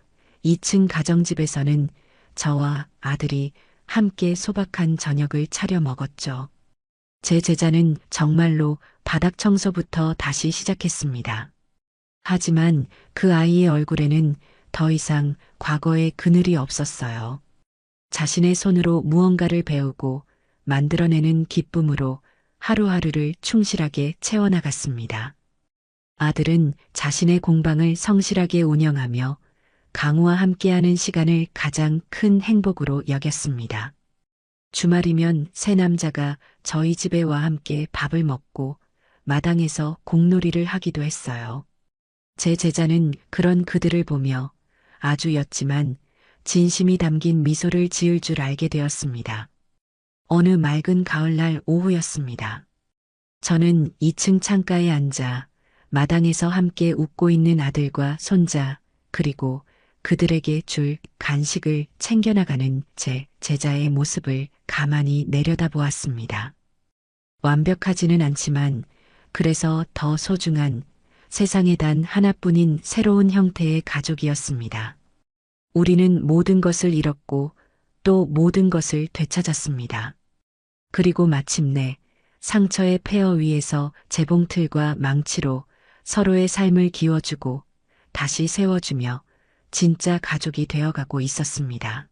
2층 가정집에서는 저와 아들이 함께 소박한 저녁을 차려 먹었죠. 제 제자는 정말로 바닥 청소부터 다시 시작했습니다. 하지만 그 아이의 얼굴에는 더 이상 과거의 그늘이 없었어요. 자신의 손으로 무언가를 배우고 만들어내는 기쁨으로 하루하루를 충실하게 채워나갔습니다. 아들은 자신의 공방을 성실하게 운영하며 강우와 함께하는 시간을 가장 큰 행복으로 여겼습니다. 주말이면 세 남자가 저희 집에 와 함께 밥을 먹고 마당에서 공놀이를 하기도 했어요. 제 제자는 그런 그들을 보며 아주 옅지만 진심이 담긴 미소를 지을 줄 알게 되었습니다. 어느 맑은 가을날 오후였습니다. 저는 2층 창가에 앉아 마당에서 함께 웃고 있는 아들과 손자 그리고 그들에게 줄 간식을 챙겨나가는 제 제자의 모습을 가만히 내려다보았습니다. 완벽하지는 않지만 그래서 더 소중한 세상에 단 하나뿐인 새로운 형태의 가족이었습니다. 우리는 모든 것을 잃었고 또 모든 것을 되찾았습니다. 그리고 마침내 상처의 폐허 위에서 재봉틀과 망치로 서로의 삶을 기워주고 다시 세워주며 진짜 가족이 되어가고 있었습니다.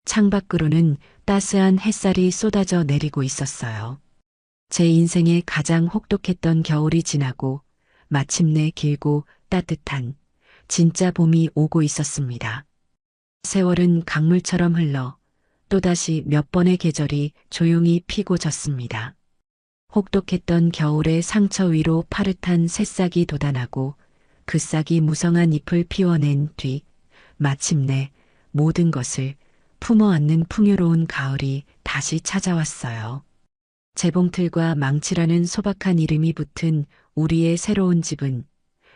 창밖으로는 따스한 햇살이 쏟아져 내리고 있었어요. 제 인생의 가장 혹독했던 겨울이 지나고 마침내 길고 따뜻한 진짜 봄이 오고 있었습니다. 세월은 강물처럼 흘러 또다시 몇 번의 계절이 조용히 피고 졌습니다. 혹독했던 겨울의 상처 위로 파릇한 새싹이 돋아나고 그 싹이 무성한 잎을 피워낸 뒤 마침내 모든 것을 품어 안는 풍요로운 가을이 다시 찾아왔어요. 재봉틀과 망치라는 소박한 이름이 붙은 우리의 새로운 집은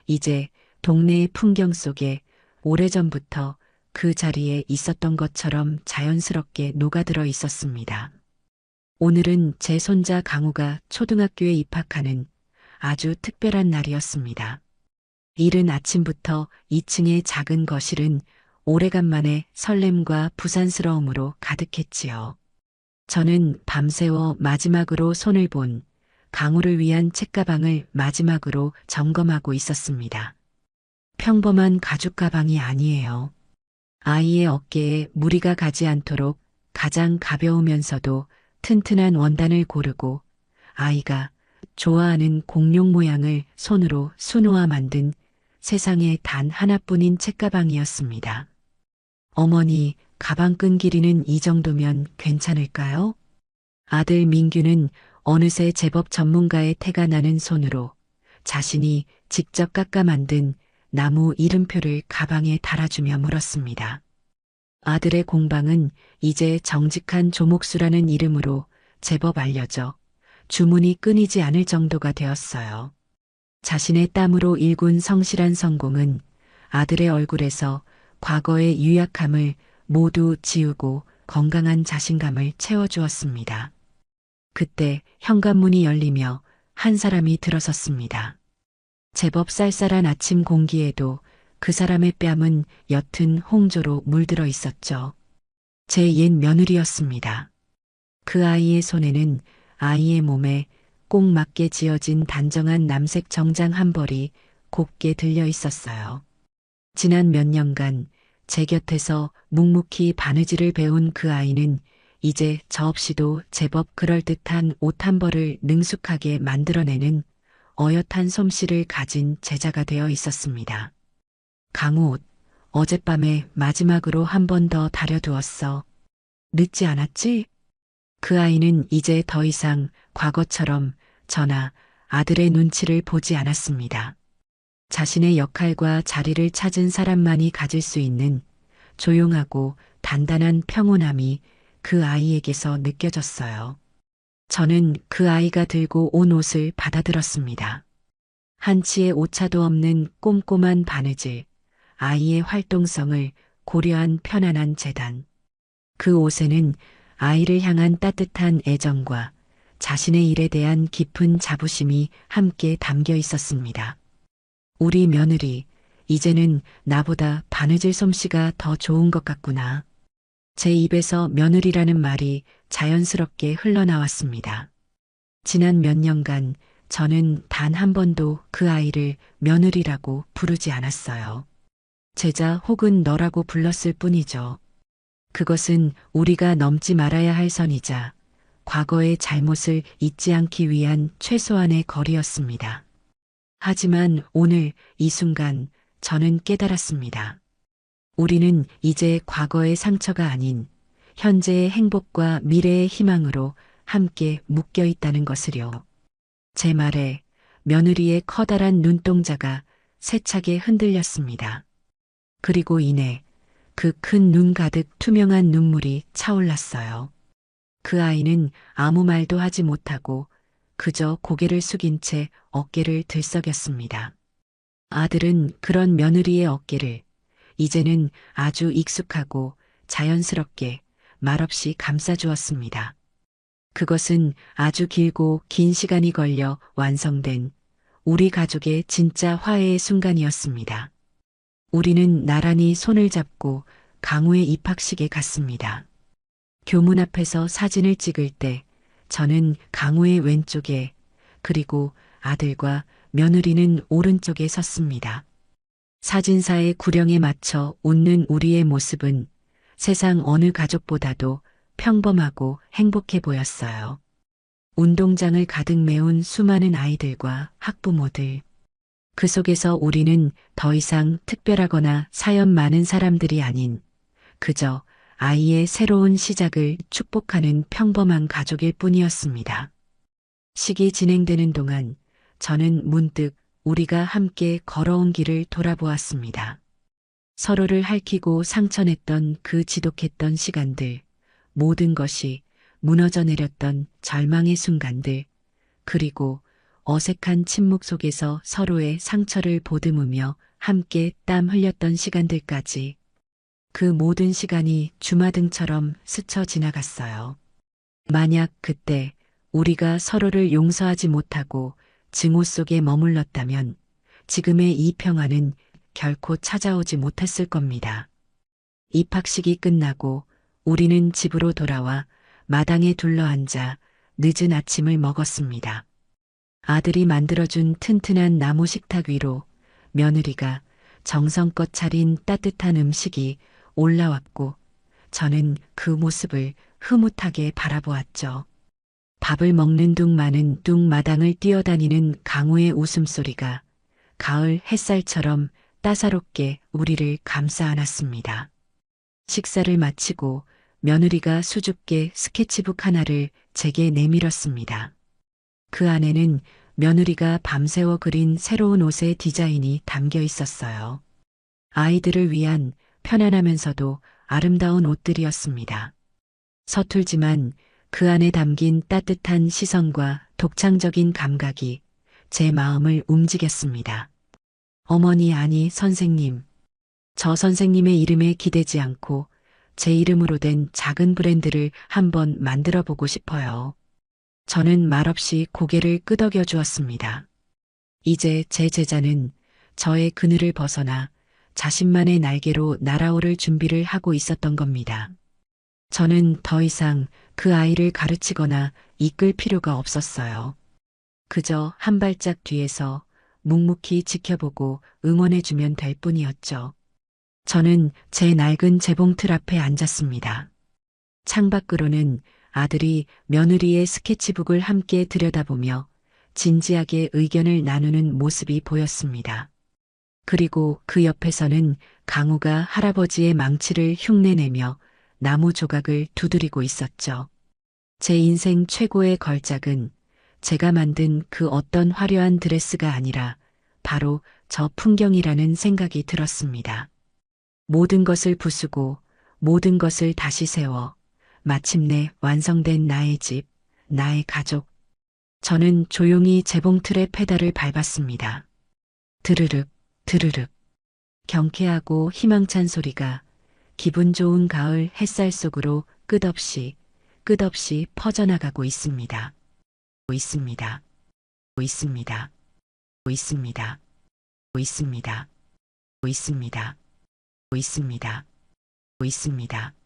이제 동네의 풍경 속에 오래전부터 그 자리에 있었던 것처럼 자연스럽게 녹아들어 있었습니다. 오늘은 제 손자 강우가 초등학교에 입학하는 아주 특별한 날이었습니다. 이른 아침부터 2층의 작은 거실은 오래간만에 설렘과 부산스러움으로 가득했지요. 저는 밤새워 마지막으로 손을 본 강우를 위한 책가방을 마지막으로 점검하고 있었습니다. 평범한 가죽 가방이 아니에요. 아이의 어깨에 무리가 가지 않도록 가장 가벼우면서도 튼튼한 원단을 고르고 아이가 좋아하는 공룡 모양을 손으로 수놓아 만든 세상에 단 하나뿐인 책가방이었습니다. 어머니, 가방끈 길이는 이 정도면 괜찮을까요? 아들 민규는 어느새 제법 전문가의 태가 나는 손으로 자신이 직접 깎아 만든 나무 이름표를 가방에 달아주며 물었습니다. 아들의 공방은 이제 정직한 조목수라는 이름으로 제법 알려져 주문이 끊이지 않을 정도가 되었어요. 자신의 땀으로 일군 성실한 성공은 아들의 얼굴에서 과거의 유약함을 모두 지우고 건강한 자신감을 채워주었습니다. 그때 현관문이 열리며 한 사람이 들어섰습니다. 제법 쌀쌀한 아침 공기에도 그 사람의 뺨은 옅은 홍조로 물들어 있었죠. 제 옛 며느리였습니다. 그 아이의 손에는 아이의 몸에 꼭 맞게 지어진 단정한 남색 정장 한 벌이 곱게 들려 있었어요. 지난 몇 년간 제 곁에서 묵묵히 바느질을 배운 그 아이는 이제 저 없이도 제법 그럴듯한 옷 한 벌을 능숙하게 만들어내는 어엿한 솜씨를 가진 제자가 되어 있었습니다. 강우, 어젯밤에 마지막으로 한 번 더 다려두었어. 늦지 않았지? 그 아이는 이제 더 이상 과거처럼 저나 아들의 눈치를 보지 않았습니다. 자신의 역할과 자리를 찾은 사람만이 가질 수 있는 조용하고 단단한 평온함이 그 아이에게서 느껴졌어요. 저는 그 아이가 들고 온 옷을 받아들었습니다. 한치의 오차도 없는 꼼꼼한 바느질, 아이의 활동성을 고려한 편안한 재단. 그 옷에는 아이를 향한 따뜻한 애정과 자신의 일에 대한 깊은 자부심이 함께 담겨 있었습니다. 우리 며느리, 이제는 나보다 바느질 솜씨가 더 좋은 것 같구나. 제 입에서 며느리라는 말이 자연스럽게 흘러나왔습니다. 지난 몇 년간 저는 단 한 번도 그 아이를 며느리라고 부르지 않았어요. 제자 혹은 너라고 불렀을 뿐이죠. 그것은 우리가 넘지 말아야 할 선이자 과거의 잘못을 잊지 않기 위한 최소한의 거리였습니다. 하지만 오늘 이 순간 저는 깨달았습니다. 우리는 이제 과거의 상처가 아닌 현재의 행복과 미래의 희망으로 함께 묶여 있다는 것을요. 제 말에 며느리의 커다란 눈동자가 세차게 흔들렸습니다. 그리고 이내 그 큰 눈 가득 투명한 눈물이 차올랐어요. 그 아이는 아무 말도 하지 못하고 그저 고개를 숙인 채 어깨를 들썩였습니다. 아들은 그런 며느리의 어깨를 이제는 아주 익숙하고 자연스럽게 말없이 감싸주었습니다. 그것은 아주 길고 긴 시간이 걸려 완성된 우리 가족의 진짜 화해의 순간이었습니다. 우리는 나란히 손을 잡고 강우의 입학식에 갔습니다. 교문 앞에서 사진을 찍을 때 저는 강우의 왼쪽에 그리고 아들과 며느리는 오른쪽에 섰습니다. 사진사의 구령에 맞춰 웃는 우리의 모습은 세상 어느 가족보다도 평범하고 행복해 보였어요. 운동장을 가득 메운 수많은 아이들과 학부모들. 그 속에서 우리는 더 이상 특별하거나 사연 많은 사람들이 아닌 그저 아이의 새로운 시작을 축복하는 평범한 가족일 뿐이었습니다. 식이 진행되는 동안 저는 문득 우리가 함께 걸어온 길을 돌아보았습니다. 서로를 핥히고 상처냈던 그 지독했던 시간들, 모든 것이 무너져 내렸던 절망의 순간들, 그리고 어색한 침묵 속에서 서로의 상처를 보듬으며 함께 땀 흘렸던 시간들까지 그 모든 시간이 주마등처럼 스쳐 지나갔어요. 만약 그때 우리가 서로를 용서하지 못하고 증오 속에 머물렀다면 지금의 이 평화는 결코 찾아오지 못했을 겁니다. 입학식이 끝나고 우리는 집으로 돌아와 마당에 둘러앉아 늦은 아침을 먹었습니다. 아들이 만들어준 튼튼한 나무 식탁 위로 며느리가 정성껏 차린 따뜻한 음식이 올라왔고 저는 그 모습을 흐뭇하게 바라보았죠. 밥을 먹는 둥 마는 둥 마당을 뛰어다니는 강우의 웃음소리가 가을 햇살처럼 따사롭게 우리를 감싸 안았습니다. 식사를 마치고 며느리가 수줍게 스케치북 하나를 제게 내밀었습니다. 그 안에는 며느리가 밤새워 그린 새로운 옷의 디자인이 담겨 있었어요. 아이들을 위한 편안하면서도 아름다운 옷들이었습니다. 서툴지만 그 안에 담긴 따뜻한 시선과 독창적인 감각이 제 마음을 움직였습니다. 어머니 아니 선생님. 저 선생님의 이름에 기대지 않고 제 이름으로 된 작은 브랜드를 한번 만들어 보고 싶어요. 저는 말없이 고개를 끄덕여 주었습니다. 이제 제 제자는 저의 그늘을 벗어나 자신만의 날개로 날아오를 준비를 하고 있었던 겁니다. 저는 더 이상 그 아이를 가르치거나 이끌 필요가 없었어요. 그저 한 발짝 뒤에서 묵묵히 지켜보고 응원해주면 될 뿐이었죠. 저는 제 낡은 재봉틀 앞에 앉았습니다. 창밖으로는 아들이 며느리의 스케치북을 함께 들여다보며 진지하게 의견을 나누는 모습이 보였습니다. 그리고 그 옆에서는 강우가 할아버지의 망치를 흉내내며 나무 조각을 두드리고 있었죠. 제 인생 최고의 걸작은 제가 만든 그 어떤 화려한 드레스가 아니라 바로 저 풍경이라는 생각이 들었습니다. 모든 것을 부수고 모든 것을 다시 세워 마침내 완성된 나의 집, 나의 가족. 저는 조용히 재봉틀의 페달을 밟았습니다. 드르륵, 드르륵. 경쾌하고 희망찬 소리가 기분 좋은 가을 햇살 속으로 끝없이 퍼져나가고 있습니다. 있습니다. 있습니다. 있습니다. 있습니다. 있습니다. 있습니다. 있습니다.